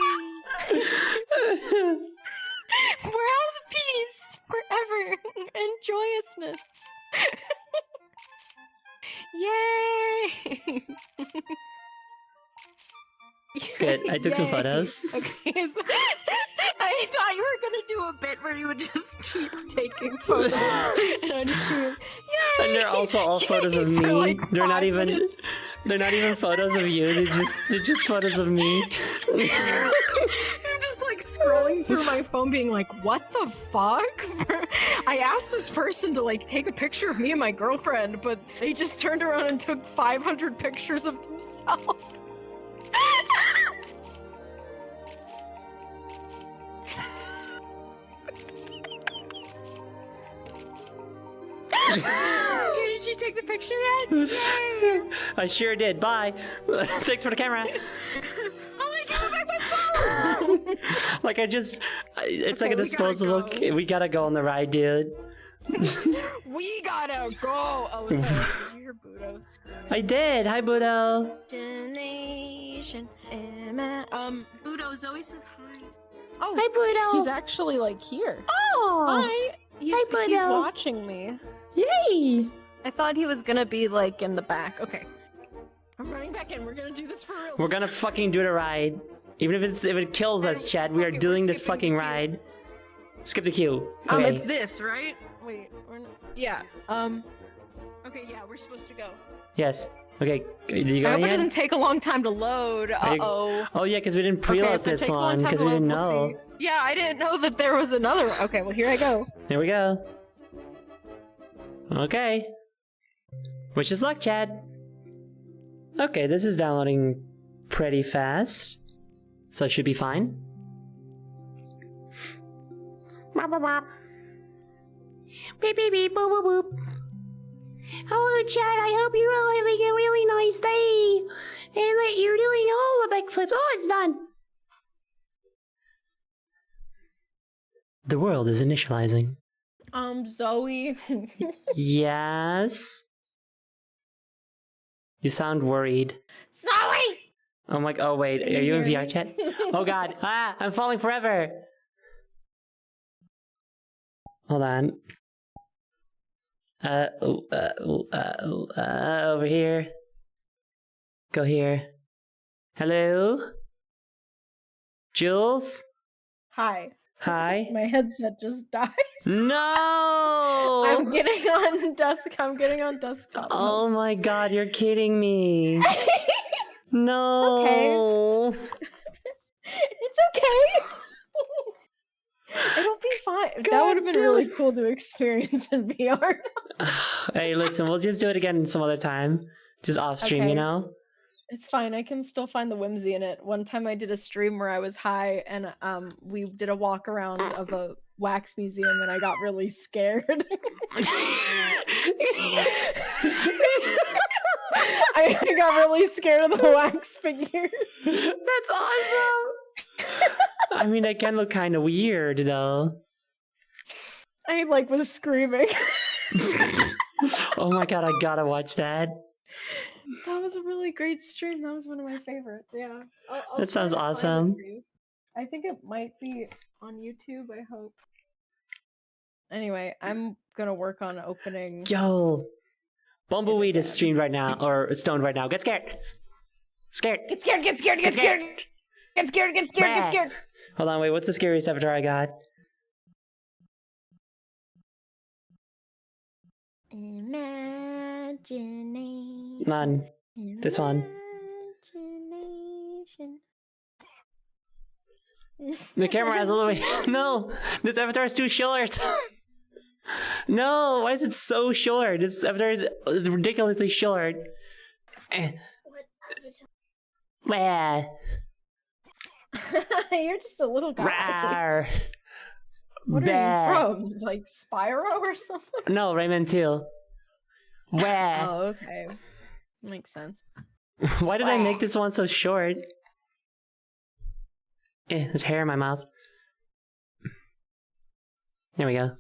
World peace forever and joyousness. Yay! Good. I took some Yay. photos. Okay. I thought you were gonna do a bit where you would just keep taking photos, and I just do, yay! And they're also all photos of For me. like They're not 5 even. minutes. They're not even photos of you. They're just photos of me. I'm just like scrolling through my phone being like, what the fuck? I asked this person to like take a picture of me and my girlfriend, but they just turned around and took 500 pictures of themselves. Okay, did you take the picture yet? Yay! I sure did. Bye. Thanks for the camera. Oh my god, my phone! Like I just It's Okay, like a we gotta disposable. go. We gotta go on the ride, dude. We gotta go. Oh, sorry. Did you hear Budo screaming? I did. Hi, Budo. Imagination. Budo, Zoe says hi. Oh, Hi, Budo. he's actually like here. Oh. Hi. He's Budo. watching me. Yay. I thought he was gonna be like in the back. Okay. I'm running back in. We're gonna do this for real. We're gonna fucking do the ride. Even if it kills us, Chad, we are Okay, we're doing this skipping fucking the queue. ride. Skip the queue. Okay. It's this, right? Wait, we're not... Yeah. Okay, yeah, we're supposed to go. Yes. Okay. Did you go I hope in it yet? doesn't take a long time to load. Are you- Uh-oh. Oh yeah, because we didn't Okay, preload if it this takes a long one time because to we load, didn't we'll know. see. Yeah, I didn't know that there was another one. Okay, well, here I go. There we go. Okay. Wish us luck, Chad. Okay, this is downloading pretty fast, so it should be fine. Bop, bop, bop. Beep, beep, beep, boop, boop, boop. Hello, Chad. I hope you're all having a really nice day. And that you're doing all the backflips. Oh, it's done. The world is initializing. Zoe. Yes. You sound worried. Zoe! Oh my. Oh wait, Can are you in hear VR me? chat? Oh god. Ah, I'm falling forever. Hold on. Over here. Go here. Hello? Jules? Hi. Hi? My headset just died. No! I'm getting on desktop. Oh my god, you're kidding me. No. It's okay. It'll be fine. That would have been really cool to experience in VR. Hey, listen, we'll just do it again some other time. Just off stream, Okay. you know? It's fine. I can still find the whimsy in it. One time I did a stream where I was high and we did a walk around of a wax museum and I got really scared. I got really scared of the wax figures. That's awesome. I mean, that can look kind of weird, though. I like was screaming. Oh my god, I gotta watch that. That was a really great stream. That was one of my favorites. Yeah. I'll That try sounds to find it awesome. for you. I think it might be on YouTube. I hope. Anyway, I'm gonna work on opening. Yo, Bumbleweed is streamed right now, or stoned right now. Get scared. Scared. Get scared! Get scared! Get scared! Get scared! Get scared! Get scared! Hold on, wait, what's the scariest avatar I got? Imagination. None. This one. Imagination. The camera has a little way. No, this avatar is too short. No, why is it so short? This avatar is ridiculously short. Wah. You're just a little guy. Rawr. What Bah. are you from? Like Spyro or something? No, Rayman 2. Wah. Oh, okay. Makes sense. Why did I make this one so short? There's hair in my mouth. There we go.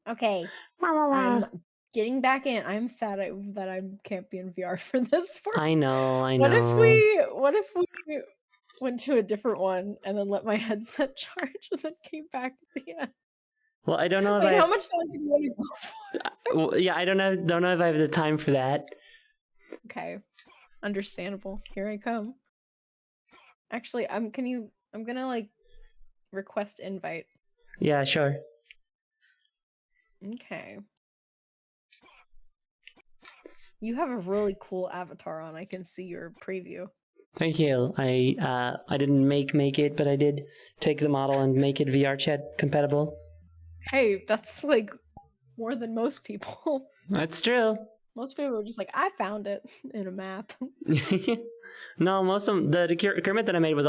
Okay. I'm getting back in. I'm sad that I can't be in VR for this. I know. What if we went to a different one and then let my headset charge and then came back at the end? Well, I don't know if Wait, I how have, much time do you want to go for? well, yeah, I don't know if I have the time for that. Okay. Understandable. Here I come. Actually, I'm gonna like request invite. Yeah, sure. Okay. You have a really cool avatar on. I can see your preview. Thank you. I didn't make it, but I did take the model and make it VRchat compatible. Hey, that's like more than most people. That's true. Most people are just like, I found it in a map. No, most of the Kermit that I made I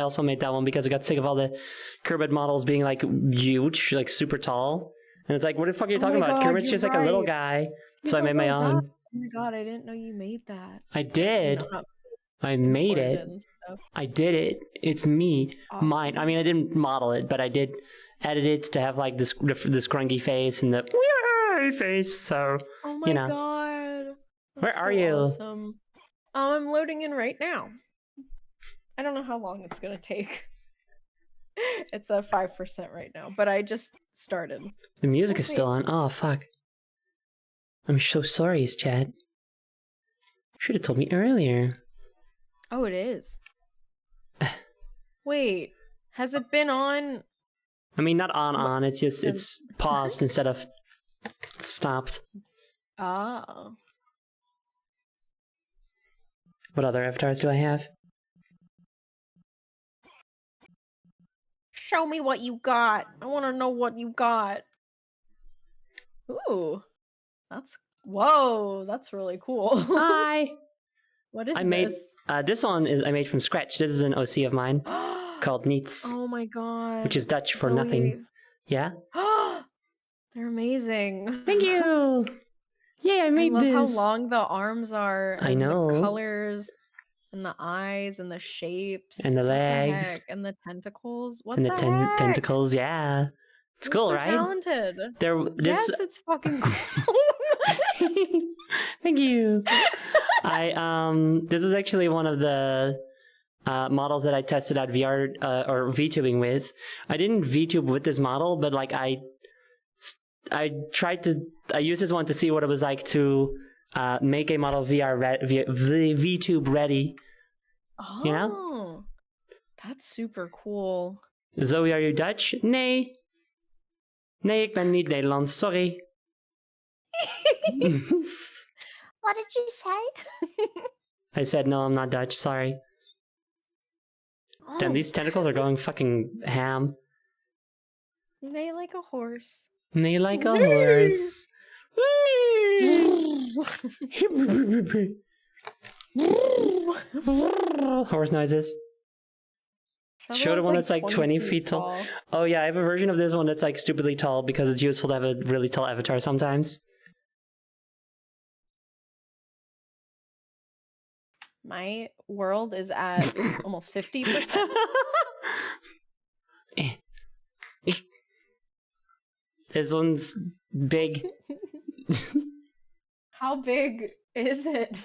also made that one because I got sick of all the Kermit models being like huge, like super tall. And it's like, what the fuck are you Oh talking my about? God, Kermit's you're just like a little right. guy. He's So I like, made my "Oh, own. God. Oh my god, I didn't know you made that. I did. No, I made import it. and stuff. I did it. It's me. Awesome. Mine. I mean, I didn't model it, but I did edit it to have like this scrungy face and the "Wee!" face. So, Oh my you know. god. Where That's are so you? Awesome. I'm loading in right now. I don't know how long it's gonna take. It's at 5% right now, but I just started. The music is Wait. still on. Oh, fuck. I'm so sorry, Chad. Should have told me earlier. Oh, it is. Wait, has it been on? I mean, not on. It's just, it's paused instead of stopped. Oh. What other avatars do I have? Show me what you got. I want to know what you got. Ooh. Whoa, that's really cool. Hi! What is I made, this? this one is I made from scratch. This is an OC of mine called Niets, Oh my god. which is Dutch for Zoe. nothing. Yeah? They're amazing. Thank you! Yay, I I made love this! how long the arms are. I And know. The colors and the eyes and the shapes And the What legs. heck? And the tentacles. What And the the heck? tentacles, yeah. It's You're cool, so right? Talented. This, Yes, it's fucking cool. Thank you. This is actually one of the models that I tested out VR or VTubing with. I didn't VTube with this model, but like I used this one to see what it was like to make a model VTube ready. Oh, You know? That's super cool. Zoe, are you Dutch? Nee. Nee, ik ben niet Nederlands, sorry. What did you say? I said, no, I'm not Dutch, sorry. Damn, these tentacles are going fucking ham. They like a horse. Nee, like a horse. Horse noises. Show the one that's like 20 feet tall. Oh yeah, I have a version of this one that's like stupidly tall because it's useful to have a really tall avatar sometimes. My world is at almost 50%. This one's big. How big is it?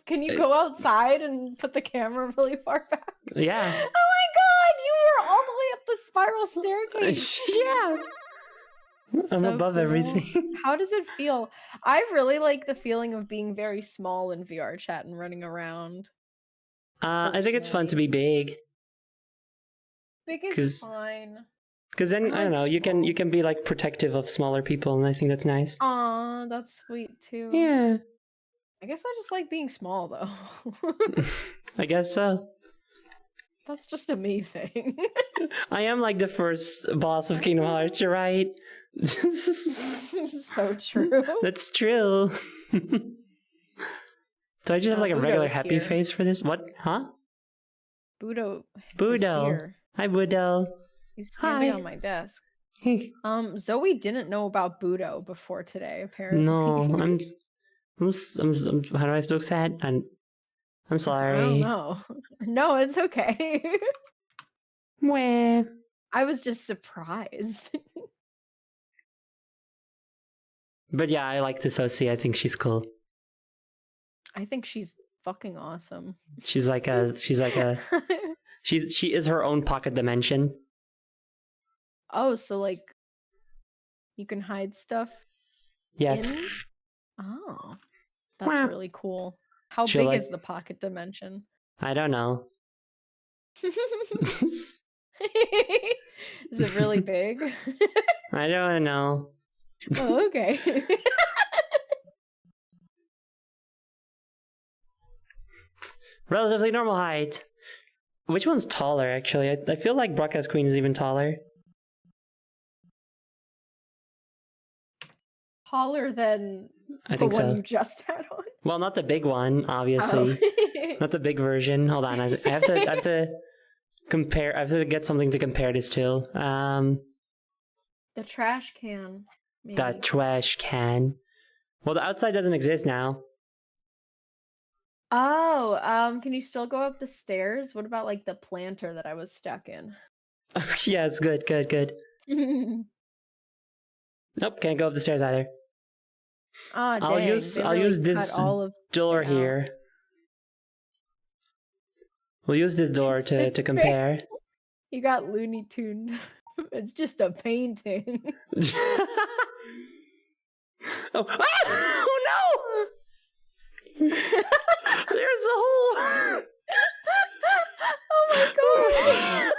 Can you go outside and put the camera really far back? Yeah. Oh my god, you were all the way up the spiral staircase. Yeah. I'm So above cool. everything. How does it feel? I really like the feeling of being very small in VRchat and running around. I think it's fun to be big. Big is 'Cause- fine. Because then I don't know, you small. can be like protective of smaller people, and I think that's nice. Aw, that's sweet too. Yeah, I guess I just like being small though. I guess so. That's just a me thing. I am like the first boss of Kingdom Hearts. You're right. So true. That's true. Do I just have like a Budo regular is happy here. face for this? What? Huh? Budo. is Budo. here. Hi, Budo. He's standing Hi. on my desk. Hey. Zoe didn't know about Budo before today, apparently. No, I'm how do I look sad? I'm I sorry. don't know. No, it's okay. Wah. I was just surprised. But yeah, I like this OC. I think she's cool. I think she's fucking awesome. She is her own pocket dimension. Oh, so like you can hide stuff Yes. in? Oh. That's Wow. really cool. How She'll, big like- is the pocket dimension? I don't know. Is it really big? I don't know. Oh, okay. Relatively normal height. Which one's taller, actually? I feel like Broadcast Queen is even taller. Taller than I the think one so. you just had on. Well, not the big one, obviously. Oh. Not the big version. Hold on, I have to compare. I have to get something to compare this to. The trash can. Maybe. The trash can. Well, the outside doesn't exist now. Oh, can you still go up the stairs? What about like the planter that I was stuck in? Yeah, it's good, good, good. Nope, can't go up the stairs either. Ah, I'll dang. use they I'll really use cut this all of door it out. here. We'll use this door to It's compare. You got Looney Tune. It's just a painting. Oh, ah! Oh no! There's a hole. Oh my god!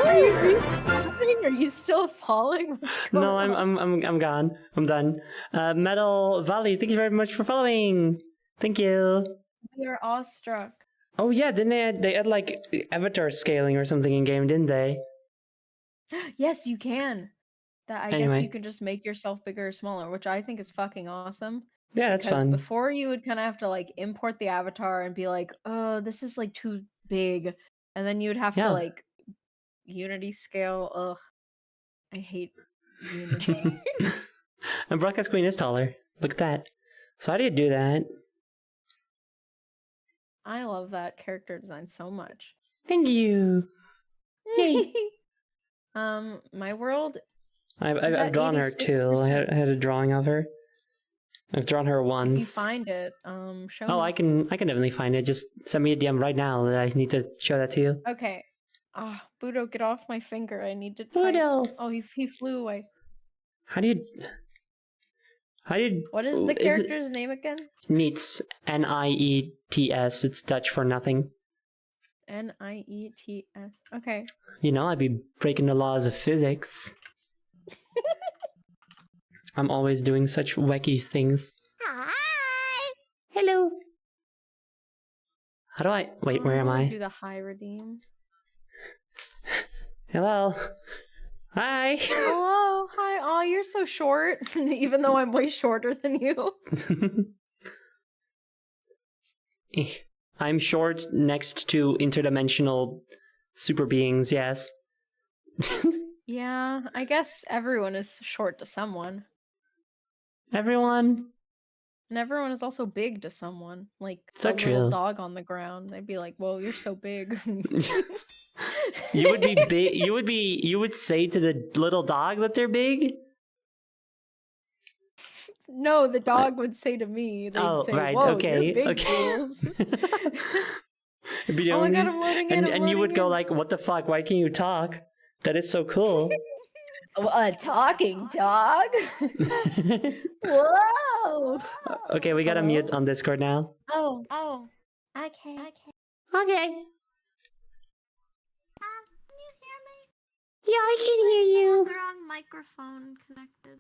Are you restarting? Are you still falling? What's going No, on? I'm gone. I'm done. Metal Valley, thank you very much for following. Thank you. We are awestruck. Oh yeah, didn't they add like avatar scaling or something in game, didn't they? Yes, you can. That I guess Anyway. you can just make yourself bigger or smaller, which I think is fucking awesome. Yeah, that's Because fun. before you would kind of have to like import the avatar and be like, oh, this is like too big, and then you would have Yeah. to like Unity scale. Ugh, I hate Unity. And Broadcast Queen is taller. Look at that. So how do you do that? I love that character design so much. Thank you. Yay. My world. I've at drawn her too. I had a drawing of her. I've drawn her once. If you find it, show me. Oh, I can definitely find it. Just send me a DM right now that I need to show that to you. Okay. Ah, Budo, get off my finger. I need to type. Budo. Oh, he flew away. How do you? What is the character's name again? Niets. Niets. It's Dutch for nothing. Niets. Okay. You know, I'd be breaking the laws of physics. I'm always doing such wacky things. Hi. Hello. How do I... Wait, where am I? Do the high redeem. Hello. Hi. Hello. Hi. Oh, you're so short. Even though I'm way shorter than you. I'm short next to interdimensional super beings, yes. Yeah, I guess everyone is short to someone. Everyone? And everyone is also big to someone. Like So a little true. dog on the ground. They'd be like, whoa, you're so big. You would be big. You would say to the little dog that they're big? No, the dog would say to me, they'd Oh, say, right, whoa, okay, you're big, okay. fools. It'd be Oh my only- god, I'm loading in, I'm and you would loading go in. like, what the fuck? Why can't you talk? That is so cool. A talking dog? Whoa! Okay, we gotta Hello? mute on Discord now. Oh. Okay. Okay. Can you hear me? Yeah, I can hear you. The wrong microphone connected.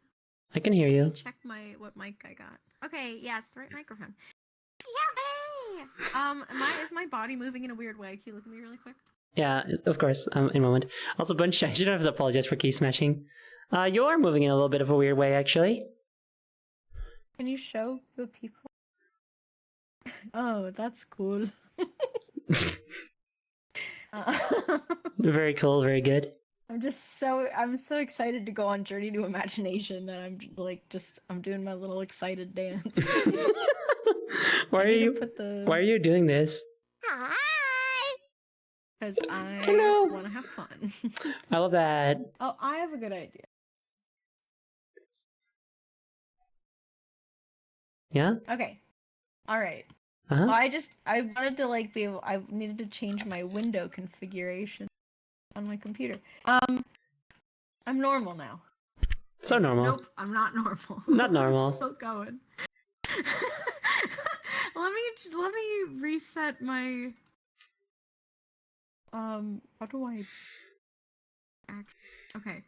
I can hear you. Check what mic I got. Okay, yeah, it's the right microphone. Yay! Is my body moving in a weird way? Can you look at me really quick? Yeah, of course. In a moment. Also, Bunch, you don't have to apologize for key smashing. You are moving in a little bit of a weird way, actually. Can you show the people? Oh, that's cool. Very cool, very good. I'm so excited to go on Journey to Imagination that I'm doing my little excited dance. Why are you doing this? Hi. Because I Hello. want to have fun. I love that. Oh, I have a good idea. Yeah? Okay. All right. Uh-huh. Well, I wanted to I needed to change my window configuration on my computer. I'm normal now. So normal. Nope, I'm not normal. Not normal. I'm still going. let me reset my how do I okay.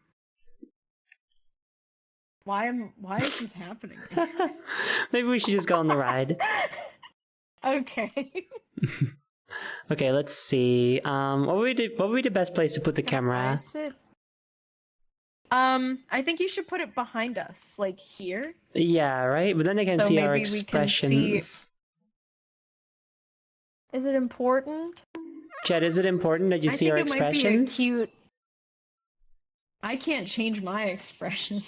Why is this happening? Maybe we should just go on the ride. Okay. Okay, let's see. What would be the best place to put the camera? I think you should put it behind us, like here. Yeah, right? But then they can So see our maybe we can see- expressions. Is it important? Chet, is it important that you I see think our it might be a expressions? cute. I can't change my expression.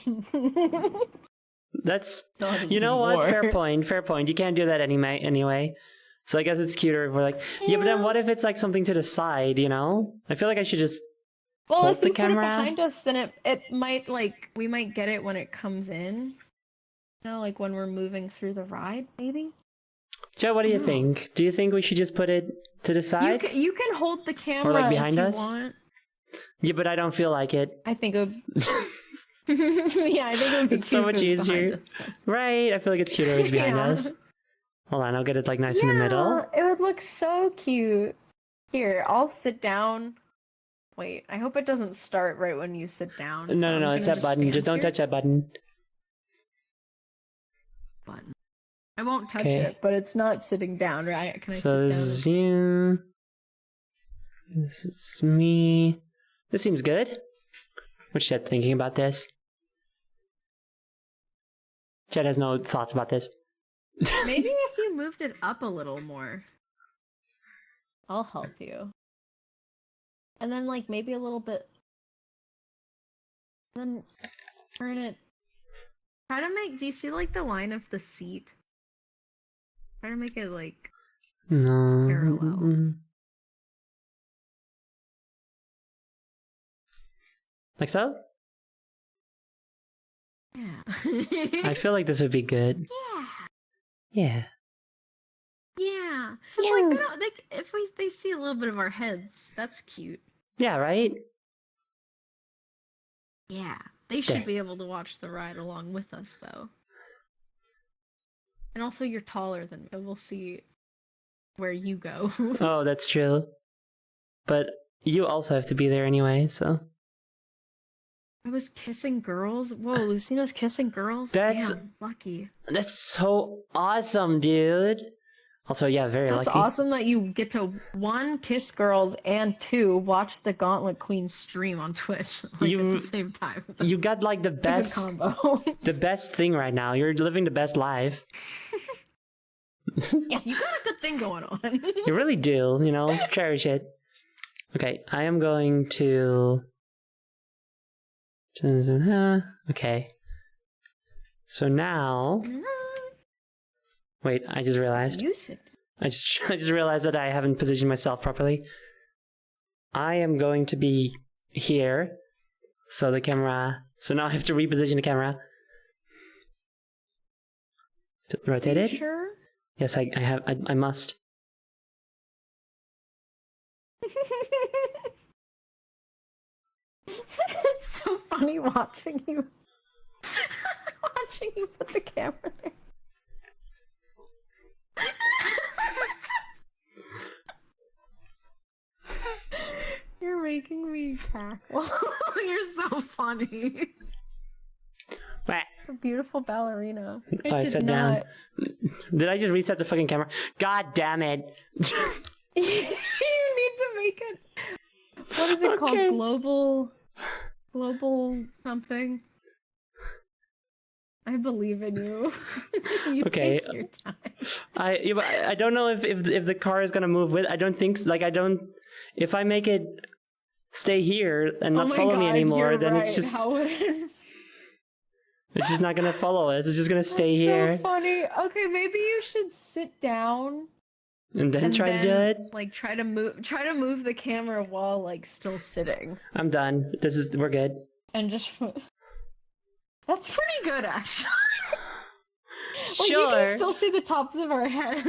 That's Not you know what? Fair anymore. point. Fair point. You can't do that anyway. So I guess it's cuter if we're like, yeah, but then what if it's like something to the side? You know? I feel like I should just. Well, Hold if the you put it camera. behind us, then it might like we might get it when it comes in. You know, like when we're moving through the ride, maybe. Joe, what do you No. think? Do you think we should just put it to the side? You can hold the camera behind if you us? want. Yeah, but I don't feel like it. I think it would. Yeah, I think it would be It's so cute much if it's behind easier. us. Right? I feel like it's cuter if it's behind Yeah. us. Hold on, I'll get it like nice in the middle. It would look so cute. Here, I'll sit down. Wait, I hope it doesn't start right when you sit down. No, I'm it's gonna that button. stand Just don't here. touch that button. Button. I won't touch Okay. it, but it's not sitting down, right? Can I So sit this down? is you. This is me. This seems good. What's Chet thinking about this? Chet has no thoughts about this. Maybe if you moved it up a little more. I'll help you. And then like maybe a little bit. Then turn it. Try to make. Do you see like the line of the seat? Try to make it like. No. Parallel. Like so? Yeah. I feel like this would be good. Yeah. Yeah. Yeah. It's like they don't, if they see a little bit of our heads, that's cute. Yeah, right? Yeah. They should There. be able to watch the ride along with us, though. And also, you're taller than me, so we'll see where you go. Oh, that's true. But you also have to be there anyway, so. I was kissing girls. Whoa, Lucina's kissing girls. That's- Damn, lucky. That's so awesome, dude. Also, yeah, very That's lucky. awesome that you get to 1, kiss girls, and 2, watch the Gauntlet Queen stream on Twitch like, at You- the same time. You got like the That's best, a good combo. the best thing right now. You're living the best life. Yeah, you got a good thing going on. You really do, you know, cherish it. Okay, I am going to. Okay. So now. Wait, I just realized. You sit. I just realized that I haven't positioned myself properly. I am going to be here. So the camera. So now I have to reposition the camera. To rotate Are it. you sure? Yes, I have. I must. It's so funny watching you. Watching you put the camera there. You're making me cackle. You're so funny. Wah. A beautiful ballerina. I sat down. Did I just reset the fucking camera? God damn it. You need to make it. What is it called? Okay. Global something. I believe in you. You Okay. take your time. I don't know if the car is gonna move with. I don't think like I don't. If I make it stay here and not Oh my follow me God, anymore, you're then right. it's just How would it... it's just not gonna follow us. It's just gonna stay That's here so funny. Okay, maybe you should sit down and then and try to do then, it. like try to move the camera while like still sitting. I'm done. We're good. And just that's pretty good actually. Like, you Sure. can still see the tops of our heads.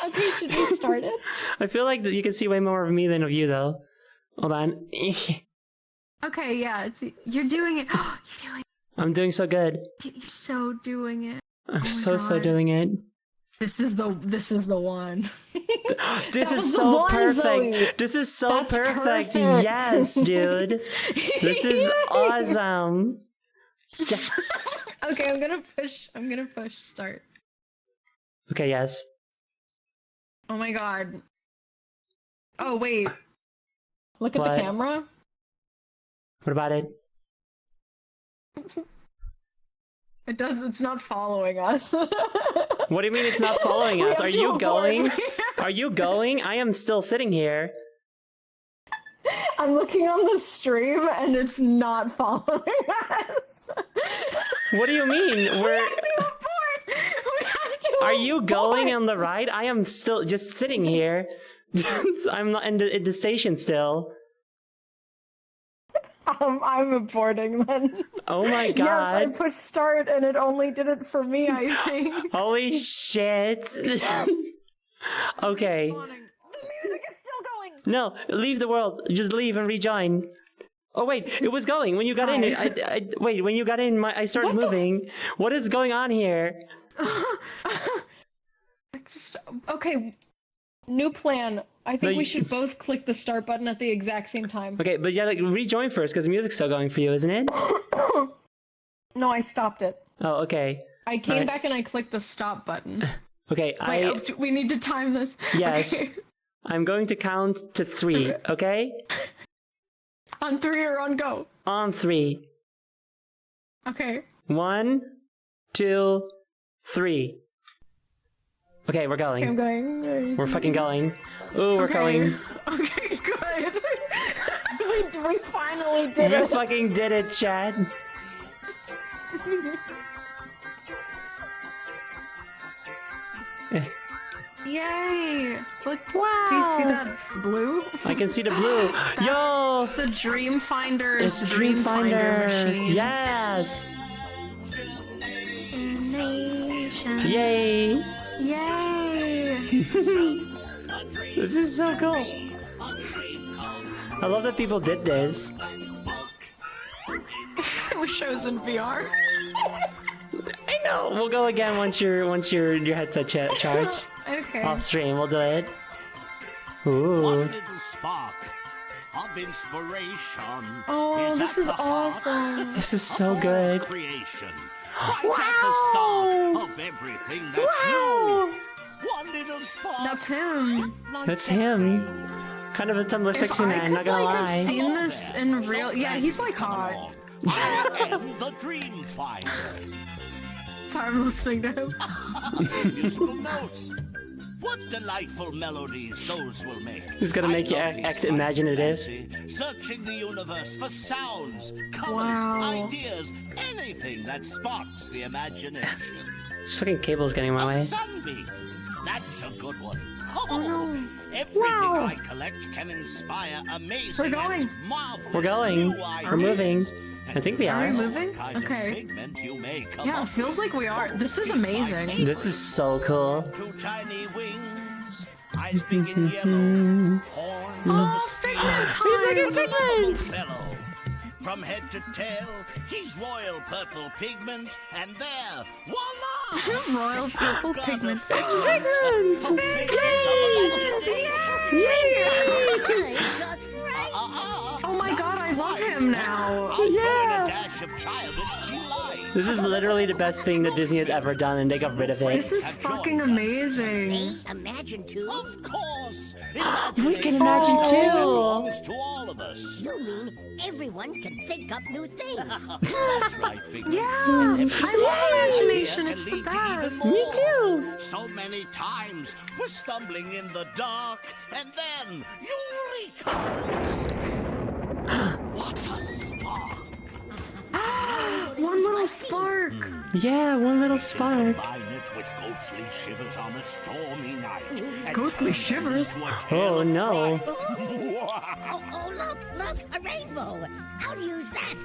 Okay, should we start it? I feel like that you can see way more of me than of you, though. Hold on. Okay, yeah, you're doing it. You're doing I'm doing so good. You're so doing it. I'm my so God. doing it. This is the one. This That is was the so one, perfect. Zoe. This is so That's perfect. perfect. Yes, dude. This is Yay. awesome. Yes. Okay, I'm gonna push start. Okay, yes. Oh my god. Oh wait. Look at What? the camera. What about it? It's not following us. What do you mean it's not following We us? have Are to you abort. going? Are you going? I am still sitting here. I'm looking on the stream and it's not following us. What do you mean? We're. We have to. Are you going abort. on the ride? I am still just sitting here. I'm not in the station still. I'm aborting then. Oh my Yes, god. I pushed start and it only did it for me, I think. Holy shit. Okay. The music is still going. No, leave the world. Just leave and rejoin. Oh wait, it was going when you got in. Wait, when you got in, I started moving. What is going on here? Okay, new plan. I think No, we you- should both click the start button at the exact same time. Okay, but yeah, like rejoin first because the music's still going for you, isn't it? No, I stopped it. Oh, okay. I came Alright. back and I clicked the stop button. Okay, Wait, we need to time this. Yes. Okay. I'm going to count to 3, okay? On 3 or on go? On 3. Okay. 1, 2, 3. Okay, we're going. I'm going. We're fucking going. Ooh, we're Okay. going. Okay, good. we finally did We it. fucking did it, Chad. Yay! Look, wow. Do you see that blue? I can see the blue. Yo! It's the Dream Finder's It's Dream Finder. machine. Yes! Yay! Yay! This is so cool. I love that people did this. I wish I was in VR. I know. We'll go again once your headset charged. Okay. Off stream, we'll do it. One Ooh. little spark of inspiration. Oh, this at is the heart awesome. This is so of good. Creation. Right at the start of everything that's new. One little spark. That's him. like That's that him. flame. Kind of a Tumblr If sexy I man, could, not gonna like, lie. have seen this in real, yeah, he's like hot. I am the Dream Finder. Sorry, I'm listening to him. Musical notes. What delightful melodies those will make. He's gonna make you I love act these minds imaginative. fancy, searching the universe for sounds, colors, Wow. ideas, anything that sparks the imagination. This fucking cable's getting in my A way. sunbeam. That's a good one. Oh no. Everything Wow. I collect can inspire amazing We're going. and marvelous We're going. new We're ideas. moving. And I think we Are we are. moving? kind of Okay. figment you may come Yeah, it up feels with. like we are. This is amazing. This is so cool. Two tiny wings, eyes big and yellow, horns of a steel, lovable fellow. From head to tail, he's royal purple pigment, and there, voila! Royal purple Got a pigment. figment! Pigment! A figment of imagination. Oh my god, I love him now. I'll throw in a dash of childish delight. This is literally the best thing that Disney has ever done, and they got rid of it. This is fucking amazing. Imagine too. Of course, We can imagination imagine is something that too. belongs to all of us. You mean everyone can think up new things? That's right, Figment. Yeah, I love imagination. It's the best. Me too. So many times we're stumbling in the dark, and then eureka! What a spark! One little spark. Yeah, one little spark. Combine it with ghostly shivers on a stormy night. and Ghostly turn it shivers? into a tale Oh of no. fright. Oh, look, a rainbow. How to use that?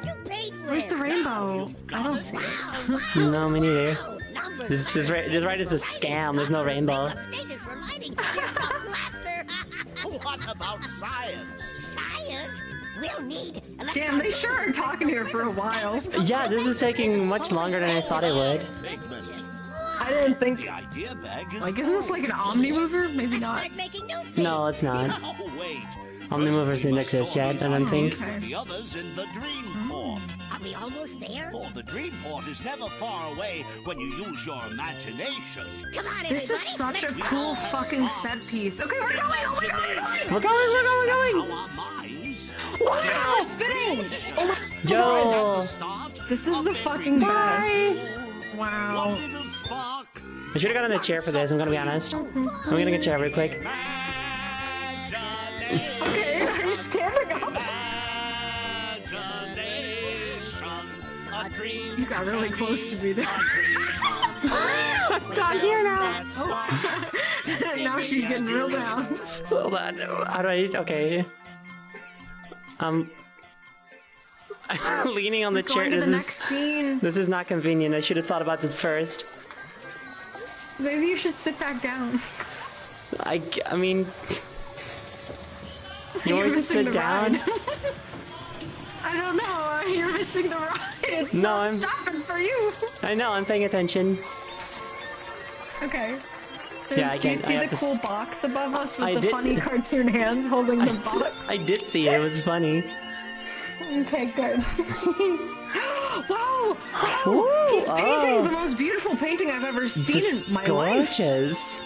You paint Where's the rainbow? I don't see it. No, me neither. Numbers. This right is a scam. There's no rainbow. Stages for lighting. Laughter. What about science? Science. We'll need. Damn, they sure are talking here for a while. Yeah, this is taking much longer than I thought it would. Figment. I didn't think. The idea bag is Like, isn't this like an Omni mover? Maybe not. Start making new things. No, it's not. Oh, wait. Omnimovers didn't exist yet, I don't think. Okay. The others in the dream port. Are we almost there? Oh, the dream port is never far away when you use your imagination. Come on, everybody. This is such a cool fucking set piece. Okay, we're going. Oh my god. We're going. How our minds. Wow, spinning. Oh my. Yo, Start This is of the every fucking best. One Wow. little spark. I should have gotten a chair for this. I'm gonna be honest. I'm gonna get a chair real quick. Imagination. Okay, are you standing up? Imagination. A You got really close to me there. I'm down here now. Now she's getting real down. Hold on. How do I? Okay. Leaning on the chair. Going to the next scene. This is not convenient. I should have thought about this first. Maybe you should sit back down. I mean, you You're want me to missing sit the down? ride. I don't know. You're missing the ride. It's No, not I'm- stopping for you. I know. I'm paying attention. Okay. Yeah, I Do you can- I see have the to cool s- box above us with I the did- funny cartoon hands holding the box? I did see it. It was funny. Okay, good. Wow! Wow! Ooh, He's painting oh. the most beautiful painting I've ever seen This in my life. gorgeous.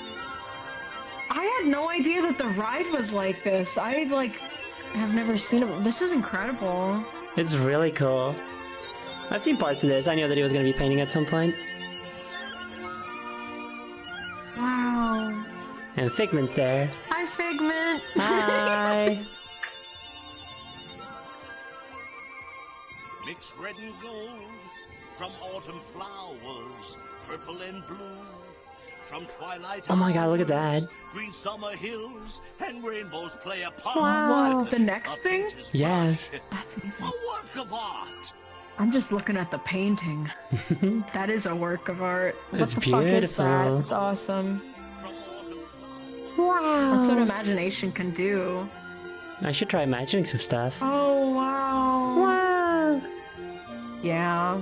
I had no idea that the ride was like this. I have never seen it. This is incredible. It's really cool. I've seen parts of this. I knew that he was going to be painting at some point. Wow. And Figment's there. Hi, Figment. Hi. Mix red and gold from autumn flowers, purple and blue. From twilight Oh my god, look at that. hours, green summer hills and rainbows play a part. What? The next A thing? painter's Yeah. brush, That's easy. a work of art. I'm just looking at the painting. That is a work of art. What It's the fuck is that? beautiful. It's awesome. From autumn flowers. Wow. That's what imagination can do. I should try imagining some stuff. Oh, wow. Wow. Yeah.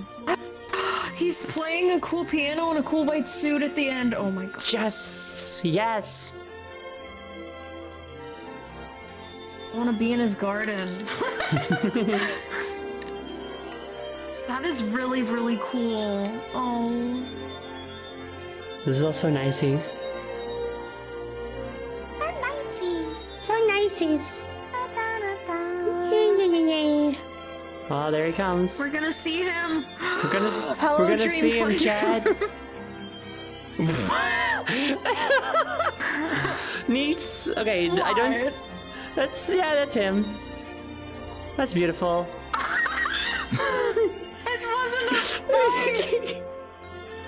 He's playing a cool piano in a cool white suit at the end. Oh my god. Yes. Yes. I want to be in his garden. That is really, really cool. Oh. This is also niceies. So niceies. So niceies. Yay. Oh, there he comes. We're gonna see him. We're gonna, Hello, we're gonna Dream see him, Finder. Chad. Neats. Okay, I don't. What? That's him. That's beautiful. It wasn't a spike.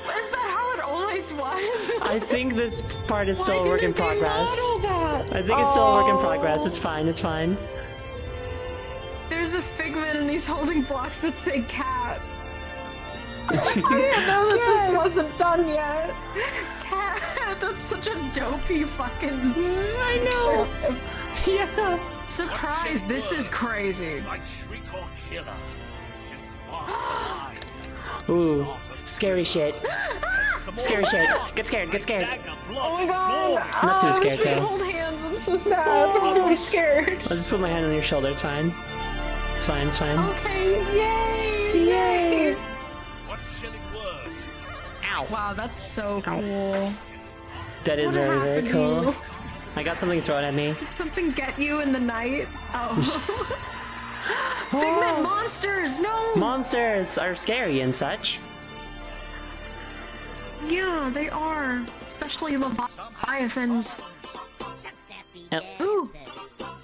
Is that how it always was? I think this part is still Why a work in didn't they progress. model that? I think it's still a work in Oh. progress. It's fine. It's fine. There's a Figment and he's holding blocks that say cat. I didn't know that this wasn't done yet. Cat. That's such a dopey fucking. I know. Yeah. Surprise! This is crazy. Like shriek or killer can spark the mind. Ooh, scary shit. Scary shit. Get scared. Get scared. Oh my god! Not too Oh, scared, we can't though. hold hands. I'm so sad. I'm really scared. I'll just put my hand on your shoulder. It's fine. It's fine. It's fine. Okay. Yay! Yay! What chilling words? Ow. Wow, that's so cool. That is What very, very happened to cool. you? I got something thrown at me. Did something get you in the night? Oh. Figment monsters! No! Monsters are scary and such. Yeah, they are. Especially Leviathans. Yep. Ooh!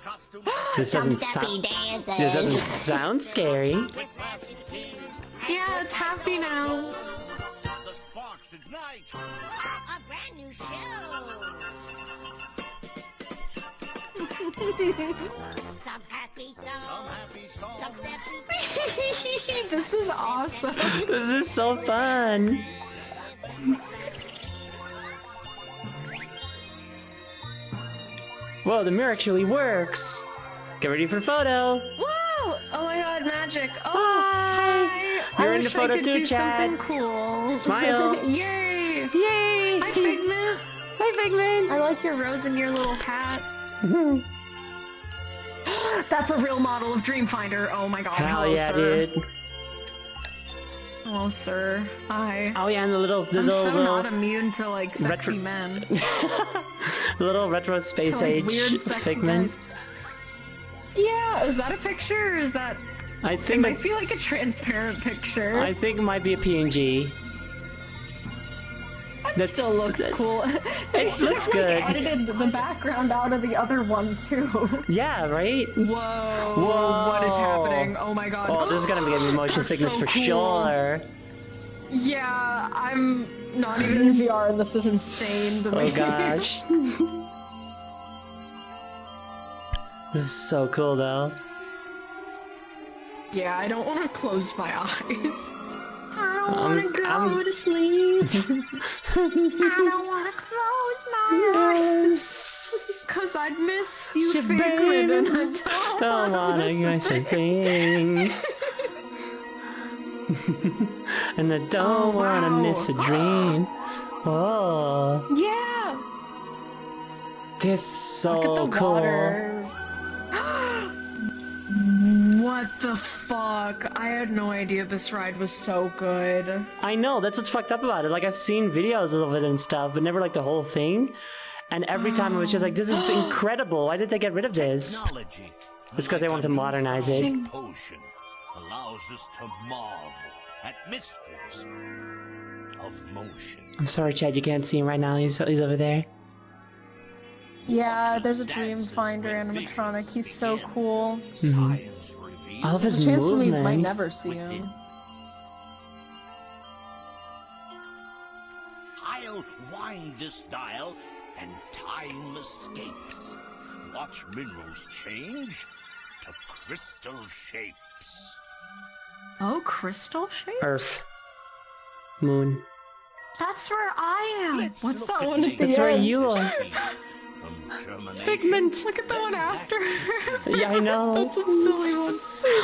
Costume This Some doesn't steppy sound. This doesn't dances. sound scary. with flashy tears, Yeah, it's happy now. the sparks ignite. A brand new show. Some happy Some song. happy song. Some steppy This is awesome. This is so fun. Whoa, the mirror actually works. Get ready for photo. Whoa! Oh my god, magic. Oh, Hi. hi. You're I in the wish photo I could too, do Chad. something cool. Smile. Yay! Yay! Hi, Figment. Hi, Figment. I like your rose and your little hat. That's a real model of Dreamfinder. Oh my god. Hell Hello, yeah, sir. dude. Hello, sir. Hi. Oh yeah, and the little, I'm so little, not immune to like sexy retro- men. little retro space To, like, age weird sexy Figment. guys. Yeah, is that a picture or is that I it think might that's. be like a transparent picture? I think it might be a PNG. That still looks cool. It looks good. Edited the background out of the other one too. Yeah, right? Whoa. What is happening? Oh my god. Oh, this is gonna be a motion That's sickness so for cool. sure. Yeah, I'm not even in VR and this is insane to me. Oh gosh. This is so cool though. Yeah, I don't want to close my eyes. I don't I'm- want to go I'm- to sleep. I don't want to close my eyes. Cause I'd miss you, Your Figment, and I babes. don't Don't wanna wanna miss a thing. And I don't wanna wow. miss a dream. Oh, Yeah. this is so Look at the cool. water. What the fuck? I had no idea this ride was so good. I know, that's what's fucked up about it. Like, I've seen videos of it and stuff, but never like the whole thing. And every time I was just like, this is incredible. Why did they get rid of this? Technology, It's because they wanted to modernize it. potion allows us to marvel at mysteries of motion. I'm sorry, Chad, you can't see him right now. He's over there. Yeah, there's a Dream Finder animatronic. He's so cool. Science reveals All of his Chance we movement. might never see him. I'll wind this dial and time escapes. Watch minerals change to crystal shapes. Oh, crystal shape? Earth. Moon. That's where I am. Let's What's look that at one at the That's where end? you are. From germination Figment! Look at the one after. Yeah, I know. That's some silly one. It's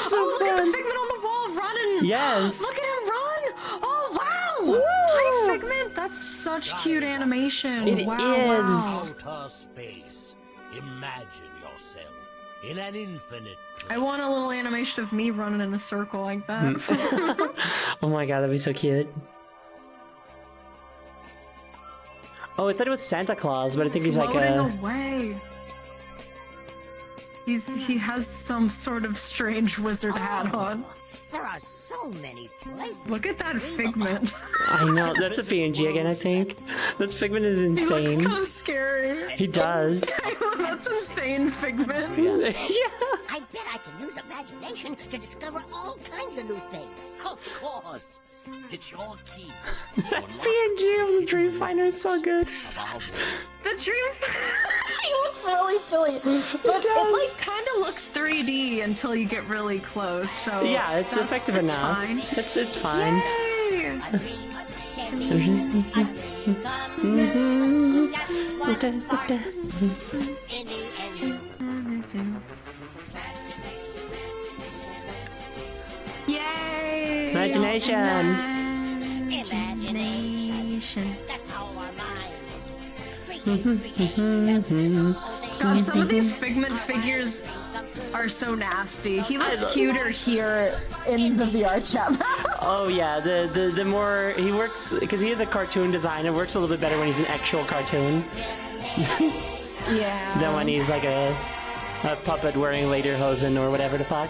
so Oh, look at the fun. Figment on the wall running. Yes. Look at him run. Oh, wow. Hi, Figment. That's such cute animation. It wow, is. Wow. outer space. Imagine yourself in an infinite I want a little animation of me running in a circle like that. Oh my god, that'd be so cute. Oh, I thought it was Santa Claus, but I think he's like Floating a... away. He has some sort of strange wizard hat on. There are so many places. Look at that Figment. I know, that's a PNG again, I think. This Figment is He looks insane. kind of scary. He does. That's insane, Figment. Yeah. I bet I can use imagination to discover all kinds of new things. Of course. It's your key. to unlock PNG of the Dream Finder is so good. our The dream. He looks really silly, but it like kind of looks 3D until you get really close. So Yeah, it's that's- effective it's enough. Fine. It's fine. Yay! A dream can be a dream come true. That's what in me and you. Yay! Imagination. Imagination. That's how our minds create. God, some of these Figment figures are so nasty. He looks cuter here in the VRchat. Oh yeah, the more he works, because he is a cartoon designer, it works a little bit better when he's an actual cartoon Yeah. than when he's like a puppet wearing lederhosen or whatever the fuck.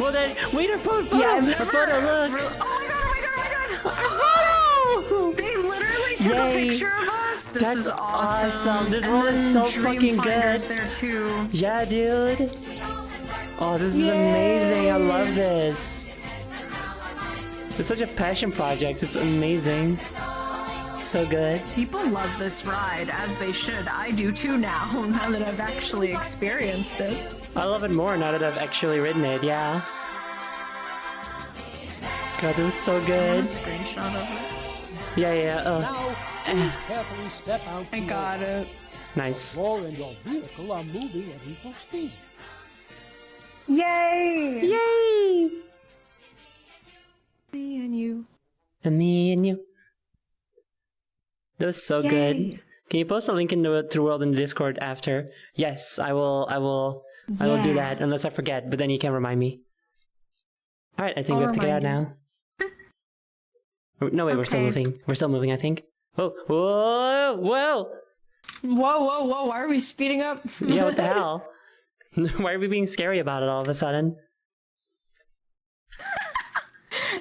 Well then, wait, a photo! Yeah, I've a never photo, look! Oh my god! A photo! They literally took Yay. a picture of us. This That's is awesome. awesome. This And one is then so Dream fucking Finder's good. there too. Yeah, dude. Oh, this is amazing. I love this. It's such a passion project. It's amazing. It's so good. People love this ride, as they should. I do too now that I've actually experienced it. I love it more now that I've actually ridden it, yeah. God, it was so good. Screenshot of it. Yeah. Now, please carefully step out. I got it. Nice. Floor and your vehicle are moving at equal speed. Yay! Yay! Me and you. And me and you. That was so good. Yay. Can you post a link in the True World in the Discord after? Yes, I will do Yeah. that unless I forget, but then you can remind me. Alright, I think we I'll have to get out remind now. Oh, no, wait, we're still Okay. moving. We're still moving, I think. Oh, whoa! Whoa, whoa, whoa, why are we speeding up? Yeah, what the hell? Why are we being scary about it all of a sudden?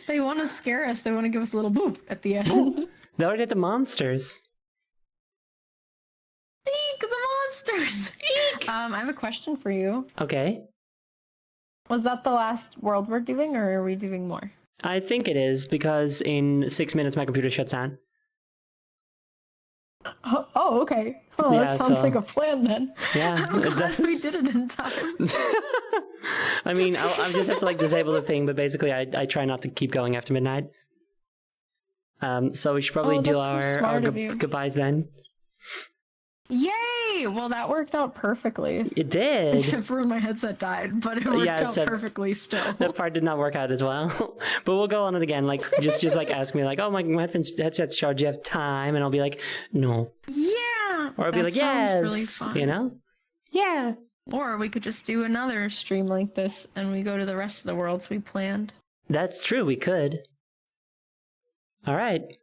They want to scare us. They want to give us a little boop at the end. They already did the monsters. Eek, the monsters! Eek! I have a question for you. Okay. Was that the last world we're doing, or are we doing more? I think it is, because in 6 minutes my computer shuts down. Oh, okay. Oh, Yeah, that sounds so- like a plan then. Yeah, I'm it glad we does. did it in time. I mean, I just have to like disable the thing, but basically I try not to keep going after midnight. So we should probably Oh, do that's so our smart of you. goodbyes then. Yay! Well, that worked out perfectly. It did. Except for when my headset died, but it worked Yeah, out so- perfectly still. That part did not work out as well. But we'll go on it again. Like just like ask me like, oh my headset's charged, do you have time? And I'll be like, no. Yeah! Or I'll be that like, sounds yes. really fun. You know? Yeah. Or we could just do another stream like this and we go to the rest of the worlds we planned. That's true, we could. Alright.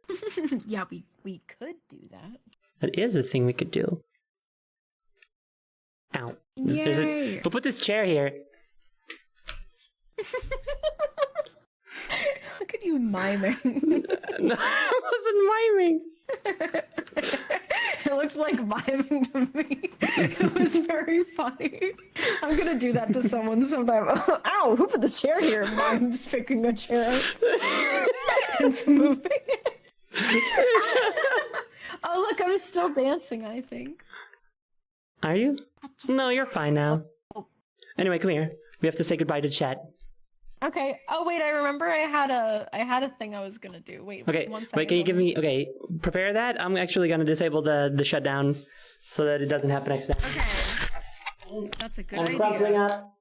Yeah, we could do that. That is a thing we could do. Ow. Yay! We'll put this chair here. Look at you miming. No, I wasn't miming. It looked like miming to me. It was very funny. I'm gonna do that to someone sometime. Ow, who put the chair here? Mime's picking a chair and moving it. Oh, look, I'm still dancing, I think. Are you? No, you're fine now. Anyway, come here. We have to say goodbye to chat. Okay. Oh wait, I remember I had a thing I was gonna do. Wait. Okay, 1 second. wait, can you give me... Okay, prepare that. I'm actually going to disable the shutdown so that it doesn't happen accidentally. Okay. That's a good I'm idea. crumpling up.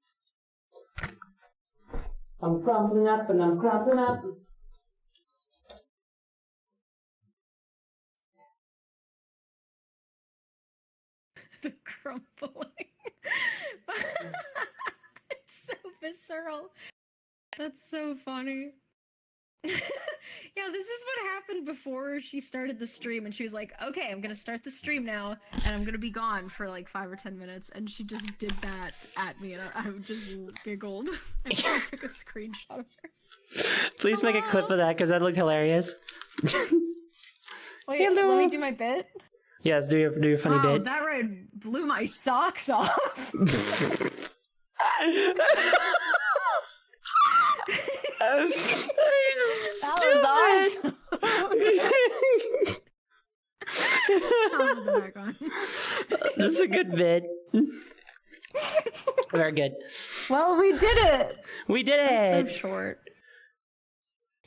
I'm crumpling up and I'm crumpling up. The crumpling. It's so visceral. That's so funny. Yeah, this is what happened before she started the stream, and she was like, okay, I'm gonna start the stream now, and I'm gonna be gone for like 5 or 10 minutes, and she just did that at me, and I just giggled. I took a screenshot of her. Please make a clip of that because that looked hilarious. Wait, Hello. let me do my bit. Yes, do your funny Wow, bit. that right blew my socks off. Stupid. I'll put it back on. This is a good bit. Very good. Well, we did it. We did I'm it. so short.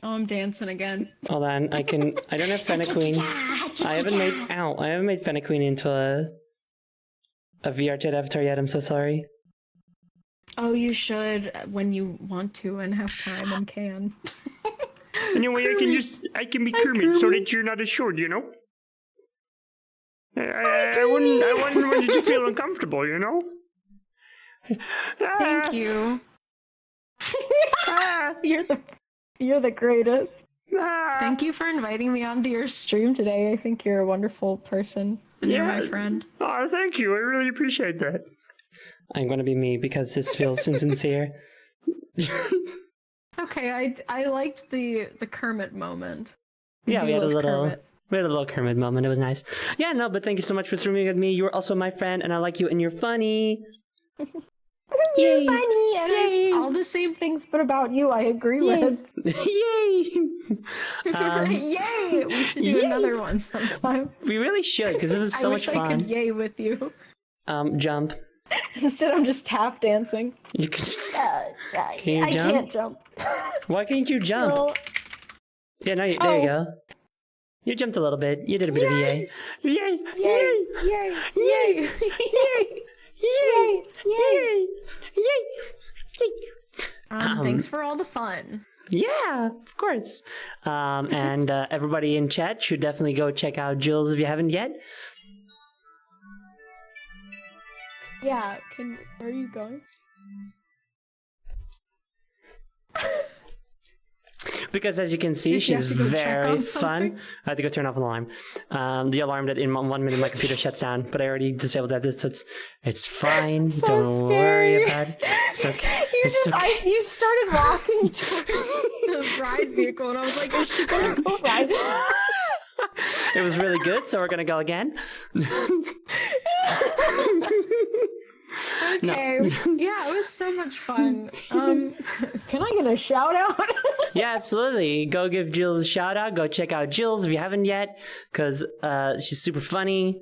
Oh, I'm dancing again. Hold on, I don't have Fennequeen. I haven't made Fennequeen into a VRchat avatar yet. I'm so sorry. Oh, you should when you want to and have time and can. Anyway, I can be Kermit so that you're not as short, you know? I wouldn't want you to feel uncomfortable, you know? Thank you. You're the greatest. Thank you for inviting me onto your stream today. I think you're a wonderful person. And you're my friend. Oh, thank you. I really appreciate that. I'm gonna be me because this feels insincere. Okay, I liked the Kermit moment. Yeah, do we had a love little Kermit. Kermit moment. It was nice. Yeah, no, but thank you so much for streaming with me. You're also my friend, and I like you, and you're funny. You're funny, and all the same things, but about you, I agree with. Yay! Yay! We should do another one sometime. We really should because it was so I much wish I fun. could yay with you. Jump. Instead, I'm just tap dancing. You can. Can you I jump? can't jump. Why can't you jump? No. Yeah, no, there you go. You jumped a little bit. You did a bit of a yay. Yay! Yay! Yay! Yay! Yay! Yay! Yay! Yay! Thanks for all the fun. Yeah, of course. And everybody in chat should definitely go check out Jules if you haven't yet. Yeah, where are you going? Because as you can see, You she's have to go check very on fun. something? I have to go turn off an alarm. The alarm that in 1 minute my computer shuts down, but I already disabled that, so it's fine. So Don't scary. worry about it. It's okay. It's okay. You started walking towards the ride vehicle, and I was like, is she gonna go ride? It was really good, so we're gonna go again. Okay. Yeah, it was so much fun. Can I get a shout out? Yeah, absolutely. Go give Jules a shout out. Go check out Jules if you haven't yet, because she's super funny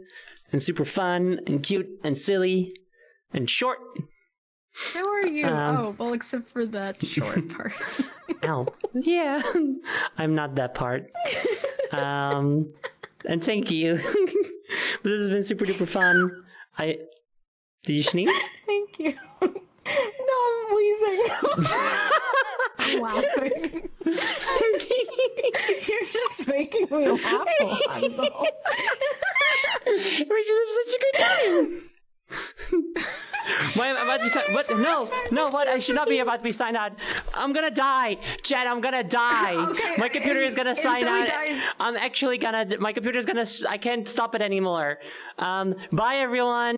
and super fun and cute and silly and short. How are you? Oh, well, except for that short part. Ow. Yeah, I'm not that part. And thank you. This has been super duper fun. Did you sneeze? Thank you. No, I'm wheezing. I'm laughing. You're just making me laugh a lot, is all. We're just having such a good time. Why am I about to be signed? What? No, what? I should not be about to be signed out. I'm gonna die. Chad, I'm gonna die. Okay, my computer is gonna sign out. Dies. I'm actually gonna, my computer's gonna, I can't stop it anymore. Bye everyone.